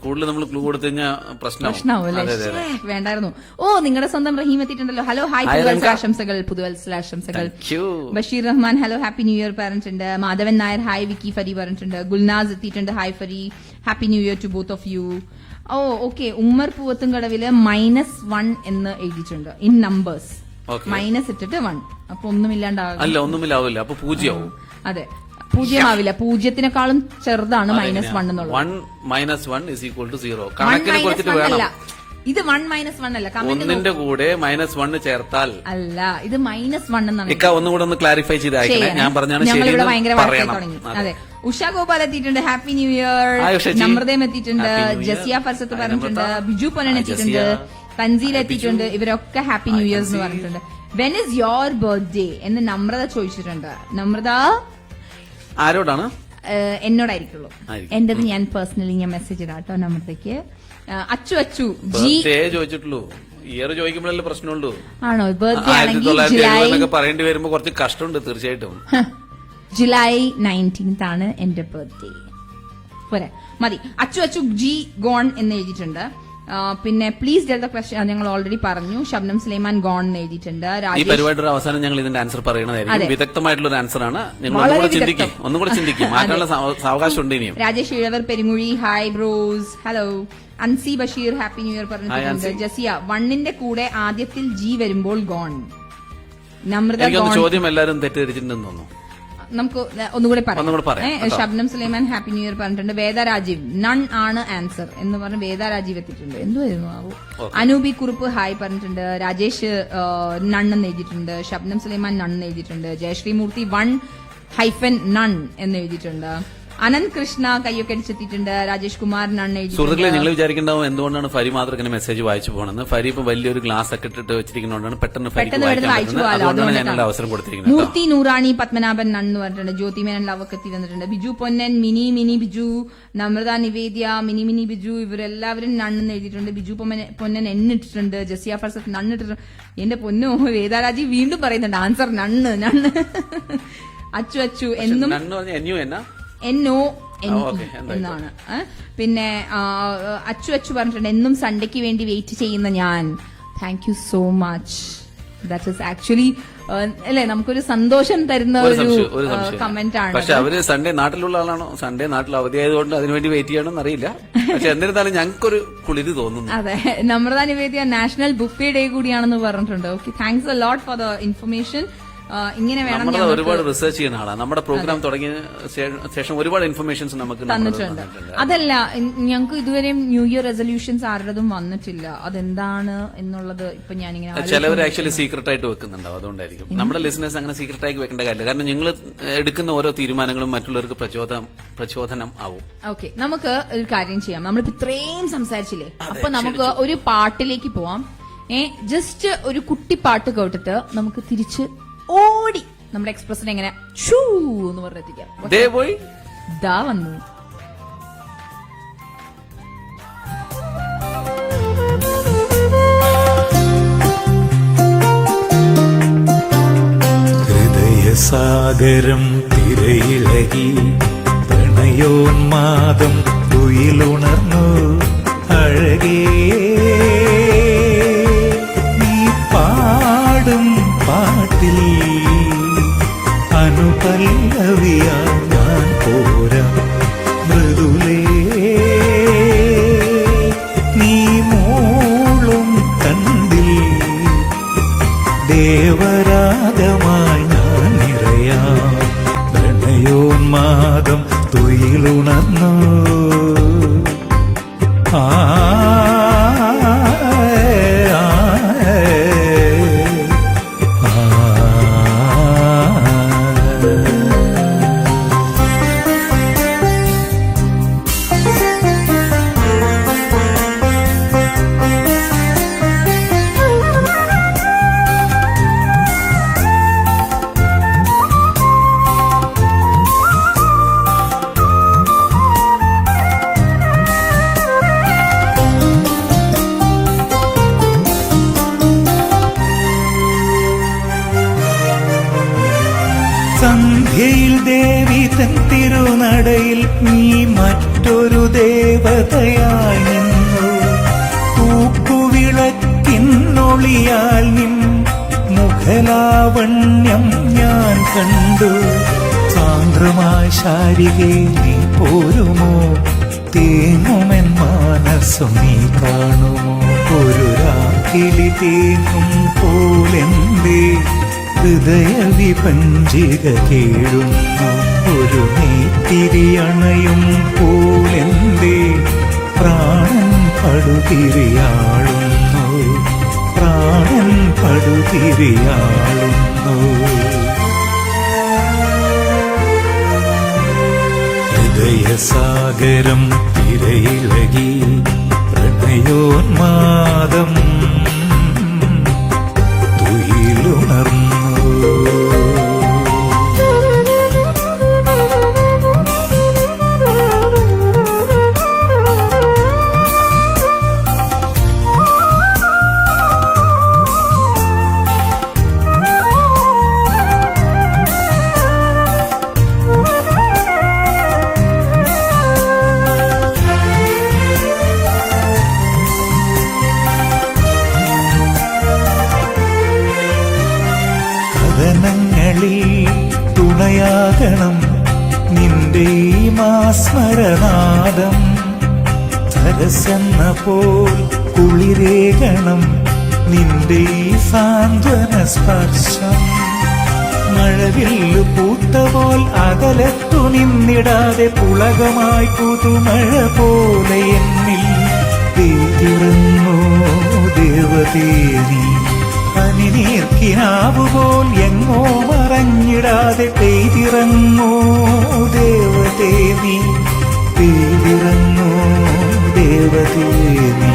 കൂടുതൽ നമ്മൾ ക്ലൂ കൊടുത്തു കഴിഞ്ഞാൽ പ്രശ്നമാവും അല്ലേ. വേണ്ടായിരുന്നു. ഓ, നിങ്ങളുടെ സ്വന്തം റഹീം എത്തിയിട്ടുണ്ടല്ലോ. ഹലോ ഹായ്, ആശംസകൾ, പുതുവത്സരാശംസകൾ. Basheer Rahman hello happy new year പറഞ്ഞിട്ടുണ്ട്. മാധവൻ നായർ ഹായ്. വിക്കി ഫരി പറഞ്ഞിട്ടുണ്ട്. ഗുൽനാസ് എത്തിയിട്ടുണ്ട്. Hi Fari, happy new year to both of you. Oh okay, Ummer പൂവത്തുംകടവില് -1 എന്ന് എഴുതിയിട്ടുണ്ട് ഇൻ നമ്പേഴ്സ്. മൈനസ് ഇട്ടിട്ട് 1, അപ്പൊ ഒന്നുമില്ലാവില്ല. അപ്പൊ പൂജ്യവും. അതെ, പൂജ്യമാവില്ല. പൂജ്യത്തിനേക്കാളും ചെറുതാണ് -1 എന്നുള്ളത്. 1 -1 = 0. കണക്കിനെ കുറിച്ചിട്ട് വേണം. ഇത് 1 - 1 അല്ല, ഒന്നിന്റെ കൂടെ -1 ചേർത്താൽ അല്ല, ഇത് -1 എന്നാണ്. ഒന്നുകൂടെ ഒന്ന് ക്ലാരിഫൈ ചെയ്ത് ഞാൻ പറഞ്ഞാണ്. ഞങ്ങളിവിടെ ഭയങ്കര വഴക്കായി തുടങ്ങി. അതെ, ഉഷ ഗോപാൽ എത്തിയിട്ടുണ്ട് ഹാപ്പി ന്യൂ ഇയർ. നമ്രതയും എത്തിയിട്ടുണ്ട്. ജസിയ ഫർസത്ത് പറഞ്ഞിട്ടുണ്ട്. ബിജു പൊന്നൻ എത്തിയിട്ടുണ്ട്. തൻസീൽ എത്തിയിട്ടുണ്ട്. ഇവരൊക്കെ ഹാപ്പി ന്യൂ ഇയേഴ്സ് എന്ന് പറഞ്ഞിട്ടുണ്ട്. വെൻ ഇസ് യോർ ബർത്ത്ഡേ എന്ന് നമ്രത ചോദിച്ചിട്ടുണ്ട്. നമ്രത ആരോടാണ്? എന്നോടായിരിക്കുള്ളൂ. എന്റേത് ഞാൻ പേഴ്സണലി ഞാൻ മെസ്സേജ് ഇടാട്ടോ നമ്രതയ്ക്ക്. അച്ചു ജി ചോദിച്ചിട്ടുള്ളൂ. ഇയർ ചോദിക്കുമ്പോഴല്ലേ പ്രശ്നമുള്ളൂ. ആണോ? ബർത്ത്ഡേ ആണെങ്കിൽ പറയേണ്ടി വരുമ്പോ കുറച്ച് കഷ്ടമുണ്ട് തീർച്ചയായിട്ടും. ജൂലൈ 19th ആണ് എന്റെ ബർത്ത്ഡേ. പോരെ, മതി. അച്ചു ജി ഗോൺ എന്ന് എഴുതിയിട്ടുണ്ട്. പിന്നെ പ്ലീസ് ടെൽ ദ ക്വസ്റ്റ്യൻ ഞങ്ങൾ ഓൾറെഡി പറഞ്ഞു. ഷബ്നം സുലൈമാൻ ഗോൺ എന്ന് എഴുതിയിട്ടുണ്ട്. ഈ പരിപാടിയുടെ അവസാനം ഞങ്ങൾ ഇതിന്റെ ആൻസർ പറയുന്നതായിരിക്കും. വിദഗ്ധമായിട്ടുള്ള ഒരു ആൻസർ ആണ്. ഒന്നുകൂടെ ചിന്തിക്കും. മാറ്റാനുള്ള അവകാശം ഉണ്ട് ഇനിയും. Rajesh Izhavar Perumuzhi hi bros. Hello. Ansi Basheer happy new year പറഞ്ഞിട്ടുണ്ട്. ജസിയ 1ന്റെ കൂടെ ആദ്യത്തിൽ G വരുമ്പോൾ ഗോൺ. നമ്രത ചോദ്യം എല്ലാവരും തെറ്റിദ്ധരിച്ചിട്ടുണ്ടെന്ന് തോന്നുന്നു. നമുക്ക് ഒന്നുകൂടെ പറയാം. Shabnam Sulaiman happy new year പറഞ്ഞിട്ടുണ്ട്. വേദ രാജീവ് നൺ ആണ് ആൻസർ എന്ന് പറഞ്ഞ് വേദ രാജീവ് എത്തിയിട്ടുണ്ട്. എന്തുവായിരുന്നു? അനൂപി കുറുപ്പ് ഹായ് പറഞ്ഞിട്ടുണ്ട്. രാജേഷ് നൺ എന്ന് എഴുതിയിട്ടുണ്ട്. ഷബ്നം സുലൈമാൻ നൺ എന്ന് എഴുതിയിട്ടുണ്ട്. ജയശ്രീ മൂർത്തി 1-നൺ എന്ന് എഴുതിയിട്ടുണ്ട്. അനന്ത് കൃഷ്ണ കയ്യൊക്കെ അടിച്ചെത്തിയിട്ടുണ്ട്. രാജേഷ് കുമാർ നൺ എഴുതി. സുഹൃത്തുക്കളെ, നിങ്ങൾ വിചാരിക്കേണ്ടാവും എന്തുകൊണ്ടാണ് ഫരി മാത്രം ഇങ്ങനെ മെസ്സേജ് വായിച്ചു പോകണമെന്ന്. ഫരി ഇപ്പൊ വലിയൊരു ഗ്ലാസ് ഒക്കെ ഇട്ടിട്ട് വെച്ചിരിക്കുന്നതുകൊണ്ടാണ് പെട്ടെന്ന് അവസരം കൊടുത്തിരിക്കുന്നത്. മൂർത്തി നൂറാണി പത്മനാഭൻ നൺ എന്ന് പറഞ്ഞിട്ടുണ്ട്. ജ്യോതി മേനൻ ലവൊക്കെ എത്തി വന്നിട്ടുണ്ട്. ബിജു പൊന്നൻ മിനി ബിജു, നമ്രത നിവേദ്യ മിനി ബിജു, ഇവരെല്ലാവരും നൺ എന്ന് എഴുതിയിട്ടുണ്ട്. ബിജു പൊന്നൻ എന്നിട്ടിട്ടുണ്ട്. ജസിയ ഫർസത്ത് നണ്ണിട്ടിട്ടുണ്ട്. എന്റെ പൊന്നോ, വേദാരാജി വീണ്ടും പറയുന്നുണ്ട് ആൻസർ നണ്ണ്. അച്ചു എന്നും എന്നോ എന്നാണ്. പിന്നെ അച്ചു പറഞ്ഞിട്ടുണ്ട് എന്നും സൺഡേക്ക് വേണ്ടി വെയിറ്റ് ചെയ്യുന്ന ഞാൻ. Thank you so much. That is actually അല്ലെ നമുക്കൊരു സന്തോഷം തരുന്ന ഒരു കമന്റ് ആണ്. പക്ഷെ അവര് സൺഡേ നാട്ടിലുള്ള ആളാണോ? സൺഡേ നാട്ടിൽ അവധിയായതുകൊണ്ട് അതിനുവേണ്ടി വെയിറ്റ് ചെയ്യണമെന്ന് അറിയില്ല. പക്ഷെ എന്നിരുന്നാലും ഞങ്ങൾക്കൊരു കുളിര് തോന്നുന്നു. അതെ, നമ്രത നിവേദ്യ നാഷണൽ ബുഫേ ഡേ കൂടിയാണെന്ന് പറഞ്ഞിട്ടുണ്ട്. Okay, thanks a lot for the information. ഇങ്ങനെ വേണം. ഒരുപാട് റിസർച്ച് ചെയ്യുന്ന ആളാണ്. നമ്മുടെ പ്രോഗ്രാം തുടങ്ങിയ ശേഷം ഒരുപാട് ഇൻഫർമേഷൻസ് നമുക്ക് തന്നിട്ടുണ്ട്. അതല്ല, ഞങ്ങൾക്ക് ഇതുവരെയും ന്യൂ ഇയർ റെസൊല്യൂഷൻസ് ആരുടേതും വന്നിട്ടില്ല. അതെന്താണ് എന്നുള്ളത് ഇപ്പൊ ഞാനിങ്ങനെ ചിലവർ ആക്ച്വലി സീക്രട്ട് ആയിട്ട് വെക്കുന്നുണ്ടാവും. അതുകൊണ്ടായിരിക്കും. നമ്മുടെ ലിസണേഴ്സ് അങ്ങനെ സീക്രട്ട് ആയിട്ട് വെക്കേണ്ട കാര്യമില്ല. കാരണം നിങ്ങൾ എടുക്കുന്ന ഓരോ തീരുമാനങ്ങളും മറ്റുള്ളവർക്ക് പ്രചോദനം ആവും. ഓക്കെ, നമുക്ക് ഒരു കാര്യം ചെയ്യാം. നമ്മളിപ്പോ ഇത്രയും സംസാരിച്ചില്ലേ, അപ്പൊ നമുക്ക് ഒരു പാട്ടിലേക്ക് പോവാം. ജസ്റ്റ് ഒരു കുട്ടി പാട്ട് കേട്ടിട്ട് നമുക്ക് തിരിച്ച് ഓടി നമ്മുടെ എക്സ്പ്രസിനെ എങ്ങനെ ഷൂ എന്ന് പറഞ്ഞെത്തിക്കാം. ദേ പോയി ദാ വന്നു. ഹൃദയസാഗരം തിരയിളകി പ്രണയോന്മാദം തുയിലുണർന്നു അഴകേ നീ പാടും പാട്ടിൽ അനുപല്ലവിയാ ഞാൻ പോരാ മൃദുലേ നീ മൂളും കണ്ടിൽ ദേവരാഗമായി ഞാൻ നിറയാം പ്രണയോന്മാദം തുയിലുണർന്നു ആ സന്ധ്യയിൽ ദേവി തൻ തിരുനടയിൽ നീ മറ്റൊരു ദേവതയായി നിന്നു തൂക്കുവിളക്കിന്നൊളിയാൽ നിൻ മുഖലാവണ്യം ഞാൻ കണ്ടു സാന്ദ്രമായ ശാരികെ നീ പോരുമോ തേങ്ങുമെൻ മാനസം നീ കാണുമോ ഒരു രാത്രി തേങ്ങും പോലെന്തേ ഹൃദയ വിപഞ്ചിക കേഴുന്നു ഒരു നെയ്ത്തിരിയണയും പോലെന്തേ പ്രാണൻ പടുതിരിയാളുന്നു പ്രാണൻ പടുതിരിയാളുന്നു ഹൃദയസാഗരം തിരയിളകി പ്രണയോന്മാദം തുയിലുണർന്നു തുണയാകണം നിന്റെ ഈ മാസ്മരനാദം സരസെന്ന പോൽ കുളിരേകണം നിന്റെ ഈ സാന്ത്വന സ്പർശം മഴവില്ലു പൂത്ത പോൽ അകലത്തു നിന്നിടാതെ പുളകമായി പുതുമഴ പോലെ എന്നിൽ പെയ്തിറങ്ങൂ ദേവതേ നീ പനിനീർക്കിനാവുപോൽ എങ്ങോ മറഞ്ഞിടാതെ പെയ്തിറങ്ങൂ ദേവതേ നീ പെയ്തിറങ്ങൂ ദേവതേ നീ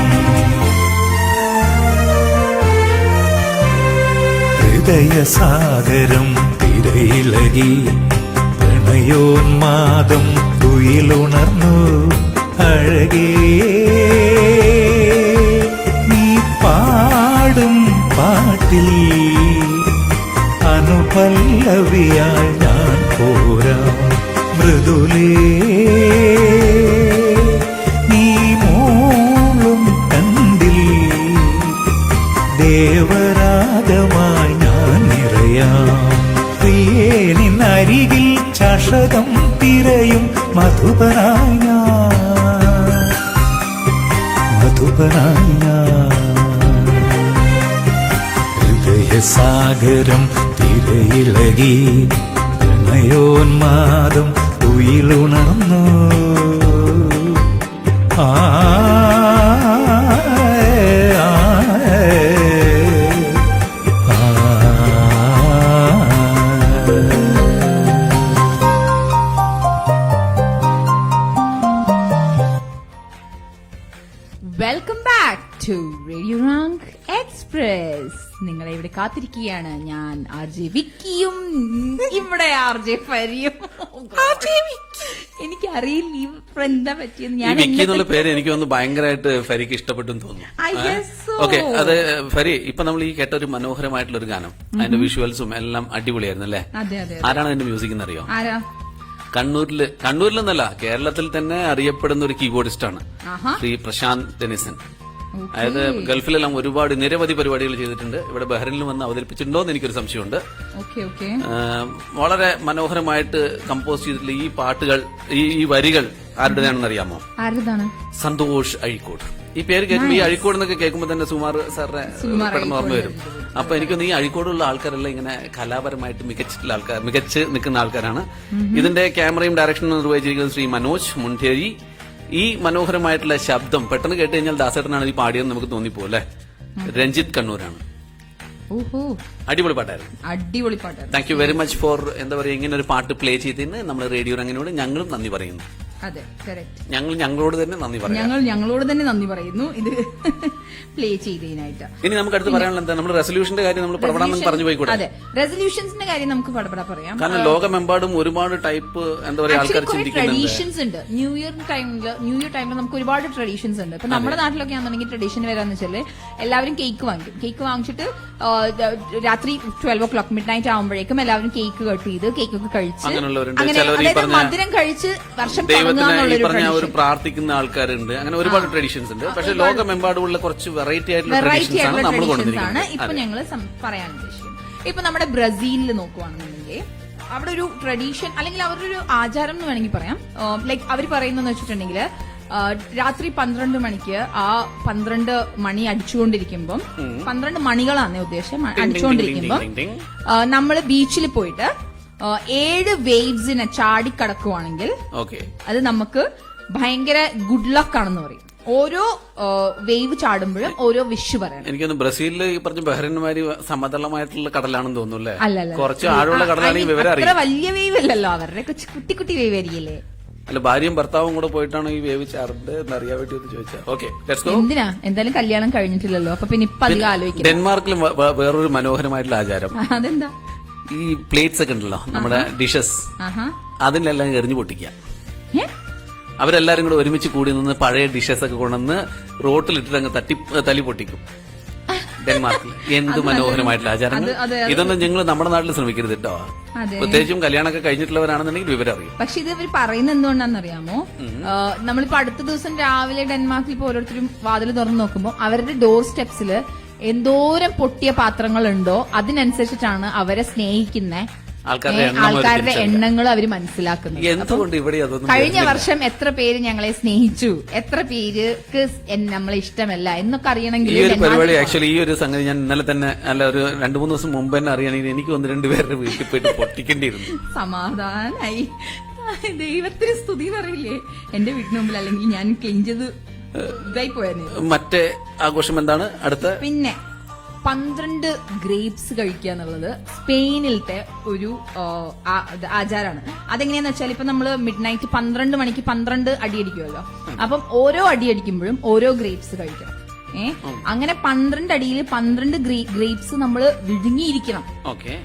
ഹൃദയസാഗരം തിരയിളകി പ്രണയോന്മാദം തുയിലുണർന്നു അഴകേ നീ പാടും പാട്ടിൽ അനുപല്ലവിയായി ഞാൻ പോരാ മൃദുലേ നീ മൂളും കണ്ടിൽ ദേവരാഗമായി ഞാൻ നിറയാം പ്രിയേ നിന്നരികിൽ ചഷകം തിരയും മധുപനായ ഹൃദയസാഗരം തിരയിളകി പ്രണയോന്മാദം തുയിലുണർന്നു ആ Welcome back to Radio Rang Express. നിങ്ങളെ ഇവിടെ കാത്തിരിക്കുകയാണ് ഞാൻ RJ വിക്കിയും ഇവിടെ RJ ഫരിയും. എനിക്കറിയില്ല ഈ എന്താ പറ്റിയെന്ന്. ഞാൻ വിക്കി എന്നുള്ള പേര് എനിക്ക് തോന്നുന്നു ഭയങ്കരമായിട്ട് ഫരിക്ക് ഇഷ്ടപ്പെട്ടെന്ന് തോന്നുന്നു. ഓക്കെ, അത് ഫരി ഇപ്പൊ നമ്മൾ ഈ കേട്ട ഒരു മനോഹരമായിട്ടുള്ള ഒരു ഗാനം, അതിന്റെ വിഷ്വൽസും എല്ലാം അടിപൊളിയായിരുന്നു അല്ലേ? ആരാണ് അതിന്റെ മ്യൂസിക് എന്നറിയോ? കണ്ണൂരിലെന്നല്ല, കേരളത്തിൽ തന്നെ അറിയപ്പെടുന്ന ഒരു കീബോർഡിസ്റ്റ് ആണ് ശ്രീ പ്രശാന്ത് ടെനിസൺ. അതായത് ഗൾഫിലെല്ലാം ഒരുപാട് നിരവധി പരിപാടികൾ ചെയ്തിട്ടുണ്ട്. ഇവിടെ ബഹ്റിനിൽ വന്ന് അവതരിപ്പിച്ചിട്ടുണ്ടോ എന്ന് എനിക്കൊരു സംശയമുണ്ട്. വളരെ മനോഹരമായിട്ട് കമ്പോസ് ചെയ്തിട്ടുള്ള ഈ പാട്ടുകൾ, ഈ വരികൾ ആരുടേതാണെന്ന് അറിയാമോ? സന്തോഷ് അഴീക്കോട്. ഈ പേര് കേൾക്കുമ്പോൾ, ഈ അഴീക്കോട് എന്നൊക്കെ കേൾക്കുമ്പോൾ തന്നെ സുമാർ സാറിനെ പെട്ടെന്ന് ഓർമ്മ വരും. അപ്പൊ എനിക്കൊന്ന് ഈ അഴീക്കോടുള്ള ആൾക്കാരെല്ലാം ഇങ്ങനെ കലാപരമായിട്ട് മികച്ച് നിൽക്കുന്ന ആൾക്കാരാണ്. ഇതിന്റെ ക്യാമറയും ഡയറക്ഷനും നിർവഹിച്ചിരിക്കുന്നത് ശ്രീ മനോജ് മുണ്ടേരി. ഈ മനോഹരമായിട്ടുള്ള ശബ്ദം പെട്ടെന്ന് കേട്ട് കഴിഞ്ഞാൽ ദാസേട്ടനാണ് ഈ പാടിയെന്ന് നമുക്ക് തോന്നിപ്പോ അല്ലെ? രഞ്ജിത്ത് കണ്ണൂരാണ്. അടിപൊളി പാട്ടായിരുന്നു. Thank you very much for എന്താ പറയുക ഇങ്ങനെ ഒരു പാട്ട് പ്ലേ ചെയ്തതിന് നമ്മുടെ റേഡിയോ രംഗിനോട് ഞങ്ങളും നന്ദി പറയുന്നു. ഞങ്ങളോട് തന്നെ നന്ദി പറയുന്നു ഇത് പ്ലേ ചെയ്തതിനായിട്ട്. ഇനി നമുക്ക് അടുത്ത് പറയാനുള്ള എന്താ, നമ്മുടെ റെസൊല്യൂഷന്റെ കാര്യം നമ്മൾ പടപടാന്ന് പറഞ്ഞു പോയിക്കൂടെ? അതെ, റെസൊല്യൂഷൻസിന്റെ കാര്യം നമുക്ക് പടപട പറയാം. കാരണം ലോകമെമ്പാടും ഒരുപാട് ടൈപ്പ് എന്താ പറയുക ആൾക്കാർ ട്രഡീഷൻസ് ഉണ്ട്. ന്യൂ ഇയർ ടൈമിൽ നമുക്ക് ഒരുപാട് ട്രഡീഷൻസ് ഉണ്ട്. ഇപ്പൊ നമ്മുടെ നാട്ടിലൊക്കെ ആണെന്നുണ്ടെങ്കിൽ ട്രഡീഷൻ വരാന്ന് വെച്ചാൽ എല്ലാവരും കേക്ക് വാങ്ങിച്ചിട്ട് രാത്രി 12 o'clock മിഡ്നൈറ്റ് ആകുമ്പോഴേക്കും എല്ലാവരും കേക്ക് കട്ട് ചെയ്ത് കേക്കൊക്കെ കഴിച്ച് അങ്ങനെ മധുരം കഴിച്ച് വർഷം പറഞ്ഞ ഒരു പ്രാർത്ഥിക്കുന്ന ആൾക്കാരുണ്ട്. അങ്ങനെ ഒരുപാട് ട്രഡീഷൻസ് ഉണ്ട്. പക്ഷെ ലോകമെമ്പാടുമുള്ള കുറച്ച് വെറൈറ്റി ആയിട്ടുള്ള ട്രഡീഷൻസ് ആണ് നമ്മൾ കൊണ്ടുവന്നിരിക്കുന്നത്. ഇപ്പൊ ഞങ്ങൾ പറയാൻ ഉദ്ദേശിക്കുന്നത്, ഇപ്പൊ നമ്മുടെ ബ്രസീലിൽ നോക്കുവാണെന്നുണ്ടെങ്കിൽ അവിടെ ഒരു ട്രഡീഷൻ അല്ലെങ്കിൽ അവരുടെ ഒരു ആചാരം എന്ന് വേണമെങ്കിൽ പറയാം. ലൈക്ക് അവർ പറയുന്നതെന്ന് വെച്ചിട്ടുണ്ടെങ്കിൽ രാത്രി 12 മണിക്ക് ആ 12 മണി അടിച്ചുകൊണ്ടിരിക്കുമ്പം 12 മണികളാണ് ഉദ്ദേശം അടിച്ചുകൊണ്ടിരിക്കുമ്പം നമ്മള് ബീച്ചിൽ പോയിട്ട് 7 വേവ്സിനെ ചാടിക്കടക്കുവാണെങ്കിൽ അത് നമുക്ക് ഭയങ്കര ഗുഡ് ലക്ക് ആണെന്ന് പറയും. ഓരോ വേവ് ചാടുമ്പോഴും ഓരോ വിഷ് പറയണം. എനിക്കൊന്ന് ബ്രസീലിൽ ഈ പറഞ്ഞ ബഹ്റിൻമാരി സമതലമായിട്ടുള്ള കടലാണെന്ന് തോന്നുന്നു. അല്ല, കുറച്ച് ആഴമുള്ള കടലാണെങ്കിൽ വിവരം അറിയാം. അത്ര വലിയ വേവ് അല്ലല്ലോ, അവരുടെ കുട്ടി കുട്ടി വേവ് ആയിരിക്കില്ലേ? അല്ല, ഭാര്യയും ഭർത്താവും കൂടെ പോയിട്ടാണ് ഈ വേവ് ചാടുന്നത് എന്നറിയാൻ വേണ്ടി ഒന്ന് ചോദിച്ചാൽ. ഓക്കെ, എന്തിനാ? എന്തായാലും കല്യാണം കഴിഞ്ഞിട്ടില്ലല്ലോ, അപ്പൊ പിന്നെ ഇപ്പൊ അധികം ആലോചിക്കും. ഡെൻമാർക്കിലും വേറൊരു മനോഹരമായിട്ടുള്ള ആചാരം. അതെന്താ? ഈ പ്ലേറ്റ്സ് ഒക്കെ ഉണ്ടല്ലോ, നമ്മുടെ ഡിഷസ്, അതിനെല്ലാം എറിഞ്ഞു പൊട്ടിക്കുക. അവരെല്ലാരും കൂടെ ഒരുമിച്ച് കൂടി നിന്ന് പഴയ ഡിഷസ് ഒക്കെ കൊണ്ടുവന്ന് റോട്ടിലിട്ടിട്ട് അങ്ങ് തല്ലി പൊട്ടിക്കും. ഡെൻമാർക്കിൽ എന്ത് മനോഹരമായിട്ടുള്ള ആചാരം. ഇതൊന്നും നിങ്ങൾ നമ്മുടെ നാട്ടിൽ ശ്രമിക്കരുത് കേട്ടോ. പ്രത്യേകിച്ചും കല്യാണമൊക്കെ കഴിഞ്ഞിട്ടുള്ളവരാണെന്നുണ്ടെങ്കിൽ വിവരം അറിയും. പക്ഷെ ഇത് ഇവർ പറയുന്നത് എന്തുകൊണ്ടാണെന്നറിയാമോ? നമ്മളിപ്പോ അടുത്ത ദിവസം രാവിലെ ഡെൻമാർക്കിൽ ഇപ്പൊ ഓരോരുത്തരും വാതിൽ തുറന്നു നോക്കുമ്പോൾ അവരുടെ ഡോർ സ്റ്റെപ്സില് എന്തോരം പൊട്ടിയ പാത്രങ്ങളുണ്ടോ അതിനനുസരിച്ചിട്ടാണ് അവരെ സ്നേഹിക്കുന്ന ആൾക്കാരുടെ എണ്ണങ്ങൾ അവർ മനസ്സിലാക്കുന്നത്. എന്തുകൊണ്ട് ഇവിടെ കഴിഞ്ഞ വർഷം എത്ര പേര് ഞങ്ങളെ സ്നേഹിച്ചു, എത്ര പേർക്ക് നമ്മളെ ഇഷ്ടമല്ല എന്നൊക്കെ അറിയണമെങ്കിൽ ഈ ഒരു പരിപാടി ആക്ച്വലി ഈ ഒരു സംഗതി ഞാൻ ഇന്നലെ തന്നെ അല്ല ഒരു 2-3 ദിവസം മുമ്പ് തന്നെ അറിയണമെങ്കിൽ എനിക്ക് 1-2 പേരുടെ വീട്ടിൽ പോയിട്ട് പൊട്ടിക്കേണ്ടിയിരുന്നു. സമാധാനായി. ദൈവത്തിന് സ്തുതി പറയില്ലേ എന്റെ വീട്ടിന് മുമ്പിൽ, അല്ലെങ്കിൽ ഞാൻ ക്ലീൻ ചെയ്ത് ഇതായി പോയായിരുന്നു. മറ്റേ ആഘോഷം എന്താണ് അടുത്ത? പിന്നെ 12 ഗ്രേപ്സ് കഴിക്കുക എന്നുള്ളത് സ്പെയിനിലത്തെ ഒരു ആചാരമാണ്. അതെങ്ങനെയാന്ന് വെച്ചാൽ ഇപ്പൊ നമ്മള് മിഡ് നൈറ്റ് 12 മണിക്ക് 12 അടിയടിക്കുമല്ലോ. അപ്പം ഓരോ അടിയടിക്കുമ്പോഴും ഓരോ ഗ്രേപ്സ് കഴിക്കണം. അങ്ങനെ 12 അടിയിൽ 12 ഗ്രേപ്സ് നമ്മൾ വിഴുങ്ങിയിരിക്കണം.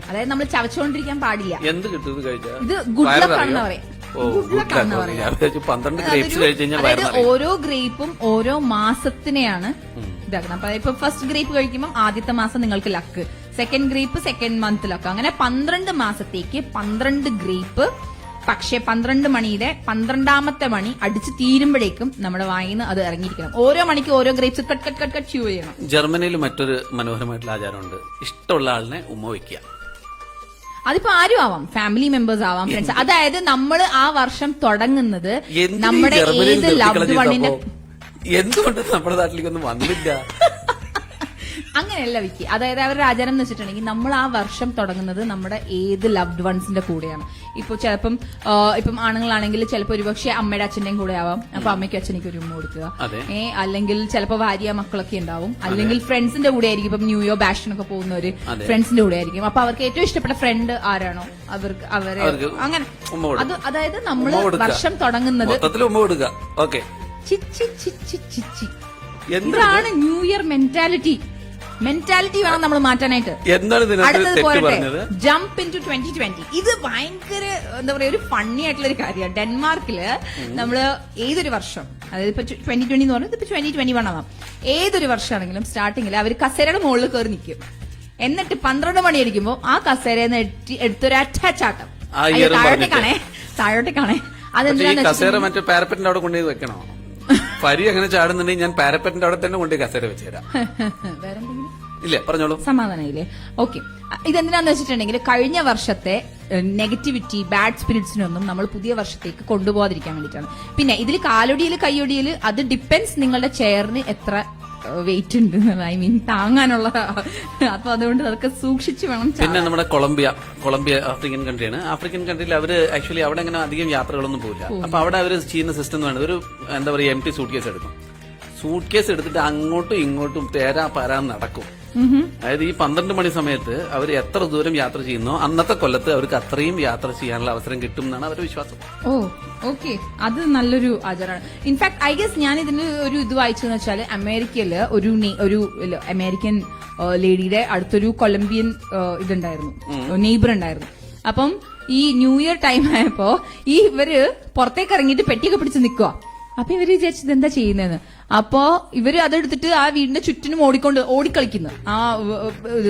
അതായത് നമ്മൾ ചവച്ചുകൊണ്ടിരിക്കാൻ പാടില്ല. ഇത് ഗുഡ് ലക്ക് ആണെന്ന് പറയാം. അതായത് ഓരോ ഗ്രേപ്പും ഓരോ മാസത്തിനെയാണ് ഇതാക്കണം. അപ്പൊ ഇപ്പൊ ഫസ്റ്റ് ഗ്രേപ്പ് കഴിക്കുമ്പോൾ ആദ്യത്തെ മാസം നിങ്ങൾക്ക് luck, second grape second month luck, അങ്ങനെ 12 മാസത്തേക്ക് 12 ഗ്രേപ്പ്. പക്ഷെ 12 മണിയുടെ 12ാമത്തെ മണി അടിച്ച് തീരുമ്പോഴേക്കും നമ്മുടെ വായിന്ന് അത് ഇറങ്ങിയിരിക്കണം. ഓരോ മണിക്ക് ഓരോ grapes cut cut cut cut chew ചെയ്യണം. ജർമ്മനിയിൽ മറ്റൊരു മനോഹരമായിട്ടുള്ള ആചാരമുണ്ട്, ഇഷ്ടമുള്ള ആളിനെ ഉമ്മ വയ്ക്കുക. അതിപ്പോ ആരും ആവാം, ഫാമിലി മെമ്പേഴ്സ് ആവാം, ഫ്രണ്ട്സ്. അതായത് നമ്മൾ ആ വർഷം തുടങ്ങുന്നത് നമ്മുടെ ഏത് ലവ്ഡ് വണ്ണിന്റെ. എന്തുകൊണ്ട് നമ്മുടെ നാട്ടിലേക്കൊന്നും വന്നില്ല? അങ്ങനെയല്ല വിക്കി. അതായത് അവരുടെ ആചാരം എന്ന് വെച്ചിട്ടുണ്ടെങ്കിൽ നമ്മൾ ആ വർഷം തുടങ്ങുന്നത് നമ്മുടെ ഏത് ലവ്ഡ് വൺസിന്റെ കൂടെയാണ്. ഇപ്പൊ ചിലപ്പം ഇപ്പം ആണുങ്ങളാണെങ്കിൽ ചിലപ്പോൾ ഒരുപക്ഷെ അമ്മയുടെ അച്ഛന്റെയും കൂടെ ആവാം. അപ്പൊ അമ്മയ്ക്കും അച്ഛനേക്ക് ഒരു ഉമ്മ കൊടുക്കുക. അല്ലെങ്കിൽ ചിലപ്പോൾ ഭാര്യ മക്കളൊക്കെ ഉണ്ടാവും. അല്ലെങ്കിൽ ഫ്രണ്ട്സിന്റെ കൂടെ ആയിരിക്കും. ഇപ്പം ന്യൂ ഇയർ ബാഷിനൊക്കെ പോകുന്നവര് ഫ്രണ്ട്സിന്റെ കൂടെ ആയിരിക്കും. അപ്പൊ അവർക്ക് ഏറ്റവും ഇഷ്ടപ്പെട്ട ഫ്രണ്ട് ആരാണോ അവരെ അങ്ങനെ. അതായത് നമ്മൾ വർഷം തുടങ്ങുന്നത് ചിച്ചി ചിച്ചി ചിച്ചി. ഇതാണ് ന്യൂ ഇയർ മെന്റാലിറ്റി. മെന്റാലിറ്റി വേണം നമ്മൾ മാറ്റാനായിട്ട്. എന്താണ് ഇതിനകത്ത് അടുത്തത് തെറ്റ് പോരട്ടെ, പറഞ്ഞത്? Jump into 2020. ഇത് ഭയങ്കര എന്താ പറയാ ഒരു ഫണ്ണി ആയിട്ടുള്ള ഒരു കാര്യമാണ്. ഡെൻമാർക്കില് നമ്മള് ഏതൊരു വർഷം, അതായത് ഇപ്പൊ 2020 എന്ന് പറഞ്ഞാൽ ഇപ്പൊ 2021 ആവാം, ഏതൊരു വർഷമാണെങ്കിലും സ്റ്റാർട്ടിങ്ങിൽ അവർ കസേരയുടെ മുകളിൽ കയറി നിൽക്കും. എന്നിട്ട് 12 മണി അടിക്കുമ്പോൾ ആ കസേരന്ന് എടുത്തൊരു അറ്റാച്ചാട്ടം താഴോട്ടേക്കാണേ. അതെന്താ കസേര മറ്റേ പാരപ്പറ്റിന്റെ അവിടെ കൊണ്ടുപോയി വെക്കണോ? പരി അങ്ങനെ ചാടുന്നുണ്ടെങ്കിൽ ഞാൻ പാരപ്പറ്റിന്റെ അവിടെ തന്നെ കൊണ്ടുപോയി കസേര വെച്ചുതരാം. ഇല്ല, പറഞ്ഞോളൂ. സമാധാനമില്ലേ? ഓക്കെ. ഇതെന്തിനാന്ന് വെച്ചിട്ടുണ്ടെങ്കിൽ കഴിഞ്ഞ വർഷത്തെ നെഗറ്റിവിറ്റി, ബാഡ് സ്പിരിറ്റ്സിനൊന്നും നമ്മൾ പുതിയ വർഷത്തേക്ക് കൊണ്ടുപോകാതിരിക്കാൻ വേണ്ടിയിട്ടാണ്. പിന്നെ ഇതിൽ കാലൊടിയിൽ കൈയൊടിയിൽ അത് ഡിപ്പെൻസ് നിങ്ങളുടെ ചെയറിന് എത്ര വെയിറ്റ് ഉണ്ട്, ഐ മീൻ താങ്ങാനുള്ള. അപ്പൊ അതുകൊണ്ട് അതൊക്കെ സൂക്ഷിച്ചു വേണം. പിന്നെ നമ്മുടെ കൊളംബിയ ആഫ്രിക്കൻ കൺട്രിയാണ്. ആഫ്രിക്കൻ കൺട്രിയിൽ അവര് ആക്ച്വലി അവിടെ അങ്ങനെ അധികം യാത്രകളൊന്നും പോയില്ല. അപ്പൊ അവിടെ അവര് ചെയ്യുന്ന സിസ്റ്റം എന്ന് പറയുന്നത് ഒരു എന്താ പറയുക എംപ്റ്റി സൂട്ട് കേസ് എടുക്കും. സൂട്ട് കേസ് എടുത്തിട്ട് അങ്ങോട്ടും ഇങ്ങോട്ടും തേരാ പാരാൻ നടക്കും. അതായത് ഈ 12 മണി സമയത്ത് അവർ എത്ര ദൂരം യാത്ര ചെയ്യുന്നോ അന്നത്തെ കൊല്ലത്ത് അവർക്ക് അത്രയും യാത്ര ചെയ്യാനുള്ള അവസരം കിട്ടും എന്നാണ് അവരുടെ വിശ്വാസം. ഓ, ഓക്കെ. അത് നല്ലൊരു ആചാരമാണ്. ഇൻഫാക്ട് ഐ ഗസ് ഞാൻ ഇതിന് ഒരു ഇത് വായിച്ചതെന്ന് വെച്ചാൽ അമേരിക്കയില് ഒരു അമേരിക്കൻ ലേഡിയുടെ അടുത്തൊരു കൊളംബിയൻ ഇതുണ്ടായിരുന്നു, നെയ്ബർ ഉണ്ടായിരുന്നു. അപ്പം ഈ ന്യൂ ഇയർ ടൈം ആയപ്പോ ഇവര് പുറത്തേക്ക് ഇറങ്ങിയിട്ട് പെട്ടിയൊക്കെ പിടിച്ച് നിൽക്കുക. അപ്പൊ ഇവര് വിചാരിച്ചത് എന്താ ചെയ്യുന്നതെന്ന്. അപ്പോ ഇവര് അതെടുത്തിട്ട് ആ വീടിന്റെ ചുറ്റിനും ഓടിക്കളിക്കുന്നു, ആ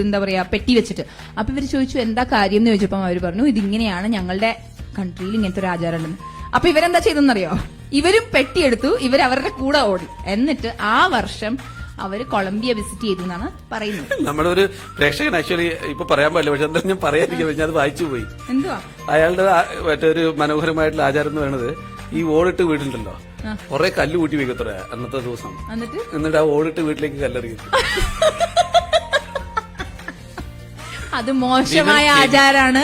എന്താ പറയാ പെട്ടി വെച്ചിട്ട്. അപ്പൊ ഇവര് ചോദിച്ചു എന്താ കാര്യം എന്ന് ചോദിച്ചപ്പോ അവര് പറഞ്ഞു ഇതിങ്ങനെയാണ്, ഞങ്ങളുടെ കൺട്രിയിൽ ഇങ്ങനത്തെ ഒരു ആചാരം ഉണ്ടെന്ന്. അപ്പൊ ഇവരെന്താ ചെയ്തെന്നറിയോ? ഇവരും പെട്ടിയെടുത്തു, അവരുടെ കൂടെ ഓടി. എന്നിട്ട് ആ വർഷം അവര് കൊളംബിയ വിസിറ്റ് ചെയ്തു എന്നാണ് പറയുന്നത്. നമ്മുടെ ഒരു പ്രേക്ഷകൻ ആക്ച്വലി ഇപ്പൊ പറയാൻ പാടില്ല, പക്ഷെ എന്താ ഞാൻ പറയാതിരിക്കും, അത് വായിച്ചു പോയി. എന്തുവാ അയാളുടെ മറ്റൊരു മനോഹരമായിട്ടുള്ള ആചാരം എന്ന് പറയുന്നത് ഈ ഓടിട്ട് വീടുണ്ടല്ലോ, കുറെ കല്ല് കൂട്ടി വെക്കത്ര അന്നത്തെ ദിവസം. എന്നിട്ട് ആ ഓടിട്ട് വീട്ടിലേക്ക് കല്ലെറിയും. അത് മോശമായ ആചാരാണ്.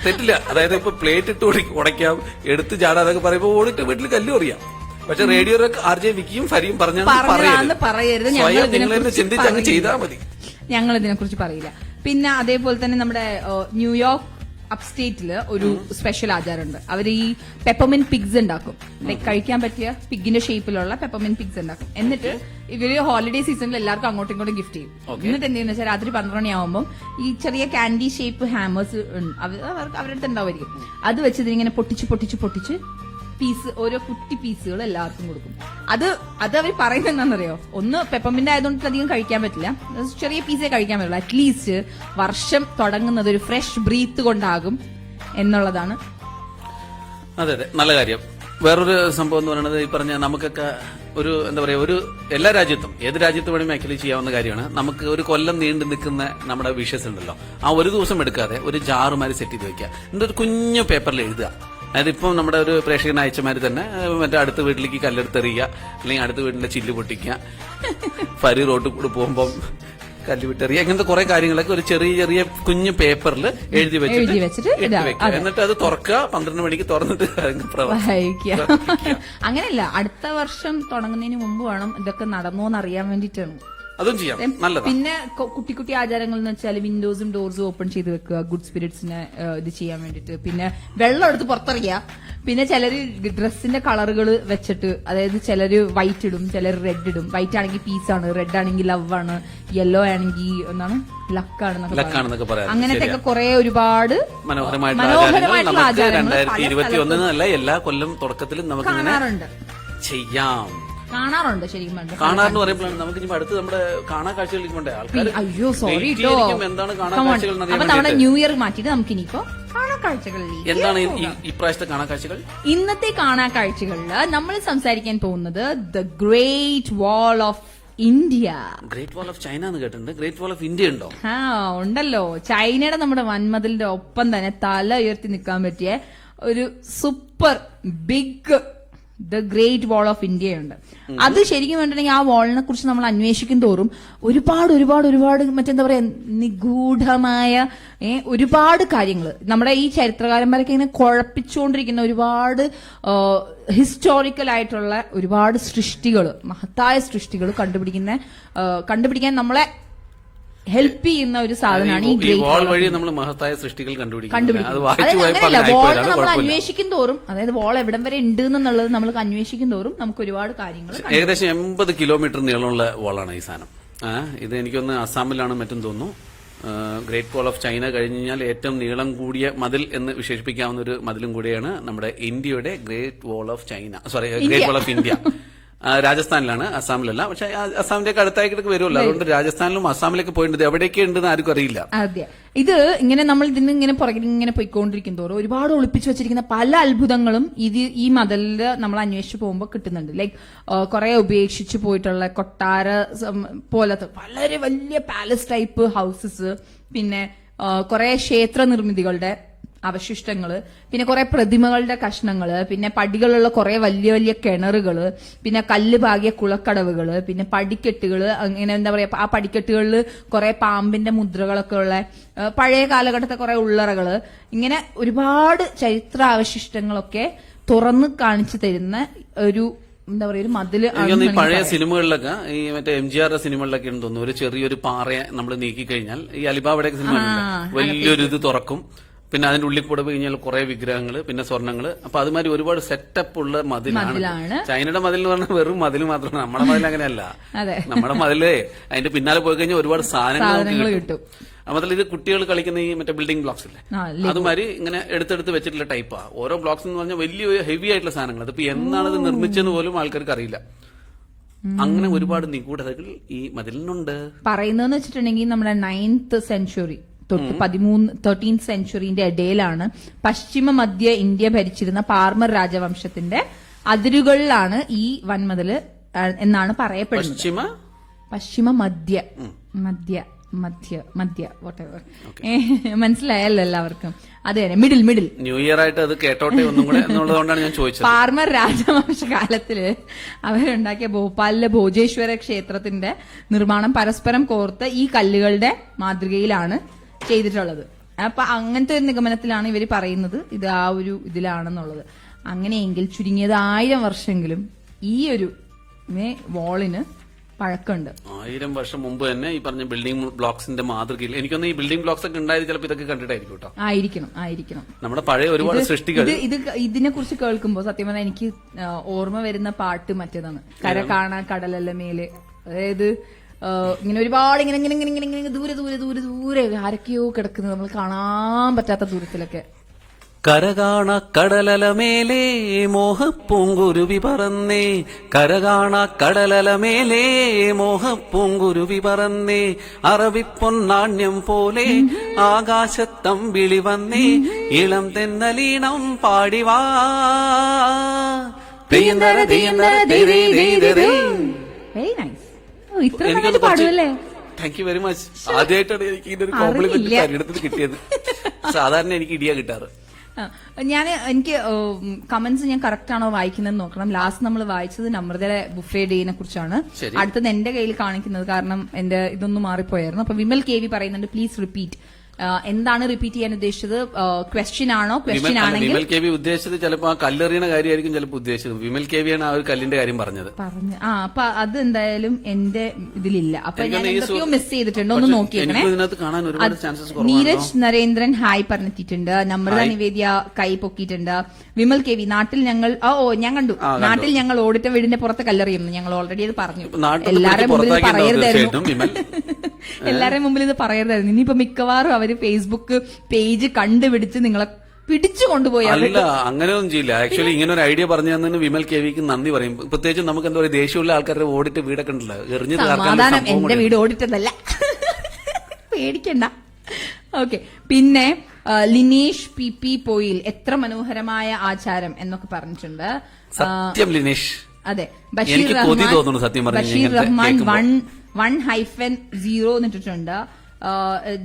തെറ്റില്ല. അതായത് ഇപ്പൊ പ്ലേറ്റ് ഇട്ട് ഉടയ്ക്കാം, എടുത്ത് ചാടാതൊക്കെ പറയുമ്പോ ഓടിട്ട് വീട്ടിൽ കല്ല് അറിയാം. പക്ഷെ റേഡിയോയിലെ ആർജെ വിക്കിയും ഫരിയും പറയരുത്. ചിന്തിച്ച് അങ്ങ് ചെയ്താൽ മതി. ഞങ്ങൾ ഇതിനെ കുറിച്ച് പറയില്ല. പിന്നെ അതേപോലെ തന്നെ നമ്മുടെ ന്യൂയോർക്ക് അപ്സ്റ്റേറ്റില് ഒരു സ്പെഷ്യൽ ആചാരമുണ്ട്. അവർ ഈ പെപ്പർമിന്റ് പിഗ്സ് ഉണ്ടാക്കും. ലൈക്ക് കഴിക്കാൻ പറ്റിയ പിഗിന്റെ ഷേപ്പിലുള്ള പെപ്പർമിന്റ് പിഗ്സ് ഉണ്ടാക്കും. എന്നിട്ട് ഇവര് ഹോളിഡേ സീസണിൽ എല്ലാവർക്കും അങ്ങോട്ടും ഇങ്ങോട്ടും ഗിഫ്റ്റ് ചെയ്യും. എന്നിട്ട് എന്തെന്ന് വെച്ചാൽ രാത്രി 12 മണിയാവുമ്പോൾ ഈ ചെറിയ കാൻഡി ഷേപ്പ് ഹാമേഴ്സ് അവരുടെ അടുത്ത് ഉണ്ടാവുമായിരിക്കും. അത് വെച്ച് ഇതിങ്ങനെ പൊട്ടിച്ച് പീസ്, ഓരോ കുട്ടി പീസുകൾ എല്ലാവർക്കും കൊടുക്കും. അത് അവർ പറയുന്നത് എന്താണെന്നറിയോ? ഒന്ന് പെപ്പർമിന്റ് ആയതുകൊണ്ട് അധികം കഴിക്കാൻ പറ്റില്ല, ചെറിയ പീസേ കഴിക്കാൻ പറ്റുള്ളൂ. അറ്റ്ലീസ്റ്റ് വർഷം തുടങ്ങുന്നത് ഒരു ഫ്രഷ് ബ്രീത്ത് കൊണ്ടാകും എന്നുള്ളതാണ്. അതെ, നല്ല കാര്യം. വേറൊരു സംഭവം എന്ന് പറയുന്നത് ഈ പറഞ്ഞ നമുക്കൊക്കെ ഒരു എന്താ പറയാ ഒരു എല്ലാ രാജ്യത്തും ഏത് രാജ്യത്ത് വേണമെങ്കിൽ ആക്ച്വലി ചെയ്യാവുന്ന കാര്യമാണ്. നമുക്ക് ഒരു കൊല്ലം നീണ്ടു നിൽക്കുന്ന നമ്മുടെ വിഷസ് ഉണ്ടല്ലോ, ആ ഒരു ദിവസം എടുക്കാതെ ഒരു ജാറുമാരി സെറ്റ് ചെയ്ത് വെക്കുക. എന്നിട്ട് ഒരു കുഞ്ഞു പേപ്പറിൽ എഴുതുക. അതായത് ഇപ്പം നമ്മുടെ ഒരു പ്രേക്ഷകൻ അയച്ചമാര് തന്നെ മറ്റേ അടുത്ത വീട്ടിലേക്ക് കല്ലെടുത്തെറിയുക, അല്ലെങ്കിൽ അടുത്ത വീട്ടിലെ ചില്ല് പൊട്ടിക്കുക, ഫരി റോട്ടിൽ കൂടെ പോകുമ്പം കല്ല് വിട്ടെറിയുക, അങ്ങനത്തെ കുറെ കാര്യങ്ങളൊക്കെ ഒരു ചെറിയ കുഞ്ഞു പേപ്പറിൽ എഴുതി വെച്ചിട്ട് വെക്കുക. എന്നിട്ട് അത് തുറക്കുക, 12 മണിക്ക് തുറന്നിട്ട് അങ്ങനെയല്ല, അടുത്ത വർഷം തുടങ്ങുന്നതിന് മുമ്പ് വേണം ഇതൊക്കെ നടന്നോന്ന് അറിയാൻ വേണ്ടിയിട്ടാണ്. അതും ചെയ്യാം, നല്ലതാണ്. പിന്നെ കുട്ടി ആചാരങ്ങൾ എന്ന് വെച്ചാൽ വിൻഡോസും ഡോർസും ഓപ്പൺ ചെയ്ത് വെക്കുക, ഗുഡ് സ്പിരിറ്റ്സിനെ ഇത് ചെയ്യാൻ വേണ്ടിട്ട്. പിന്നെ വെള്ളം എടുത്ത് പുറത്തിറക്കുക. പിന്നെ ചിലര് ഡ്രസ്സിന്റെ കളറുകൾ വെച്ചിട്ട്, അതായത് ചിലര് വൈറ്റ് ഇടും, ചിലർ റെഡ് ഇടും. വൈറ്റ് ആണെങ്കിൽ പീസ് ആണ്, റെഡ് ആണെങ്കിൽ ലവ് ആണ്, യെല്ലോ ആണെങ്കിൽ എന്താണ് ലക്കാണെന്നൊക്കെ പറയാം. അങ്ങനത്തെ ഒക്കെ കുറെ ഒരുപാട് മനോഹരമായിട്ടുള്ള ആചാരങ്ങൾ 2021 എല്ലാ കൊല്ലം തുടക്കത്തിലും നമുക്ക് കാണാറുണ്ട്, കാണാറുണ്ട്. ശരിക്കും കാണാറെന്ന് പറയുമ്പോഴാണ് നമുക്ക് ഇനി അടുത്ത് നമ്മുടെ കാണാ കാഴ്ചകളിലേക്ക് പോണ്ടേ ആൾക്കാർ. അയ്യോ സോറി, എന്താണ് കാണാ കാഴ്ചകൾ? അപ്പൊ നമ്മുടെ ന്യൂ ഇയർ മാറ്റിയിട്ട് നമുക്ക് ഇനിയിപ്പോ കാണാ കാഴ്ചകളിലേക്ക്. എന്താണ് ഇപ്രാവശ്യത്തെ കാണാ കാഴ്ചകൾ? ഇന്നത്തെ കാണാ കാഴ്ചകളില് നമ്മൾ സംസാരിക്കാൻ പോകുന്നത് the great wall of India. Great wall of China എന്ന് കേട്ടിട്ടുണ്ട്. ഗ്രേറ്റ് വാൾ ഓഫ് ഇന്ത്യ ഉണ്ടോ? ഉണ്ടല്ലോ. ചൈനയുടെ നമ്മുടെ വൻമതിലിന്റെ ഒപ്പം തന്നെ തല ഉയർത്തി നിൽക്കാൻ പറ്റിയ ഒരു super big the great wall of India ഉണ്ട്. അത് ശരിക്കും വേണ്ടിട്ടുണ്ടെങ്കിൽ ആ വാളിനെ കുറിച്ച് നമ്മൾ അന്വേഷിക്കും തോറും ഒരുപാട് മറ്റെന്താ പറയാ നിഗൂഢമായ ഒരുപാട് കാര്യങ്ങൾ നമ്മുടെ ഈ ചരിത്രകാരന്മാരൊക്കെ ഇങ്ങനെ കുഴപ്പിച്ചുകൊണ്ടിരിക്കുന്ന ഒരുപാട് ഹിസ്റ്റോറിക്കൽ ആയിട്ടുള്ള ഒരുപാട് സൃഷ്ടികൾ, മഹത്തായ സൃഷ്ടികൾ കണ്ടുപിടിക്കാൻ നമ്മളെ ഹെൽപ്പ് ചെയ്യുന്ന ഒരു സാധനമാണ് ഈ ഗ്രേറ്റ് വാൾ വഴി നമ്മൾ മഹത്തായ സൃഷ്ടികൾ കണ്ടുപിടിക്കും. വാൾ നമ്മൾ അന്വേഷിക്കും തോറും, അതായത് വാൾ എവിടം വരെ ഉണ്ട് എന്നുള്ളത് നമ്മൾ അന്വേഷിക്കും തോറും നമുക്ക് ഒരുപാട് കാര്യങ്ങൾ. ഏകദേശം 80 കിലോമീറ്റർ നീളമുള്ള വാളാണ് ഈ സാധനം. ഇത് എനിക്കൊന്ന് അസാമിലാണ് മറ്റും തോന്നുന്നു. ഗ്രേറ്റ് വാൾ ഓഫ് ചൈന കഴിഞ്ഞ് കഴിഞ്ഞാൽ ഏറ്റവും നീളം കൂടിയ മതിൽ എന്ന് വിശേഷിപ്പിക്കാവുന്ന ഒരു മതിലും കൂടിയാണ് നമ്മുടെ ഇന്ത്യയുടെ great wall of China, sorry great wall of India. രാജസ്ഥാനിലാണ്, അസാമിലല്ല. പക്ഷെ അസാമിന്റെ ഒക്കെ അടുത്തായിട്ടൊക്കെ വരുമല്ലോ, അതുകൊണ്ട് രാജസ്ഥാനിലും അസാമിലൊക്കെ പോയിട്ടുണ്ട്. എവിടെയൊക്കെ ഉണ്ടെന്ന് ആർക്കും അറിയില്ല. അതെ, ഇത് ഇങ്ങനെ നമ്മൾ ഇതിന് ഇങ്ങനെ പുറകിൽ ഇങ്ങനെ പോയിക്കൊണ്ടിരിക്കും തോറും ഒരുപാട് ഒളിപ്പിച്ചു വെച്ചിരിക്കുന്ന പല അത്ഭുതങ്ങളും ഈ മതിലില് നമ്മൾ അന്വേഷിച്ചു പോകുമ്പോൾ കിട്ടുന്നുണ്ട്. ലൈക്ക് കുറെ ഉപേക്ഷിച്ചു പോയിട്ടുള്ള കൊട്ടാര പോലത്തെ വളരെ വലിയ പാലസ് ടൈപ്പ് ഹൗസസ്, പിന്നെ കുറെ ക്ഷേത്ര നിർമ്മിതികളുടെ അവശിഷ്ടങ്ങള്, പിന്നെ കുറെ പ്രതിമകളുടെ കഷ്ണങ്ങള്, പിന്നെ പടികളുള്ള കുറെ വലിയ വലിയ കിണറുകള്, പിന്നെ കല്ല് പാകിയ കുളക്കടവുകള്, പിന്നെ പടിക്കെട്ടുകള്, അങ്ങനെ എന്താ പറയാ, ആ പടിക്കെട്ടുകളിൽ കുറെ പാമ്പിന്റെ മുദ്രകളൊക്കെ ഉള്ള പഴയ കാലഘട്ടത്തെ കുറെ ഉള്ളറകള്, ഇങ്ങനെ ഒരുപാട് ചരിത്രാവശിഷ്ടങ്ങളൊക്കെ തുറന്നു കാണിച്ചു തരുന്ന ഒരു എന്താ പറയുക ഒരു മതില്. പഴയ സിനിമകളിലൊക്കെ ഈ മറ്റേ MGR സിനിമകളിലൊക്കെ തോന്നുന്നു ഒരു ചെറിയൊരു പാറയെ നമ്മൾ നീക്കി കഴിഞ്ഞാൽ ഈ അലിബാബയുടെ സിനിമ വലിയൊരു ഇത് തുറക്കും, പിന്നെ അതിന്റെ ഉള്ളിൽ കൂടെ പോയി കഴിഞ്ഞാൽ കുറെ വിഗ്രഹങ്ങള്, പിന്നെ സ്വർണ്ണങ്ങള്. അപ്പൊ അതുമാതിരി ഒരുപാട് സെറ്റപ്പ് ഉള്ള മതിലാണ്. ചൈനയുടെ മതിൽ എന്ന് പറഞ്ഞാൽ വെറും മതിൽ മാത്രമാണ്. നമ്മുടെ മതിൽ അങ്ങനെയല്ല. നമ്മുടെ മതില് അതിന്റെ പിന്നാലെ പോയി കഴിഞ്ഞാൽ ഒരുപാട് സാധനങ്ങൾ കിട്ടും. അതുപോലെ ഇത് കുട്ടികൾ കളിക്കുന്ന ഈ മറ്റേ ബിൽഡിംഗ് ബ്ലോക്സ് ഇല്ലേ, അതുമാതിരി ഇങ്ങനെ എടുത്തെടുത്ത് വെച്ചിട്ടുള്ള ടൈപ്പാ. ഓരോ ബ്ലോക്സ് എന്ന് പറഞ്ഞാൽ വലിയ ഹെവി ആയിട്ടുള്ള സാധനങ്ങൾ. അതിപ്പോ എന്നാണത് നിർമ്മിച്ചെന്ന് പോലും ആൾക്കാർക്ക് അറിയില്ല. അങ്ങനെ ഒരുപാട് നിഗൂഢതകൾ ഈ മതിലിനുണ്ട്. പറയുന്നതെന്ന് വെച്ചിട്ടുണ്ടെങ്കിൽ നമ്മുടെ 9th സെഞ്ചുറി തൊട്ട് 13th സെഞ്ചുറിന്റെ ഇടയിലാണ് പശ്ചിമ മധ്യ ഇന്ത്യ ഭരിച്ചിരുന്ന പാർമർ രാജവംശത്തിന്റെ അതിരുകളിലാണ് ഈ വൻമതില് എന്നാണ് പറയപ്പെടുന്നത്. പശ്ചിമ മധ്യ whatever. മനസ്സിലായല്ലോ എല്ലാവർക്കും. അതെ, മിഡിൽ ന്യൂ ഇയർ ആയിട്ട് അത് കേട്ടോട്ടെ ഒന്നും കൂടെ എന്നുള്ളതുകൊണ്ടാണ് ഞാൻ ചോദിച്ചത്. പാർമർ രാജവംശ കാലത്തില് അവരുണ്ടാക്കിയ ഭോപ്പാലിലെ ഭോജേശ്വര ക്ഷേത്രത്തിന്റെ നിർമ്മാണം പരസ്പരം കോർത്ത് ഈ കല്ലുകളുടെ മാതൃകയിലാണ് ചെയ്തിട്ടുള്ളത്. അപ്പൊ അങ്ങനത്തെ ഒരു നിഗമനത്തിലാണ് ഇവർ പറയുന്നത് ഇത് ആ ഒരു ഇതിലാണെന്നുള്ളത്. അങ്ങനെയെങ്കിൽ ചുരുങ്ങിയത് 1000 വർഷമെങ്കിലും ഈ ഒരു വാളിന് പഴക്കമുണ്ട്. 1000 വർഷം മുമ്പ് തന്നെ ഈ പറഞ്ഞ ബിൽഡിംഗ് ബ്ലോക്സിന്റെ മാതൃകയിൽ എനിക്കൊന്ന് ഈ ബിൽഡിംഗ് ബ്ലോക്സ് ഒക്കെ ഉണ്ടായത് ചിലപ്പോൾ ഇതൊക്കെ കണ്ടിട്ടായിരിക്കും കേട്ടോ. ആയിരിക്കണം. നമ്മുടെ പഴയ ഒരുപാട് സൃഷ്ടികൾ. ഇതിനെ കുറിച്ച് കേൾക്കുമ്പോൾ സത്യം പറഞ്ഞാൽ എനിക്ക് ഓർമ്മ വരുന്ന പാട്ട് മറ്റേതാണ്, കര കാണാ കടലല്ല മേലെ. അതായത് ഇങ്ങനെ ഒരുപാട് ഇങ്ങനെ ഇങ്ങനെ ഇങ്ങനെ ഇങ്ങനെ ഇങ്ങനെ ദൂരെ ദൂരെ ദൂരെ ദൂരെ ആരൊക്കെയോ കിടക്കുന്നത് നമ്മൾ കാണാൻ പറ്റാത്ത ദൂരത്തിലൊക്കെ. കരകാണ കടലല മേലേ മോഹപ്പൂങ്കുരുവി പറന്നേ, കരകാണ കടലല മേലേ മോഹപ്പൂങ്കുരുവി പറന്നേ, അറബിപ്പൊന്നാണ്യം പോലെ ആകാശത്തമ്പിളി വന്നേ, ഇളം തെന്നലീണം പാടിവാ. Thank you very much. ആദ്യമായിട്ടാണ് എനിക്ക് ഇതിന്റെ ഒരു കോംപ്ലിമെന്റ് കാര്യത്തിൽ കിട്ടിയത്. സാധാരണ എനിക്ക് ഇടിയാ കിട്ടാറ്. എനിക്ക് കമന്റ്സ് ഞാൻ കറക്റ്റ് ആണോ വായിക്കുന്നത് നോക്കണം. ലാസ്റ്റ് നമ്മൾ വായിച്ചത് നമ്രതയുടെ ബുഫേ ഡേനെ കുറിച്ചാണ്. അടുത്തത് എന്റെ കയ്യിൽ കാണിക്കുന്നത്, കാരണം എന്റെ ഇതൊന്നും മാറിപ്പോയായിരുന്നു. അപ്പൊ വിമൽ KV പറയുന്നുണ്ട് പ്ലീസ് റിപ്പീറ്റ്. എന്താണ് റിപ്പീറ്റ് ചെയ്യാൻ ഉദ്ദേശിച്ചത്? ക്വസ്റ്റ്യൻ ആണോ? ക്വസ്റ്റ്യൻ ആണെങ്കിൽ വിമൽ KV ഉദ്ദേശിച്ചത് ചിലപ്പോൾ ആ കല്ലെറിയുന്ന കാര്യമായിരിക്കും ചിലപ്പോൾ ഉദ്ദേശിച്ചത്. വിമൽ KV ആണ് ആ ഒരു കല്ലിന്റെ കാര്യം പറഞ്ഞത്. അപ്പൊ അത് എന്തായാലും എന്റെ ഇതിലില്ല. അപ്പൊ ഞാൻ എന്തൊക്കെയോ മിസ് ചെയ്തിട്ടുണ്ട്, ഒന്ന് നോക്കിയേക്കണേ. നീരജ് നരേന്ദ്രൻ ഹായ് പറഞ്ഞിട്ടുണ്ട്. നമ്രത നിവേദ്യ കൈ പൊക്കിയിട്ടുണ്ട്. വിമൽ KV നാട്ടിൽ ഞങ്ങൾ ഞാൻ കണ്ടു. നാട്ടിൽ ഞങ്ങൾ ഓടിട്ട വീടിന്റെ പുറത്ത് കല്ലെറിയുന്നു. ഞങ്ങൾ ഓൾറെഡി അത് പറഞ്ഞു. എല്ലാവരുടെ മുമ്പിൽ പറയരുതായിരുന്നു. എല്ലാവരുടെയും മുമ്പിൽ ഇത് പറയരുതായിരുന്നു. ഇനിയിപ്പോ മിക്കവാറും അവര് ഫേസ്ബുക്ക് പേജ് കണ്ടുപിടിച്ച് നിങ്ങളെ പിടിച്ചു കൊണ്ടുപോയി. അല്ല, അങ്ങനെയൊന്നും ചെയ്യില്ല. ആക്ച്വലി ഇങ്ങനെ ഒരു ഐഡിയ പറഞ്ഞു തന്നതിന് വിമൽ KVക്ക് നന്ദി പറയും. പ്രത്യേകിച്ച് നമുക്ക് എന്താ പറയുക, ദേഷ്യമുള്ള ആൾക്കാരുടെ ഓടിട്ട് വീടൊക്കെ ഉണ്ടല്ലോ, എറിഞ്ഞു സമാധാനം. എന്റെ വീട് ഓടിട്ടതല്ല, പേടിക്കണ്ട. ഓക്കെ, പിന്നെ ലിനേഷ് PP പോയിൽ എത്ര മനോഹരമായ ആചാരം എന്നൊക്കെ പറഞ്ഞിട്ടുണ്ട്. സത്യം ലിനേഷ്. അതെ, ബഷീർ റഹ്മാൻ 1-0 എന്നിട്ടിട്ടുണ്ട്.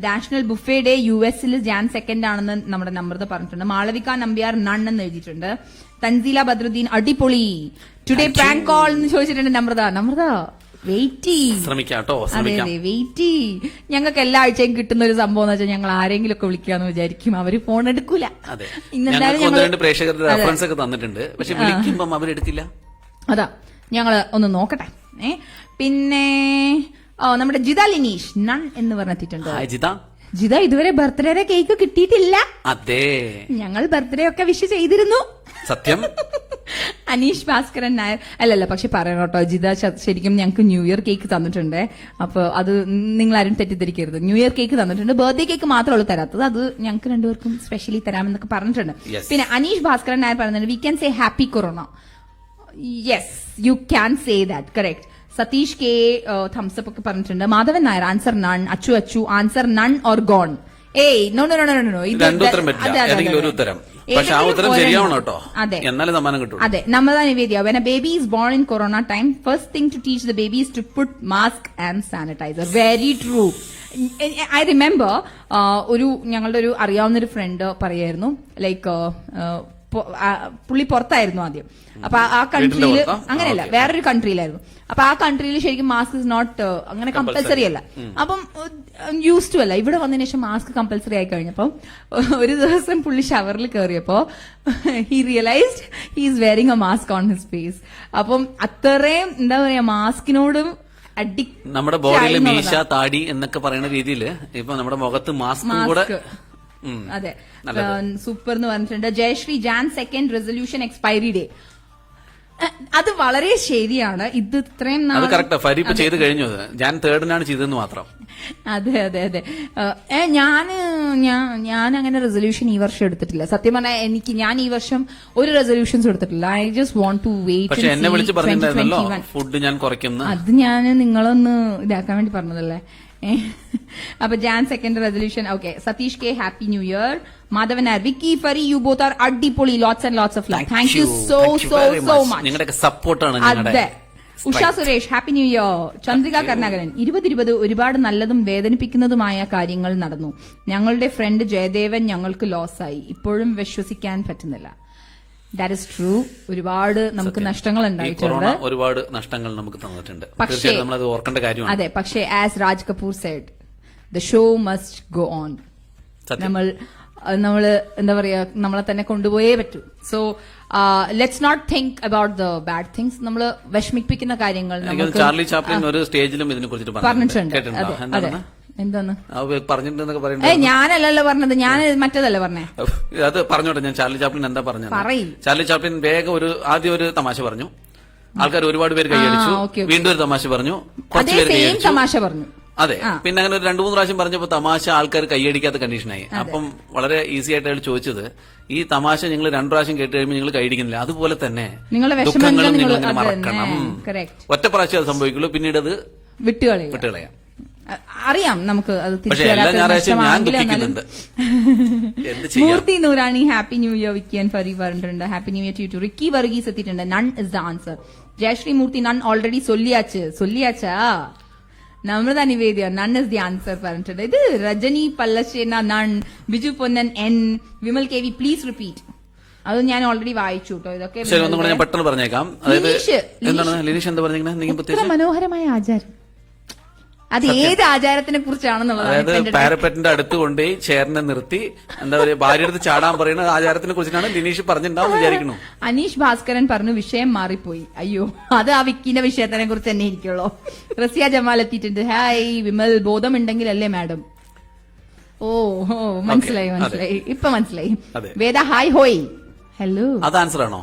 National buffet day US Jan 2 ആണെന്ന് നമ്മുടെ നമ്രത പറഞ്ഞിട്ടുണ്ട്. മാളവിക നമ്പ്യാർ നൺ എന്ന് എഴുതിയിട്ടുണ്ട്. തൻസീല ബദ്രുദ്ദീൻ അടിപൊളി. ടുഡേ പ്രാങ്ക് കോൾ എന്ന് ചോദിച്ചിട്ടുണ്ട് നമ്രത. വെയിറ്റ് അതെ വെയിറ്റ്. ഞങ്ങൾക്ക് എല്ലാ ആഴ്ചയും കിട്ടുന്ന ഒരു സംഭവം എന്ന് വെച്ചാൽ ഞങ്ങൾ ആരെങ്കിലും ഒക്കെ വിളിക്കാന്ന് വിചാരിക്കും, അവര് ഫോൺ എടുക്കൂല. ഇന്നെന്തായാലും പ്രേക്ഷകർ റെഫറൻസ് ഒക്കെ തന്നിട്ടുണ്ട്, പക്ഷെ വിളിക്കുമ്പം അവരെടുക്കില്ല. അതാ ഞങ്ങള് ഒന്ന് നോക്കട്ടെ. പിന്നെ നമ്മുടെ ജിത ലിനീഷ് നൺ എന്ന് പറഞ്ഞിട്ടുണ്ട്. ജിത ഇതുവരെ ബർത്ത്ഡേയുടെ കേക്ക് കിട്ടിയിട്ടില്ല. അതെ, ഞങ്ങൾ ബർത്ത്ഡേ ഒക്കെ വിഷ് ചെയ്തിരുന്നു. സത്യം. അനീഷ് ഭാസ്കരൻ നായർ അല്ലല്ല, പക്ഷെ പറയണം കേട്ടോ, ജിത ശരിക്കും ഞങ്ങൾക്ക് ന്യൂ ഇയർ കേക്ക് തന്നിട്ടുണ്ട്. അപ്പൊ അത് നിങ്ങൾ ആരും തെറ്റിദ്ധരിക്കരുത്. ന്യൂ ഇയർ കേക്ക് തന്നിട്ടുണ്ട്, ബർത്ത്ഡേ കേക്ക് മാത്രമേ ഉള്ളൂ തരാത്തത്. അത് ഞങ്ങൾക്ക് രണ്ടുപേർക്കും സ്പെഷ്യലി തരാമെന്നൊക്കെ പറഞ്ഞിട്ടുണ്ട്. പിന്നെ അനീഷ് ഭാസ്കരൻ നായർ പറയുന്നുണ്ട് we can say happy corona. Yes, you can say that, correct. Satheesh K thumbs up ഒക്കെ പറഞ്ഞിട്ടുണ്ട്. Madhavan Nair answer none. Achu answer none or gone. ഏയ് no no no no no, ഇത് ഒരു ഉത്തരം. പക്ഷെ ആ ഉത്തരം ശരിയാവണം കേട്ടോ, എന്നാലും സമ്മാനം കിട്ടും. അതെ, നമ്രത നിവേദ്യ, when a baby is born in corona time, first thing to teach the baby is to put mask and sanitizer. Very true. I remember ഞങ്ങളുടെ ഒരു അറിയാവുന്ന ഒരു ഫ്രണ്ട് പറയായിരുന്നു, ലൈക്ക് പുള്ളി പുറത്തായിരുന്നു ആദ്യം. അപ്പൊ ആ കൺട്രിയിൽ അങ്ങനെയല്ല, വേറൊരു കൺട്രിയിലായിരുന്നു. അപ്പൊ ആ കൺട്രിയിൽ ശരിക്കും മാസ്ക് ഇസ് നോട്ട് അങ്ങനെ കമ്പൽസറി അല്ല. അപ്പം യൂസ് ടു അല്ല. ഇവിടെ വന്നതിന് ശേഷം മാസ്ക് കമ്പൽസറി ആയി കഴിഞ്ഞപ്പം ഒരു ദിവസം പുള്ളി ഷവറിൽ കയറിയപ്പോ he realised he is wearing a mask on his face. അപ്പം അത്രയും എന്താ പറയാ മാസ്കിനോടും നമ്മുടെ ബോഡിയിൽ മീശ താടി എന്നൊക്കെ പറയുന്ന രീതിയിൽ ഇപ്പൊ നമ്മുടെ മുഖത്ത് മാസ്ക് കൂടെ. അതെ, സൂപ്പർ എന്ന് പറഞ്ഞിട്ടുണ്ട്. Jayashree Jan 2 resolution expiry day. അത് വളരെ ശരിയാണ്. ഇത് ഇത്രയും ചെയ്ത് കഴിഞ്ഞു. ഞാൻ 3 ചെയ്തതെന്ന് മാത്രം. അതെ അതെ അതെ. ഞാൻ അങ്ങനെ റെസൊല്യൂഷൻ ഈ വർഷം എടുത്തിട്ടില്ല. സത്യം പറഞ്ഞാൽ ഞാൻ ഈ വർഷം ഒരു റെസൊല്യൂഷൻസ് എടുത്തിട്ടില്ല. I just want to wait. എന്നെ വിളിച്ച് പറഞ്ഞിട്ടുണ്ടായിരുന്നല്ലോ ഫുഡ് ഞാൻ കുറയ്ക്കുന്നു. അത് ഞാൻ നിങ്ങളൊന്ന് ഇതാക്കാൻ വേണ്ടി പറഞ്ഞതല്ലേ. അപ്പൊ Jan 2 resolution. Okay, Satish K happy new year. Madhavan R, Vicky Fari, you both are അടിപൊളി. Lots and lots of love. Thank you so so so much. നിങ്ങളുടെ സപ്പോർട്ടാണ്. അതെ. Usha Suresh happy new year. Chandrika Karunakaran 2020 ഒരുപാട് നല്ലതും വേദനിപ്പിക്കുന്നതുമായ കാര്യങ്ങൾ നടന്നു. ഞങ്ങളുടെ ഫ്രണ്ട് ജയദേവൻ ഞങ്ങൾക്ക് ലോസായി. ഇപ്പോഴും വിശ്വസിക്കാൻ പറ്റുന്നില്ല. That is true. ഒരുപാട് നമുക്ക് നഷ്ടങ്ങൾ ഉണ്ടായിട്ടുണ്ട്. ഒരുപാട് നഷ്ടങ്ങൾ നമുക്ക് തന്നിട്ടുണ്ട്. പക്ഷേ നമ്മളത് ഓർക്കേണ്ട കാര്യമാണ്. അതെ, പക്ഷേ as Raj Kapoor said, the show must go on. നമ്മള് എന്താ പറയാ, നമ്മളെ തന്നെ കൊണ്ടുപോയേ പറ്റൂ. So let's not think about the bad things. നമ്മള് വിഷമിപ്പിക്കുന്ന കാര്യങ്ങൾ ചാർലി ചാപ്ലിൻ ഒരു സ്റ്റേജിലും ഇതിനെ കുറിച്ച് പറഞ്ഞിട്ടുണ്ട്. അതെ, എന്താന്ന് പറഞ്ഞിട്ടുണ്ടെന്നൊക്കെ പറയുന്നത് ഞാനല്ലല്ലോ പറഞ്ഞത്, ഞാൻ മറ്റേതല്ലേ പറഞ്ഞേ. അത് പറഞ്ഞോട്ടെ, ഞാൻ ചാർലി ചാപ്ലിൻ എന്താ പറഞ്ഞത്. ചാർലി ചാപ്ലിൻ വേഗം ആദ്യം ഒരു തമാശ പറഞ്ഞു, ആൾക്കാർ ഒരുപാട് പേര് കൈയടിച്ചു. വീണ്ടും ഒരു തമാശ പറഞ്ഞു, കുറച്ച് പേര് കൈയടിച്ചു. തമാശ പറഞ്ഞു. അതെ, പിന്നെ അങ്ങനെ ഒരു 2-3 പ്രാവശ്യം പറഞ്ഞപ്പോ തമാശ ആൾക്കാർ കൈയടിക്കാത്ത കണ്ടീഷനായി. അപ്പം വളരെ ഈസി ആയിട്ട് അയാൾ ചോദിച്ചത്, ഈ തമാശ നിങ്ങൾ 2 പ്രാവശ്യം കേട്ട് കഴിയുമ്പോൾ നിങ്ങൾ കൈയടിക്കുന്നില്ല, അതുപോലെ തന്നെ ദുഃഖങ്ങളും നിങ്ങൾ ഇങ്ങനെ മറക്കണം. ഒറ്റ പ്രാവശ്യം അത് സംഭവിക്കുള്ളൂ, പിന്നീട് അത് വിട്ടുകളയാം. അറിയാം നമുക്ക് അത്. Murthy Noorani happy new year. Vicky and Fari പറഞ്ഞിട്ടുണ്ട് happy new year to you. Ricky Varghese എത്തിയിട്ടുണ്ട്. None is the answer. Jayashree Murthy none already സൊല്ലിയാച്ചാ. Namrata Nivedya none is the answer പറഞ്ഞിട്ടുണ്ട്. ഇത് Rajani Pallassana none. Biju Ponnan N. Vimal K V please repeat. അത് ഞാൻ ഓൾറെഡി വായിച്ചു കേട്ടോ. ഇതൊക്കെ ഞാൻ പെട്ടെന്ന് പറഞ്ഞേക്കാം. മനോഹരമായ ആചാരം. അത് ഏത് ആചാരത്തിനെ കുറിച്ചാണെന്നുള്ളത്, അതായത് പാരപ്പറ്റിന്റെ അടുത്ത് കൊണ്ടുപോയി ചേർന്ന് നിർത്തി എന്താ പറയുക, ഭാര്യ അടുത്ത് ചാടാൻ പറയുന്ന ആചാരത്തിനെ കുറിച്ചിട്ടാണ് ലിനീഷ് പറഞ്ഞിട്ടുണ്ടാവും വിചാരിക്കുന്നു. അനീഷ് ഭാസ്കരൻ പറഞ്ഞു വിഷയം മാറിപ്പോയി. അയ്യോ, അത് ആ വിക്കിന്റെ വിഷയത്തിനെ കുറിച്ച് തന്നെ ഇരിക്കുള്ളൂ. റസിയ ജമാൽ എത്തിയിട്ടുണ്ട്. ഹായ് വിമൽ, ബോധമുണ്ടെങ്കിലല്ലേ മാഡം. ഓ മനസ്സിലായി ഇപ്പൊ മനസ്സിലായി. വേദ ഹായ് ഹോയ് ഹലോ. അത് ആൻസർ ആണോ?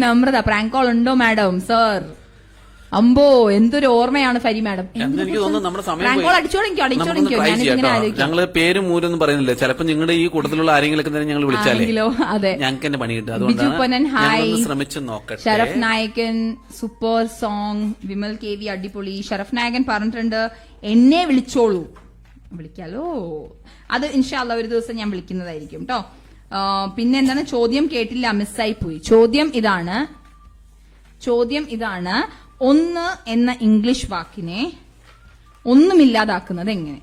നമ്രത പ്രാങ്ക് കോൾ ഉണ്ടോ മാഡം? സർ അമ്പോ എന്തൊരു ഓർമ്മയാണ് ഫരി മാഡം. ഞങ്ങള് പേരും മൂരൊന്നും പറയുന്നില്ല. ചിലപ്പോ നിങ്ങളുടെ ഈ കൂട്ടത്തിലുള്ള ആരെങ്കിലും തന്നെ ഞങ്ങൾ വിളിച്ചാലേ ഞങ്ങൾക്ക് എന്നെ പണി കിട്ടും. അതുകൊണ്ട് ശ്രമിച്ചു നോക്കട്ടെ. ഷറഫ് നായകൻ super song. Vimal K V അടിപൊളി. ഷറഫ് നായകൻ പറഞ്ഞിട്ടുണ്ട് എന്നെ വിളിച്ചോളൂ. വിളിക്കാലോ, അത് ഇൻഷാ അല്ലാഹ് ഒരു ദിവസം ഞാൻ വിളിക്കുന്നതായിരിക്കും കേട്ടോ. പിന്നെ എന്താണ് ചോദ്യം കേട്ടില്ല, മിസ്സായി പോയി. ചോദ്യം ഇതാണ്, ഒന്ന് എന്ന ഇംഗ്ലീഷ് വാക്കിനെ ഒന്നുമില്ലാതാക്കുന്നത് എങ്ങനെ?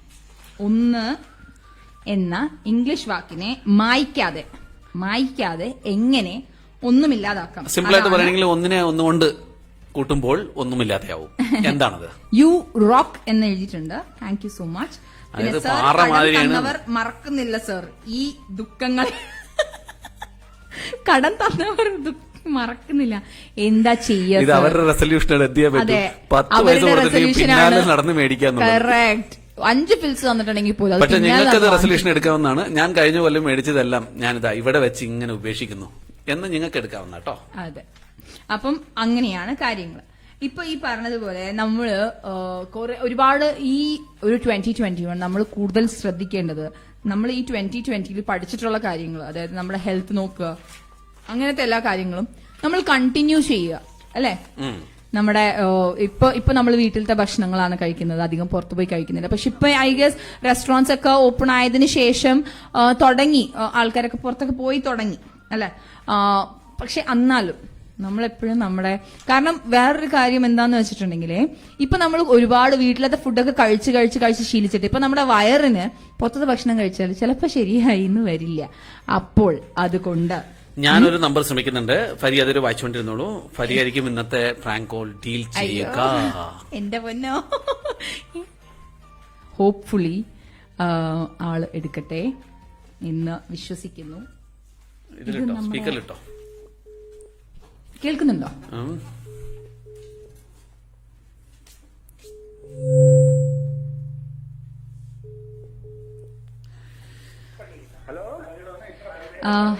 ഒന്ന് എന്ന ഇംഗ്ലീഷ് വാക്കിനെ മായ്ക്കാതെ എങ്ങനെ ഒന്നുമില്ലാതാക്കാം? സിമ്പിൾ ആയിട്ട് പറയണമെങ്കിൽ ഒന്നിനെ ഒന്നുകൊണ്ട് കൂട്ടുമ്പോൾ ഒന്നുമില്ലാതെയാവും. എന്താണത്? യു റോക്ക് എന്ന് എഴുതിയിട്ടുണ്ട്. Thank you so much. മറക്കുന്നില്ല സർ ഈ ദുഃഖങ്ങൾ. കടം തന്നവർ മറക്കുന്നില്ല. എന്താ ചെയ്യാ? അവരുടെ റെസൊല്യൂഷനാണ്. നടന്ന് മേടിക്കാൻ. കറക്റ്റ്. 5 പിൽസ് തന്നിട്ടുണ്ടെങ്കിൽ പോലും. പക്ഷെ നിങ്ങൾക്കത് റെസൊല്യൂഷൻ എടുക്കാവുന്നതാണ്. ഞാൻ കഴിഞ്ഞ കൊല്ലം മേടിച്ചതെല്ലാം ഞാനിതാ ഇവിടെ വെച്ച് ഇങ്ങനെ ഉപേക്ഷിക്കുന്നു. എന്ന് നിങ്ങൾക്ക് എടുക്കാവുന്ന കേട്ടോ. അതെ, അപ്പം അങ്ങനെയാണ് കാര്യങ്ങൾ. ഇപ്പൊ ഈ പറഞ്ഞതുപോലെ നമ്മള് ഒരുപാട് ഈ ഒരു 2021 നമ്മൾ കൂടുതൽ ശ്രദ്ധിക്കേണ്ടത്, നമ്മൾ ഈ 2020 പഠിച്ചിട്ടുള്ള കാര്യങ്ങൾ, അതായത് നമ്മുടെ ഹെൽത്ത് നോക്കുക, അങ്ങനത്തെ എല്ലാ കാര്യങ്ങളും നമ്മൾ കണ്ടിന്യൂ ചെയ്യുക, അല്ലെ? നമ്മുടെ ഇപ്പൊ നമ്മൾ വീട്ടിലത്തെ ഭക്ഷണങ്ങളാണ് കഴിക്കുന്നത്, അധികം പുറത്തുപോയി കഴിക്കുന്നില്ല. പക്ഷെ ഇപ്പൊ ഐ ഗസ് റെസ്റ്റോറൻറ്റ്സ് ഒക്കെ ഓപ്പൺ ആയതിനു ശേഷം തുടങ്ങി, ആൾക്കാരൊക്കെ പുറത്തൊക്കെ പോയി തുടങ്ങി, അല്ലെ? പക്ഷെ എന്നാലും നമ്മളെപ്പോഴും കാരണം വേറൊരു കാര്യം എന്താന്ന് വെച്ചിട്ടുണ്ടെങ്കിൽ, ഇപ്പൊ നമ്മൾ ഒരുപാട് വീട്ടിലത്തെ ഫുഡൊക്കെ കഴിച്ച് ശീലിച്ചിട്ട് ഇപ്പൊ നമ്മുടെ വയറിന് പുറത്തത്തെ ഭക്ഷണം കഴിച്ചാൽ ചിലപ്പോ ശരിയായി എന്ന് വരില്ല. അപ്പോൾ അതുകൊണ്ട് ഞാനൊരു നമ്പർ ശ്രമിക്കുന്നുണ്ട്, ഫരി അതൊരു വായിച്ചുകൊണ്ടിരുന്നോളൂ. ഫരി ആയിരിക്കും ഇന്നത്തെ പ്രാങ്ക് കോൾ ഡീൽ ചെയ്യുക. എന്റെ പൊന്നോ, ഹോപ്പ്ഫുള്ളി ആള് എടുക്കട്ടെ എന്ന് വിശ്വസിക്കുന്നു. ഇതിലിട്ടോ, സ്പീക്കറിലിട്ടോ. കേൾക്കുന്നുണ്ടോ?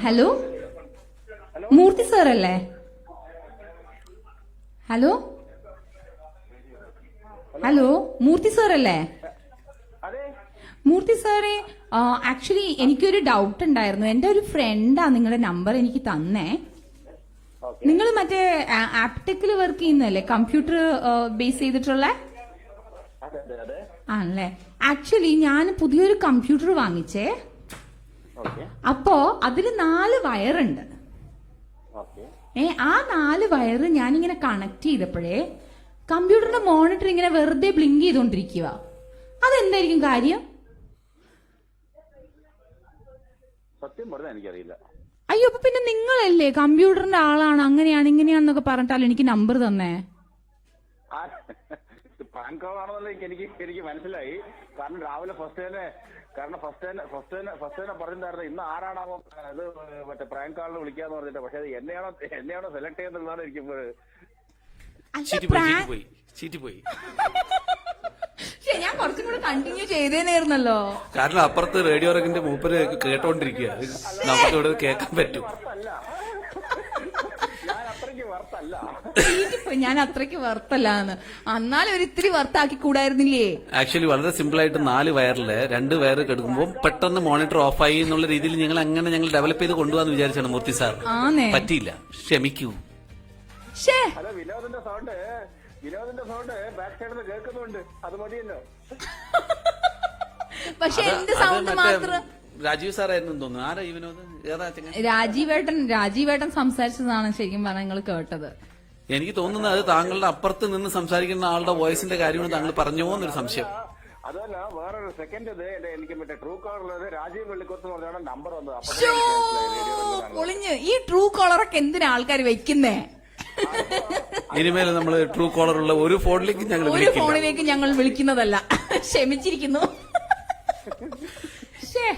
ഹലോ, മൂർത്തി സാർ അല്ലേ? ഹലോ ഹലോ, മൂർത്തി സാർ അല്ലേ? മൂർത്തി സാറേ, ആക്ച്വലി എനിക്കൊരു ഡൗട്ട് ഉണ്ടായിരുന്നു. എന്റെ ഒരു ഫ്രണ്ടാ നിങ്ങളുടെ നമ്പർ എനിക്ക് തന്നേ. നിങ്ങൾ മറ്റേ ആപ്ടെക്കിൽ വർക്ക് ചെയ്യുന്നല്ലേ, കമ്പ്യൂട്ടർ ബേസ് ചെയ്തിട്ടുള്ള ആണല്ലേ? ആക്ച്വലി ഞാൻ പുതിയൊരു കമ്പ്യൂട്ടർ വാങ്ങിച്ചേ. അപ്പോ അതില് 4 വയറുണ്ട്. ആ 4 വയറ് ഞാനിങ്ങനെ കണക്ട് ചെയ്തപ്പോഴേ കമ്പ്യൂട്ടറിന്റെ മോണിറ്റർ ഇങ്ങനെ വെറുതെ ബ്ലിങ്ക് ചെയ്തോണ്ടിരിക്കുക. അതെന്തായിരിക്കും കാര്യം? സത്യം പറഞ്ഞാൽ എനിക്കറിയില്ല. അയ്യോ, അപ്പൊ പിന്നെ നിങ്ങളല്ലേ കമ്പ്യൂട്ടറിന്റെ ആളാണ്, അങ്ങനെയാണ് ഇങ്ങനെയാണെന്നൊക്കെ പറഞ്ഞിട്ടാലും എനിക്ക് നമ്പർ തന്നേ. പാൻ കാർഡ് ആണെന്നല്ല എനിക്ക് മനസ്സിലായി. കാരണം രാവിലെ ഫസ്റ്റ് തന്നെ പറഞ്ഞിട്ടുണ്ടായിരുന്നു ഇന്ന് ആരാണാവോ ഇത് മറ്റേ പ്രാങ്ക് കാളിൽ വിളിക്കാന്ന് പറഞ്ഞിട്ട്. പക്ഷെ അത് എന്നെയാണോ സെലക്ട് ചെയ്യുന്നതാണ് എനിക്കിപ്പോ. ഞാൻ കുറച്ചും കൂടെ കണ്ടിന്യൂ ചെയ്തേനായിരുന്നല്ലോ. കാരണം അപ്പുറത്ത് റേഡിയോ റെക്കിന്റെ മൂപ്പര് കേട്ടോണ്ടിരിക്കുക, നമുക്ക് ഇവിടെ കേൾക്കാൻ പറ്റും. ഞാൻ അത്രയ്ക്ക് വറുത്തല്ലാന്ന്. എന്നാലും ഒരു ഇത്തിരി വറുത്താക്കി കൂടായിരുന്നില്ലേ? ആക്ച്വലി വളരെ സിമ്പിൾ ആയിട്ട് 4 വയറില് 2 വയർ കെടുക്കുമ്പോൾ പെട്ടെന്ന് മോണിറ്റർ ഓഫായി എന്നുള്ള രീതിയിൽ ഞങ്ങൾ ഡെവലപ്പ് ചെയ്ത് കൊണ്ടുപോകാന്ന് വിചാരിച്ചാണ് മൂർത്തി സാർ. പറ്റിയില്ല, ക്ഷമിക്കൂ. വിനോദിന്റെ സൗണ്ട് ബാക്ക് സൈഡിൽ നിന്ന് കേൾക്കുന്നുണ്ട്, അത് മതിയല്ലോ. പക്ഷെ എന്റെ സൗണ്ട് മാത്രം രാജീവ് സാറായിരുന്നു തോന്നുന്നു. ആരാ ഈ വിനോദ്? രാജീവേട്ടൻ സംസാരിച്ചതാണ് ശരിക്കും പറഞ്ഞാൽ നിങ്ങൾ കേട്ടത്. എനിക്ക് തോന്നുന്നത് അത് താങ്കളുടെ അപ്പുറത്ത് നിന്ന് സംസാരിക്കുന്ന ആളുടെ വോയിസിന്റെ കാര്യമാണ് താങ്കൾ പറഞ്ഞോ എന്നൊരു സംശയം. അതല്ല, വേറൊരു സെക്കൻഡ് എനിക്ക് മറ്റേ ട്രൂ കോളർ രാജീവ് വെള്ളിക്കുത്ത് പറഞ്ഞാണ് നമ്പർ വന്നത്. പൊളിഞ്ഞ് ഈ ട്രൂ കോളറൊക്കെ എന്തിനാ ആൾക്കാർ വെക്കുന്നേ? ഇനിമേൽ നമ്മൾ ട്രൂ കോളർ ഉള്ള ഒരു ഫോണിലേക്ക് ഞങ്ങൾ വിളിക്കുന്നതല്ല. ക്ഷമിച്ചിരിക്കുന്നു.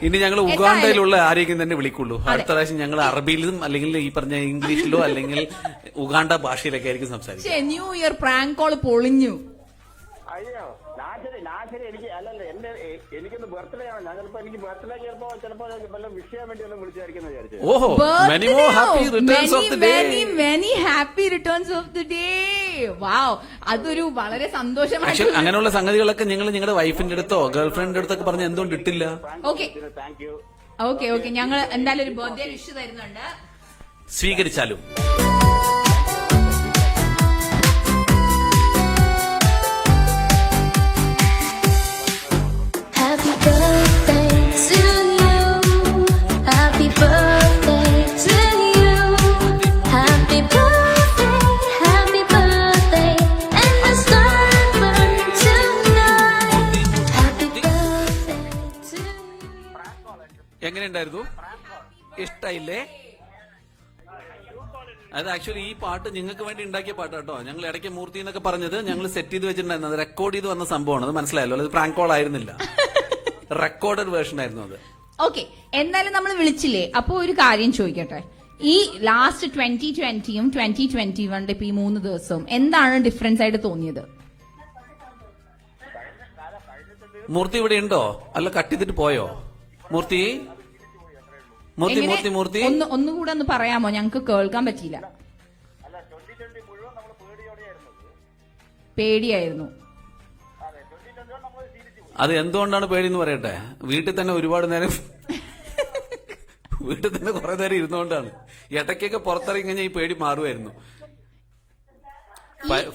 ഇനി ഞങ്ങൾ ഉഗാണ്ടയിലുള്ള ആരെയും തന്നെ വിളിക്കുള്ളൂ. അടുത്ത പ്രാവശ്യം ഞങ്ങൾ അറബിയിലും അല്ലെങ്കിൽ ഈ പറഞ്ഞ ഇംഗ്ലീഷിലോ അല്ലെങ്കിൽ ഉഗാണ്ട ഭാഷയിലൊക്കെ ആയിരിക്കും സംസാരിക്കുക. ന്യൂ ഇയർ പ്രാങ്ക് കോൾ പൊളിഞ്ഞു. അയ്യോ, എനിക്കൊന്ന് ബർത്ത്ഡേ ആണ്. ഞാൻ എനിക്ക് ബർത്ത്ഡേ ചിലപ്പോ വിഷ് ചെയ്യാൻ വേണ്ടി ഒന്നും വിളിച്ചായിരിക്കും വിചാരിച്ചു. ഓഹോ, many happy returns of the day. Wow, അതൊരു വളരെ സന്തോഷമായി. അങ്ങനെയുള്ള സംഗതികളൊക്കെ നിങ്ങൾ നിങ്ങളുടെ വൈഫിന്റെ അടുത്തോ ഗേൾഫ്രണ്ടിന്റെ അടുത്തൊക്കെ പറഞ്ഞ് എന്തുകൊണ്ട് ഇട്ടില്ല? Thank you. ഓക്കെ, ഞങ്ങൾ എന്തായാലും ഒരു ബർത്ത്ഡേ വിഷ് തരുന്നുണ്ട്, സ്വീകരിച്ചാലും. എങ്ങനെയുണ്ടായിരുന്നു? ഇഷ്ടായില്ലേ? അത് ആക്ച്വലി ഈ പാട്ട് നിങ്ങൾക്ക് വേണ്ടി ഉണ്ടാക്കിയ പാട്ട് കേട്ടോ. ഞങ്ങൾ ഇടയ്ക്ക് മൂർത്തി എന്നൊക്കെ പറഞ്ഞത് ഞങ്ങൾ സെറ്റ് ചെയ്ത് വെച്ചിട്ടുണ്ടായിരുന്നു. അത് റെക്കോർഡ് ചെയ്ത് വന്ന സംഭവമാണ്. അത് മനസ്സിലായല്ലോ, അത് പ്രാങ്ക് കോൾ ആയിരുന്നില്ല, റെക്കോർഡഡ് വേർഷൻ ആയിരുന്നു അത്. ഓക്കെ, എന്തായാലും നമ്മൾ വിളിച്ചില്ലേ, അപ്പൊ ഒരു കാര്യം ചോദിക്കട്ടെ. ഈ ലാസ്റ്റ് 2020യും 2021 ഇപ്പൊ ഈ 3 ദിവസവും എന്താണ് ഡിഫറൻസ് ആയിട്ട് തോന്നിയത്? മൂർത്തി ഇവിടെ ഉണ്ടോ? അല്ല, കട്ട് ചെയ്തിട്ട് പോയോ മൂർത്തി? മൂർത്തി എങ്ങനെ? മൂർത്തി മൂർത്തി ഒന്നുകൂടെ ഒന്ന് പറയാമോ? ഞങ്ങക്ക് കേൾക്കാൻ പറ്റിയില്ല. അല്ല 2020 മുഴുവൻ നമ്മൾ പേടിയോടെയായിരുന്നു. പേടിയായിരുന്നു. അതെ 2021 നമ്മൾ ശീലിച്ചു പോയി. അത് എന്തുകൊണ്ടാണ് പേടിയെന്ന് പറയട്ടെ. വീട്ടിൽ തന്നെ ഒരുപാട് നേരം വീട്ടിൽ തന്നെ കുറെ നേരം ഇരുന്നുകൊണ്ടാണ്. ഇടയ്ക്കൊക്കെ പുറത്തിറങ്ങി കഴിഞ്ഞാൽ ഈ പേടി മാറുമായിരുന്നു.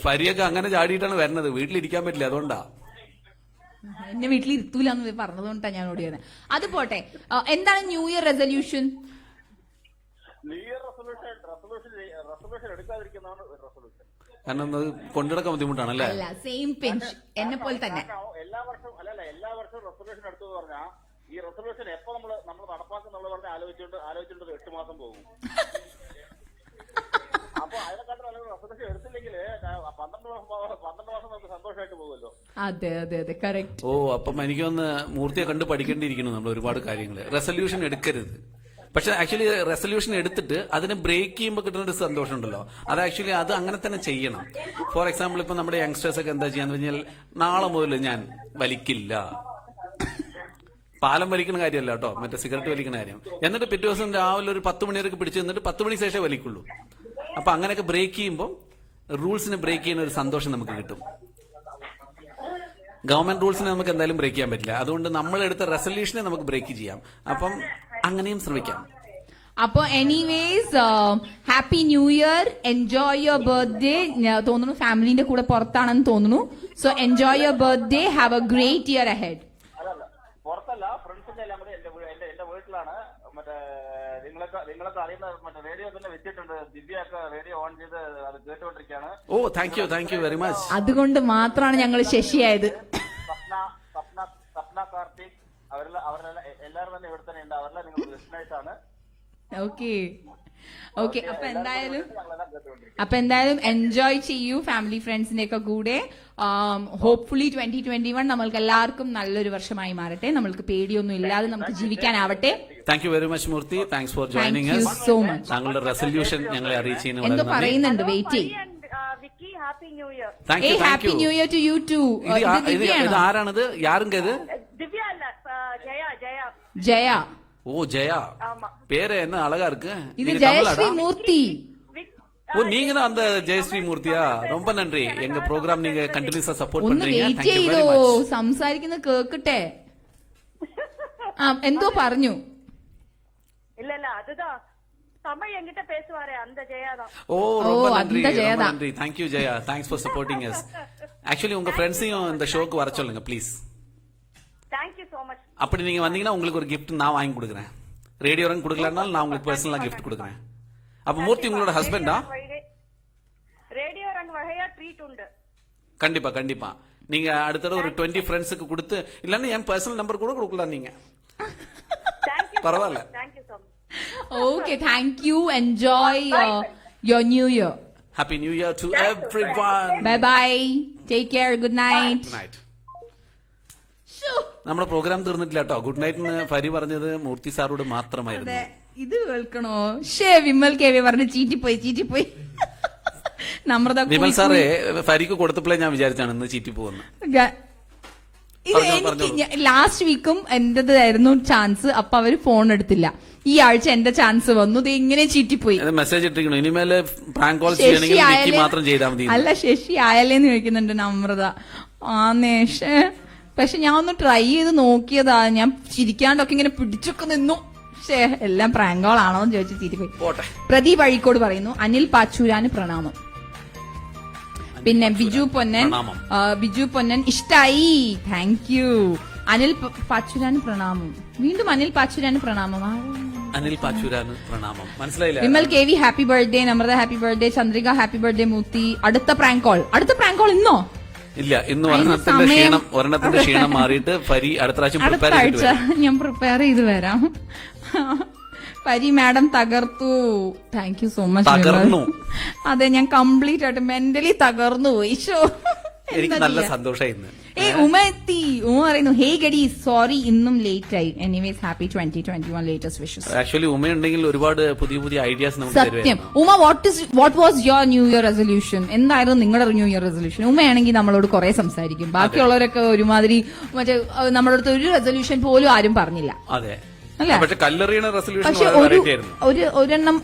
ഫരിയൊക്കെ അങ്ങനെ ചാടിയിട്ടാണ് വരുന്നത്. വീട്ടിലിരിക്കാൻ പറ്റില്ല, അതുകൊണ്ടാ. എന്നെ വീട്ടിൽ ഇരുത്തൂലെന്ന് പറഞ്ഞതുകൊണ്ടാണ് ഞാൻ ഓടിയത്. അത് പോട്ടെ, എന്താണ് new year resolution? New year resolution എടുക്കാതിരിക്കുന്നതാണ് റെസൊല്യൂഷൻ. കാരണം അത് കൊണ്ടുനടക്കാൻ ബുദ്ധിമുട്ടാണല്ലേ? അല്ല, സെയിം പെൻഷൻ എന്നെ പോലെ തന്നെ. എല്ലാ വർഷവും റെസൊല്യൂഷൻ എടുത്തു പറഞ്ഞാൽ ഈ റെസൊല്യൂഷൻ എപ്പോ നമ്മൾ നടപ്പാക്കുന്നുള്ള പറഞ്ഞാൽ ആലോചിച്ചുകൊണ്ട് 8 മാസം പോകും. അപ്പൊ അതിനെക്കാട്ടും നല്ല റെസൊല്യൂഷൻ എടുത്തില്ലെങ്കിൽ 12 മാസം നമുക്ക് സന്തോഷമായിട്ട് പോകുമല്ലോ. അതെ അതെ അതെ, കറക്റ്റ്. ഓ, അപ്പം എനിക്കൊന്ന് മൂർത്തിയെ കണ്ട് പഠിക്കേണ്ടിയിരിക്കുന്നു നമ്മൾ ഒരുപാട് കാര്യങ്ങൾ. റെസൊല്യൂഷൻ എടുക്കരുത്. പക്ഷെ ആക്ച്വലി റെസൊല്യൂഷൻ എടുത്തിട്ട് അതിനെ ബ്രേക്ക് ചെയ്യുമ്പോൾ കിട്ടുന്ന ഒരു സന്തോഷം ഉണ്ടല്ലോ, അത് ആക്ച്വലി അത് അങ്ങനെ തന്നെ ചെയ്യണം. ഫോർ എക്സാമ്പിൾ ഇപ്പൊ നമ്മുടെ യങ്സ്റ്റേഴ്സ് ഒക്കെ എന്താ ചെയ്യാന്ന് പറഞ്ഞാൽ, നാളെ മുതൽ ഞാൻ വലിക്കില്ല. പാലം വലിക്കുന്ന കാര്യമല്ല കേട്ടോ, മറ്റേ സിഗരറ്റ് വലിക്കുന്ന കാര്യം. എന്നിട്ട് പിറ്റേ ദിവസം രാവിലെ ഒരു 10 മണി വരെ പിടിച്ചു നിന്നിട്ട് 10 മണിക്ക് ശേഷം വലിക്കുള്ളൂ. അപ്പൊ അങ്ങനെയൊക്കെ ബ്രേക്ക് ചെയ്യുമ്പോൾ റൂൾസിനെ ബ്രേക്ക് ചെയ്യുന്ന ഒരു സന്തോഷം നമുക്ക് കിട്ടും. ഗവൺമെന്റ് റൂൾസിനെ നമുക്ക് എന്തായാലും ബ്രേക്ക് ചെയ്യാൻ പറ്റില്ല. അതുകൊണ്ട് നമ്മൾ എടുത്ത റെസൊല്യൂഷനെ നമുക്ക് ബ്രേക്ക് ചെയ്യാം. അപ്പം അങ്ങനെയും ശ്രമിക്കാം. അപ്പൊ anyways, happy new year, enjoy your birthday. തോന്നുന്നു ഫാമിലിന്റെ കൂടെ പുറത്താണെന്ന് തോന്നുന്നു. So enjoy your birthday, have A great year ahead. അല്ലല്ല, പുറത്തല്ല, ഫ്രണ്ട്സിന്റെ എല്ലാം കൂടെ എന്റെ വീട്ടിലാണ്. മറ്റേ നിങ്ങളൊക്കെ അറിയുന്ന മറ്റേ റേഡിയോ തന്നെ വെച്ചിട്ടുണ്ട്. ദിവ്യൊക്കെ റേഡിയോ ഓൺ ചെയ്ത് അത് കേട്ടുകൊണ്ടിരിക്കുകയാണ്. ഓ, താങ്ക് യു വെരി മച്ച്. അതുകൊണ്ട് മാത്രമാണ് ഞങ്ങൾ ശശിയായത്. സപ്ന കാർത്തിക് അവരെല്ലാം എല്ലാവരും തന്നെ ഇവിടെ തന്നെ ഉണ്ട്. അവരെല്ലാം നിങ്ങൾ ലിസണേഴ്സ് ആണ്. ഓക്കെ. അപ്പൊ എന്തായാലും എൻജോയ് ചെയ്യൂ ഫാമിലി ഫ്രണ്ട്സിന്റെ ഒക്കെ കൂടെ. ഹോപ്പ്ഫുള്ളി 2021 നമ്മൾക്ക് എല്ലാവർക്കും നല്ലൊരു വർഷമായി മാറട്ടെ. നമ്മൾക്ക് പേടിയൊന്നും ഇല്ലാതെ നമുക്ക് ജീവിക്കാനാവട്ടെ. Thank you very much Murthy. Thanks for joining us. So much. താങ്കളുടെ റെസൊല്യൂഷൻ ഞങ്ങളെ അറിയിച്ചതിന് എന്തോ വളരെ നന്ദി. പറയുന്നുണ്ട്, വെയിറ്റ് ചെയ്യും. Vicky, happy new year. Thank you. Happy new year to you too. ഇത് ആരാണിത്? യാരുങ്ക ഇത്? Divya அல்ல, Jaya. ജയ. ஓ, ஜெயா. ஆமா. பேரு என்ன அழகா இருக்கு. இது நீங்க ஜெயஸ்ரீ தமிழாடா? மூர்த்தி. ஓ, நீங்க தான் அந்த ஜெயஸ்ரீ மூர்த்தியா? ரொம்ப நன்றி. எங்க ப்ரோக்ராம் நீங்க கண்டினியூஸா சப்போர்ட் ഒന്ന് பண்றீங்க. വെയിറ്റ് Thank you very ചെയ്തോ, much. സംസാരിക്കുന്ന കേക്കട്ടെ. എന്തോ പറഞ്ഞു. இல்ல அதுதான் தமிழ் என்கிட்ட பேசுவாரே அந்த ஜெயா தான். ஓ, ரொம்ப ஓ, நன்றி. அந்த ஜெயா ரொம்ப தான். நன்றி. Thank you Jaya. Thanks for supporting us. Actually உங்க ஃப்ரெண்ட்ஸையும் இந்த ஷோக்கு வர சொல்லுங்க please. Thank you so much. அப்படி நீங்க வந்தீங்கன்னா உங்களுக்கு ஒரு gift நான் வாங்கி கொடுக்குறேன். ரேடியோ ரன் கொடுக்கலனாலும் நான் உங்களுக்கு பர்சனலா gift கொடுக்குறேன். அப்ப மூர்த்தி உங்களோட ஹஸ்பண்டா? ரேடியோ ரன் வகையா ட்ரீட் உண்டு. கண்டிப்பா கண்டிப்பா. நீங்க அடுத்த ஒரு 20 ஃப்ரெண்ட்ஸுக்கு கொடுத்து, இல்லன்னா என் பர்சனல் நம்பர் கூட கொடுக்கலாம் நீங்க. Thank you. பரவாயில்ல. Thank you so much. Okay, thank you. Enjoy your new year. Happy New Year to everyone. Bye bye. Take care. Good night. Good night. നമ്മുടെ പ്രോഗ്രാം തീർന്നിട്ടില്ല കേട്ടോ. ഗുഡ് നൈറ്റ് എന്ന് ഫരി പറഞ്ഞത് മൂർത്തി സാറോട് മാത്രമായിരുന്നു. ഇത് കേൾക്കണോ? വിമൽ കെ വി പറഞ്ഞ് ചീറ്റിപ്പോയി. നമ്രത വിമൽ സാറേ ഫരിക്ക് കൊടുത്തപ്പോഴേ ഞാൻ വിചാരിച്ചാണ് ഇന്ന് ചീറ്റി പോകുന്നു. ലാസ്റ്റ് വീക്കും എന്റേതായിരുന്നു ചാൻസ്. അപ്പൊ അവര് ഫോൺ എടുത്തില്ല. ഈ ആഴ്ച എന്റെ ചാൻസ് വന്നു. ഇത് ഇങ്ങനെ ചീറ്റിപ്പോയി. മെസ്സേജ് ഇട്ടിരിക്കണു, ഇനിമേല് പ്രാങ്ക് കോൾ ചെയ്യണമെങ്കിൽ എനിക്ക് മാത്രം ചെയ്താൽ മതി. അല്ല, ശശി ആയാലേന്ന് ചോദിക്കുന്നുണ്ട് നമ്രത. പക്ഷെ ഞാൻ ഒന്ന് ട്രൈ ചെയ്ത് നോക്കിയതാ. ഞാൻ ചിരിക്കാണ്ടൊക്കെ ഇങ്ങനെ പിടിച്ചൊക്കെ നിന്നു. എല്ലാം പ്രാങ്ക് കോൾ ആണോ എന്ന് ചോദിച്ചു ചീറ്റിപ്പോയി. പ്രദീപ് അഴീക്കോട് പറയുന്നു, അനിൽ പാച്ചൂരാന് പ്രണാമം. പിന്നെ ബിജു പൊന്നൻ ഇഷ്ടായി. Thank you. അനിൽ പാച്ചുരാന് പ്രണാമം. വീണ്ടും അനിൽ പാച്ചുരാന് പ്രണാമം. അനിൽ പാച്ചുരാന് പ്രണാമം. മനസ്സിലായില്ല? Vimal K V happy birthday. Namrata happy birthday. Chandrika happy birthday. Murthy അടുത്ത പ്രാങ്ക് കോൾ ഇന്നോ? ഇല്ല, ഇന്ന് ഒരെണ്ണത്തിന്റെ ക്ഷീണം മാറിയിട്ട് ഫരി അടുത്ത ആഴ്ച ഞാൻ പ്രിപ്പയർ ചെയ്ത് വരാം. പരി മാഡം തകർത്തു. Thank you so much. തകർന്നു? അതെ, ഞാൻ കംപ്ലീറ്റ് ആയിട്ട് മെന്റലി തകർന്നു പോയി. എനിക്ക് നല്ല സന്തോഷമായി. ഉമ എത്തി. ഉമ പറയുന്നു, ഹേ ഗഡി, സോറി ഇന്നും ലേറ്റ് ആയി. Anyways happy 2021 latest wishes. Actually ഉമയുണ്ടെങ്കിൽ ഒരുപാട് പുതിയ ഐഡിയാസ് നമുക്ക് സത്യം. Uma, what was your new year resolution? എന്തായിരുന്നു നിങ്ങളുടെ ന്യൂ ഇയർ റെസൊല്യൂഷൻ? ഉമയാണെങ്കിൽ നമ്മളോട് കുറെ സംസാരിക്കും. ബാക്കിയുള്ളവരൊക്കെ ഒരുമാതിരി മറ്റേ നമ്മുടെ അടുത്ത് ഒരു റെസൊല്യൂഷൻ പോലും ആരും പറഞ്ഞില്ല. അതെ, അല്ലെ? പക്ഷെ കല്ലെറിയണ റെസൊല്യൂഷൻ പക്ഷെ ഒരെണ്ണം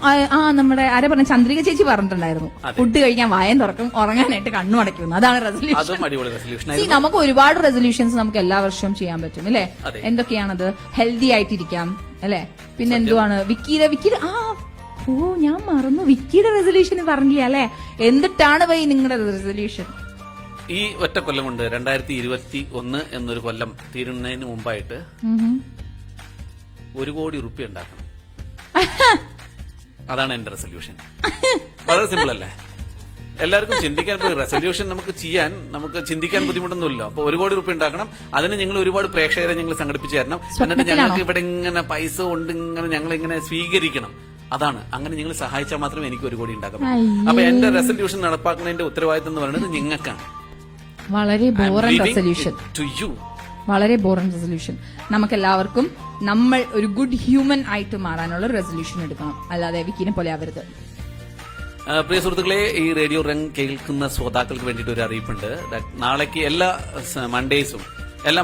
നമ്മുടെ ആരെ പറഞ്ഞ ചന്ദ്രിക ചേച്ചി പറഞ്ഞിട്ടുണ്ടായിരുന്നു, ഫുഡ് കഴിക്കാൻ വായം തുറക്കും, ഉറങ്ങാനായിട്ട് കണ്ണു അടയ്ക്കുന്നു. അതാണ് റെസൊല്യൂഷൻ. നമുക്ക് ഒരുപാട് റെസൊല്യൂഷൻസ് നമുക്ക് എല്ലാ വർഷവും ചെയ്യാൻ പറ്റും അല്ലെ? എന്തൊക്കെയാണത്? ഹെൽത്തി ആയിട്ടിരിക്കാം അല്ലെ? പിന്നെ എന്തുവാണ് വിക്കിയുടെ ഞാൻ മറന്നു, വിക്കിയുടെ റെസൊല്യൂഷൻ പറഞ്ഞില്ല അല്ലെ? എന്നിട്ടാണ് പോയി നിങ്ങളുടെ റെസൊല്യൂഷൻ? ഈ ഒറ്റ കൊല്ലം കൊണ്ട് 2021 എന്നൊരു കൊല്ലം തീരുന്നതിന് മുമ്പായിട്ട് 1 കോടി റുപ്യ ഉണ്ടാക്കണം. അതാണ് എന്റെ റെസൊല്യൂഷൻ. വളരെ സിമ്പിൾ അല്ലേ? എല്ലാവർക്കും ചിന്തിക്കാൻ റെസൊല്യൂഷൻ നമുക്ക് ചിന്തിക്കാൻ ബുദ്ധിമുട്ടൊന്നുമില്ല. അപ്പൊ 1 കോടി റുപ്യ ഉണ്ടാക്കണം. അതിന് നിങ്ങൾ ഒരുപാട് പ്രേക്ഷകരെ ഞങ്ങൾ സംഘടിപ്പിച്ചു തരണം. എന്നിട്ട് ഞങ്ങൾക്ക് ഇവിടെ ഇങ്ങനെ പൈസ കൊണ്ട് ഇങ്ങനെ ഞങ്ങൾ ഇങ്ങനെ സ്വീകരിക്കണം. അതാണ്. അങ്ങനെ നിങ്ങൾ സഹായിച്ചാൽ മാത്രമേ എനിക്ക് 1 കോടി ഉണ്ടാക്കാൻ പറ്റൂ. അപ്പൊ എന്റെ റെസൊല്യൂഷൻ നടപ്പാക്കുന്നതിന്റെ ഉത്തരവാദിത്തം എന്ന് പറയുന്നത് നിങ്ങൾക്കാണ്. വളരെ ബോറിംഗ് റെസൊല്യൂഷൻ. വളരെ ബോറിംഗ് റെസൊല്യൂഷൻ. നമുക്കെല്ലാവർക്കും നമ്മൾ ഒരു ഗുഡ് ഹ്യൂമൻ ആയിട്ട് മാറാനുള്ള റെസൊല്യൂഷൻ എടുക്കണം, അല്ലാതെ വിക്കിനെ പോലെ ആവരുത്. പ്രിയ സുഹൃത്തുക്കളെ, ഈ റേഡിയോ റംഗ് കേൾക്കുന്ന ശ്രോതാക്കൾക്ക് വേണ്ടിയിട്ട് ഒരു അറിയിപ്പുണ്ട്. നാളേക്ക് എല്ലാ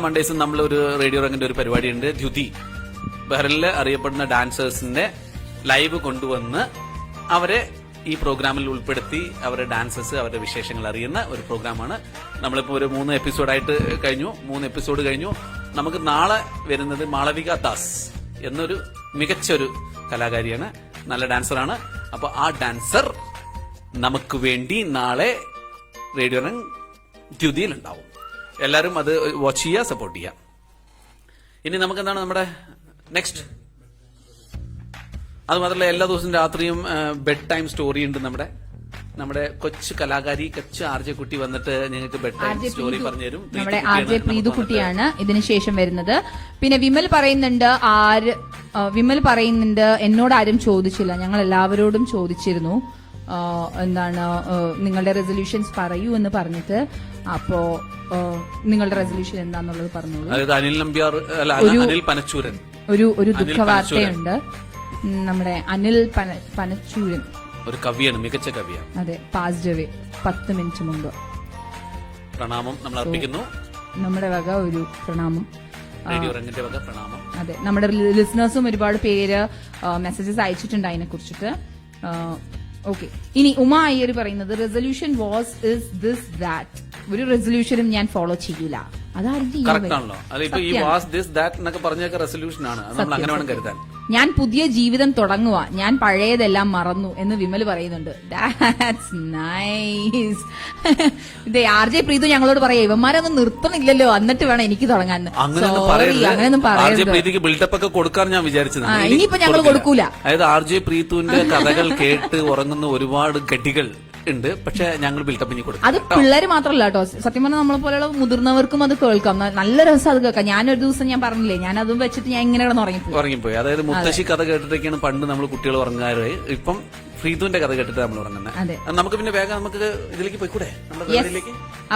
മൺഡേസും നമ്മൾ ഒരു റേഡിയോ റംഗിന്റെ ഒരു പരിപാടിയുണ്ട്. ദ്യുതി ബഹ്റിനിൽ അറിയപ്പെടുന്ന ഡാൻസേഴ്സിന്റെ ലൈവ് കൊണ്ടുവന്ന് അവരെ ഈ പ്രോഗ്രാമിൽ ഉൾപ്പെടുത്തി അവരുടെ ഡാൻസേഴ്സ് അവരുടെ വിശേഷങ്ങൾ അറിയുന്ന ഒരു പ്രോഗ്രാമാണ്. നമ്മളിപ്പോ ഒരു 3 എപ്പിസോഡായിട്ട് കഴിഞ്ഞു. 3 എപ്പിസോഡ് കഴിഞ്ഞു. നമുക്ക് നാളെ വരുന്നത് മാളവിക ദാസ് എന്നൊരു മികച്ചൊരു കലാകാരിയാണ്, നല്ല ഡാൻസറാണ്. അപ്പൊ ആ ഡാൻസർ നമുക്ക് വേണ്ടി നാളെ റേഡിയോ റംഗ് ദ്യുതിയിൽ ഉണ്ടാവും. എല്ലാവരും അത് വാച്ച് ചെയ്യുക, സപ്പോർട്ട് ചെയ്യുക. ഇനി നമുക്ക് എന്താണ് നമ്മുടെ നെക്സ്റ്റ്? അത് മാത്രമല്ല, എല്ലാ ദിവസവും രാത്രിയും ബെഡ് ടൈം സ്റ്റോറി ഉണ്ട്. നമ്മുടെ കൊച്ചു കലാകാരി കൊച്ചു ആർജെ കുട്ടി വന്നിട്ട് നിങ്ങൾക്ക് ബെഡ് ടൈം സ്റ്റോറി പറഞ്ഞു തരും. നമ്മുടെ ആർജെ പ്രീതു കുട്ടിയാണ് ഇതിനുശേഷം വരുന്നത്. പിന്നെ വിമൽ പറയുന്നുണ്ട് എന്നോട് ആരും ചോദിച്ചില്ല, ഞങ്ങൾ എല്ലാവരോടും ചോദിച്ചിരുന്നു എന്താണ് നിങ്ങളുടെ റെസൊല്യൂഷൻസ് പറയൂ എന്ന് പറഞ്ഞിട്ട്. അപ്പോ നിങ്ങളുടെ റെസൊല്യൂഷൻ എന്താന്നുള്ളത് പറഞ്ഞോളൂ. അനിൽ പനച്ചൂരൻ ഒരു ദുഃഖവാർത്തയുണ്ട്. നമ്മുടെ അനിൽ പനച്ചൂരൻ ഒരു കവിയാണ്, മികച്ച കവിയാണ്. അതെ, പാസ്ഡ് അവേ 10 മിനിറ്റ് മുമ്പ്. പ്രണാമം നമ്മൾ അർപ്പിക്കുന്നു. നമ്മുടെ വക ഒരു പ്രണാമം, റേഡിയോ റംഗിന്റെ വക പ്രണാമം. അതെ, നമ്മുടെ ലിസണേഴ്സും ഒരുപാട് പേര് മെസ്സേജസ് അയച്ചിട്ടുണ്ട് അതിനെ കുറിച്ചിട്ട്. ഓക്കെ, ഇനി ഉമ അയ്യർ പറയുന്നത് resolution was is this that. ഒരു റെസൊല്യൂഷനും ഞാൻ ഫോളോ ചെയ്യില്ല. അതാണല്ലോ. അതിപ്പോ ഈ വാസ് ദിസ് ദാറ്റ് എന്നൊക്കെ പറഞ്ഞൊക്കെ റെസൊല്യൂഷൻ ആണ്. നമ്മൾ അങ്ങനെ വേണം കരുതാൻ. ഞാൻ പുതിയ ജീവിതം തുടങ്ങുക, ഞാൻ പഴയതെല്ലാം മറന്നു എന്ന് വിമൽ പറയുന്നുണ്ട്. That's nice. ഇതേ ആർജെ പ്രീതു ഞങ്ങളോട് പറയാ, ഇവന്മാരൊന്നും നിർത്തണില്ലല്ലോ എന്നിട്ട് വേണം എനിക്ക് തുടങ്ങാൻ. അങ്ങനെയൊന്നും പറയരുത്. ബിൽഡപ്പ് ഒക്കെ കൊടുക്കാൻ ഞാൻ വിചാരിച്ചത്. ഇനിയിപ്പോ ഞങ്ങൾ കൊടുക്കൂല. അതായത് ആർജെ പ്രീതുവിന്റെ കഥകൾ കേട്ട് ഉറങ്ങുന്ന ഒരുപാട് ഗഡികൾ ഉണ്ട്. പക്ഷെ ഞങ്ങൾ ബിൽഡപ്പ് ഇനി കൊടുക്കും. അത് പിള്ളേര് മാത്രമല്ല കേട്ടോ, സത്യം പറഞ്ഞാൽ നമ്മളെ പോലെയുള്ള മുതിർന്നവർക്കും അത് കേൾക്കാം. നല്ല രസം അത് കേൾക്കാം. ഞാനൊരു ദിവസം ഞാൻ പറഞ്ഞില്ലേ, ഞാൻ അതും വെച്ചിട്ട് ഞാൻ ഇങ്ങനെ ഉറങ്ങിപ്പോയി. അതായത് മുത്തശ്ശി കഥ കേട്ടിട്ടൊക്കെയാണ് പണ്ട് നമ്മൾ കുട്ടികൾ ഉറങ്ങാറ്. ഇപ്പം ഫ്രീതുവിന്റെ കഥ കേട്ടിട്ട് നമ്മൾ ഉറങ്ങുന്നത്. നമുക്ക് പിന്നെ വേഗം നമുക്ക് ഇതിലേക്ക് പോയിക്കൂടെ?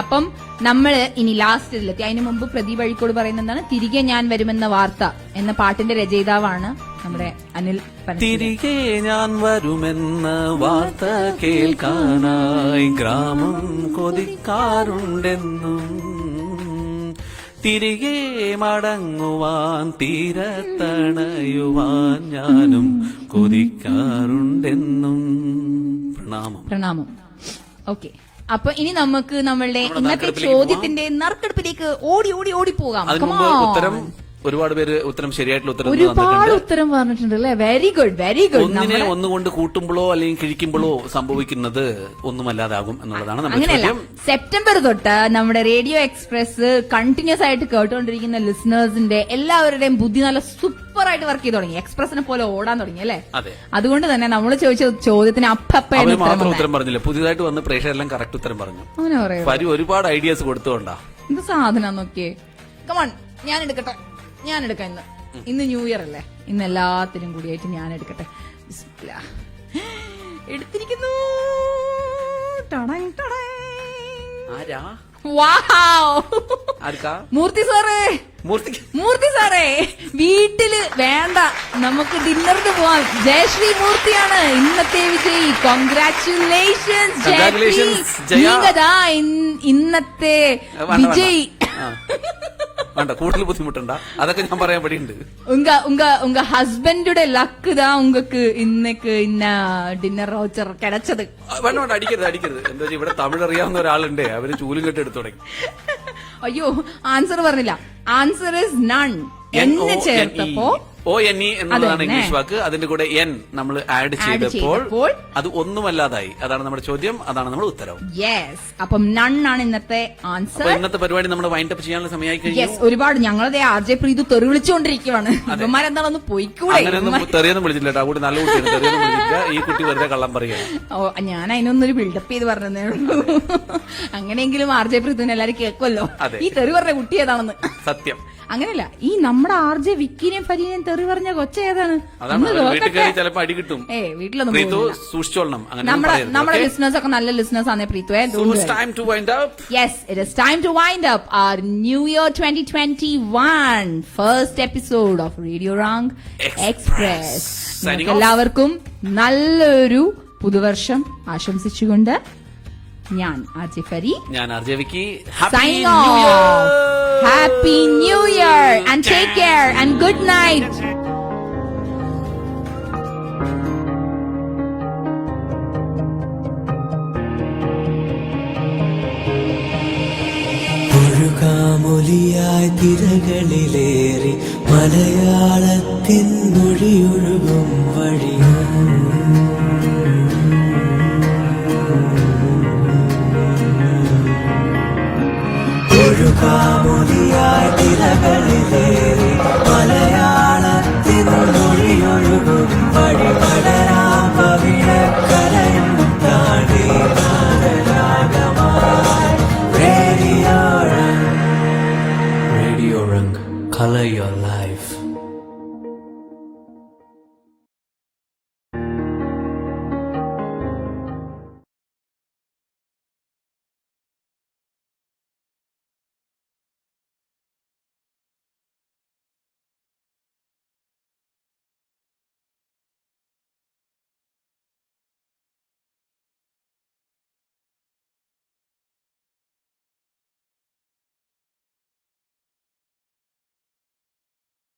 അപ്പം നമ്മള് ഇനി ലാസ്റ്റ് ഇതിലെത്തി. അതിനു മുമ്പ് പ്രദീപ് അഴീക്കോട് പറയുന്ന എന്താണ്, തിരികെ ഞാൻ വരുമെന്ന വാർത്ത എന്ന പാട്ടിന്റെ രചയിതാവാണ് നമ്മുടെ അനിൽ. തിരികെ ഞാൻ വരുമെന്ന വാർത്ത കേൾക്കാനായി ഗ്രാമം കൊതിക്കാറുണ്ടെന്നും തിരികെ മടങ്ങുവാൻ തീരത്തണയുവാൻ ഞാനും കൊതിക്കാറുണ്ടെന്നും. പ്രണാമം. ഓക്കെ, അപ്പൊ ഇനി നമുക്ക് നമ്മളുടെ ഇന്നത്തെ ചോദ്യത്തിന്റെ നറുക്കെടുപ്പിലേക്ക് ഓടി പോകാം. ഒരുപാട് പേര് ഉത്തരം ശരിയായിട്ടുള്ള ഒരുപാട് ഉത്തരം പറഞ്ഞിട്ടുണ്ട് അല്ലെ? Very good. ഒന്നിനെ ഒന്നുകൊണ്ട് കൂട്ടുമ്പോഴോ അല്ലെങ്കിൽ കിഴിക്കുമ്പോഴോ സംഭവിക്കുന്നത് ഒന്നുമല്ലാതാകും എന്നുള്ളതാണ് നമ്മുടെ ചോദ്യം. സെപ്റ്റംബർ തൊട്ട് നമ്മുടെ റേഡിയോ എക്സ്പ്രസ് കണ്ടിന്യൂസ് ആയിട്ട് കേട്ടുകൊണ്ടിരിക്കുന്ന ലിസണേഴ്സിന്റെ എല്ലാവരുടെയും ബുദ്ധി നല്ല സൂപ്പർ ആയിട്ട് വർക്ക് ചെയ്ത് തുടങ്ങി. എക്സ്പ്രസിനെ പോലെ ഓടാൻ തുടങ്ങി അല്ലെ? അതുകൊണ്ട് തന്നെ നമ്മൾ ചോദിച്ച ചോദ്യത്തിന് മാത്രം ഉത്തരം പറഞ്ഞില്ല, പുതിയതായിട്ട് വന്ന് പ്രേക്ഷകരെല്ലാം കറക്റ്റ് ഉത്തരം പറഞ്ഞു. അങ്ങനെ പറയാം. ഒരുപാട് ഐഡിയാസ് കൊടുത്തോണ്ടാ. എന്ത് സാധനം നോക്കിയേ. കമോൺ, ഞാൻ എടുക്കാം ഇന്ന് ന്യൂ ഇയർ അല്ലേ, ഇന്ന് എല്ലാത്തിനും കൂടിയായിട്ട് ഞാൻ എടുക്കട്ടെ. എടുത്തിരിക്കുന്നു. മൂർത്തി സാറേ വീട്ടില് വേണ്ട, നമുക്ക് ഡിന്നറിന് പോവാം. ജയശ്രീ മൂർത്തിയാണ് ഇന്നത്തെ വിജയി. കോൺഗ്രാറ്റുലേഷൻസ് ജയശ്രീ, ഇന്നത്തെ വിജയി. വേണ്ട, കൂടുതൽ ബുദ്ധിമുട്ടുണ്ട, അതൊക്കെ ഞാൻ പറയാൻ പടിയുണ്ട്. ഉങ്ക ഹസ്ബൻഡുടെ ലക്ക് താ ഉങ്കക്ക് ഇന്നക്ക് ഇന്ന ഡിന്നർ വൗച്ചർ കിടച്ചത്. വേണ്ട വേണ്ട, അടിക്കരുത്. എന്താ വെച്ചാൽ ഇവിടെ തമിഴ് അറിയാവുന്ന ഒരാളുണ്ട്, അവര് ചൂലും കെട്ട് എടുത്തു തുടങ്ങി. അയ്യോ, ആൻസർ പറഞ്ഞില്ല. Answer is none. എന്ന് ചേർത്തപ്പോ ONE എന്നതാണ് ഇംഗ്ലീഷ് വാക്ക്. അതിന്റെ കൂടെ N നമ്മൾ ആഡ് ചെയ്തപ്പോൾ അത് ഒന്നുമല്ലാതായി. അതാണ് നമ്മുടെ ചോദ്യം, അതാണ് നമ്മുടെ ഉത്തരം. യെസ്, അപ്പം നൺ ആണ് ഇന്നത്തെ ആൻസർ. ഇന്നത്തെ പരിപാടി നമ്മൾ വൈൻഡ് അപ്പ് ചെയ്യാനുള്ള സമയമായി കഴിഞ്ഞു. യെസ്, ഒരുപാട് ഞങ്ങളതേ RJ പ്രീതു തെറി വിളിച്ചുകൊണ്ടിരിക്കുകയാണ്. ഇവന്മാരെന്താണെന്ന് പോയിക്കൂടെ? അങ്ങനെയൊന്നും തെറിയൊന്നും വിളിച്ചില്ല കേട്ടോ, കൂടി നല്ല കുട്ടിയാണ്, തെറിയൊന്നും വിളിച്ചില്ല. ഈ കുട്ടി വെറുതെ കള്ളം പറയുക. ഓ, ഞാൻ അതിനൊന്നൊരു ബിൽഡപ്പ് ചെയ്ത് പറഞ്ഞതേ ഉള്ളൂ. അങ്ങനെയെങ്കിലും RJ പ്രീതുവിന് എല്ലാരും കേൾക്കുമല്ലോ ഈ തെറി പറഞ്ഞ കുട്ടി ഏതാണെന്ന്. സത്യം. അങ്ങനെയല്ല, ഈ നമ്മുടെ RJ വിക്കിനെയും ഫരീനെയും തെറി പറഞ്ഞ കൊച്ച ഏതാണ്? ചിലപ്പോ അടി കിട്ടും. വീട്ടിലൊന്നും സൂക്ഷിച്ചോളണം. നമ്മുടെ ലിസണേഴ്സ് ഒക്കെ നല്ല ലിസണേഴ്സ് ആണ് പ്രീതുവേ. Yes, it is time to wind up our New Year 2021 first episode of radio rank express. എല്ലാവർക്കും നല്ലൊരു പുതുവർഷം ആശംസിച്ചുകൊണ്ട് ഞാൻ RJ ഫരി, ഞാൻ RJ Vicky. Signing off. Happy New Year and take care and good night. ഒഴുകാമൊലിയായി തിരകളിലേറി മലയാളത്തിൻ മൊഴിയൊഴുകും വഴിയും ഒഴുകാ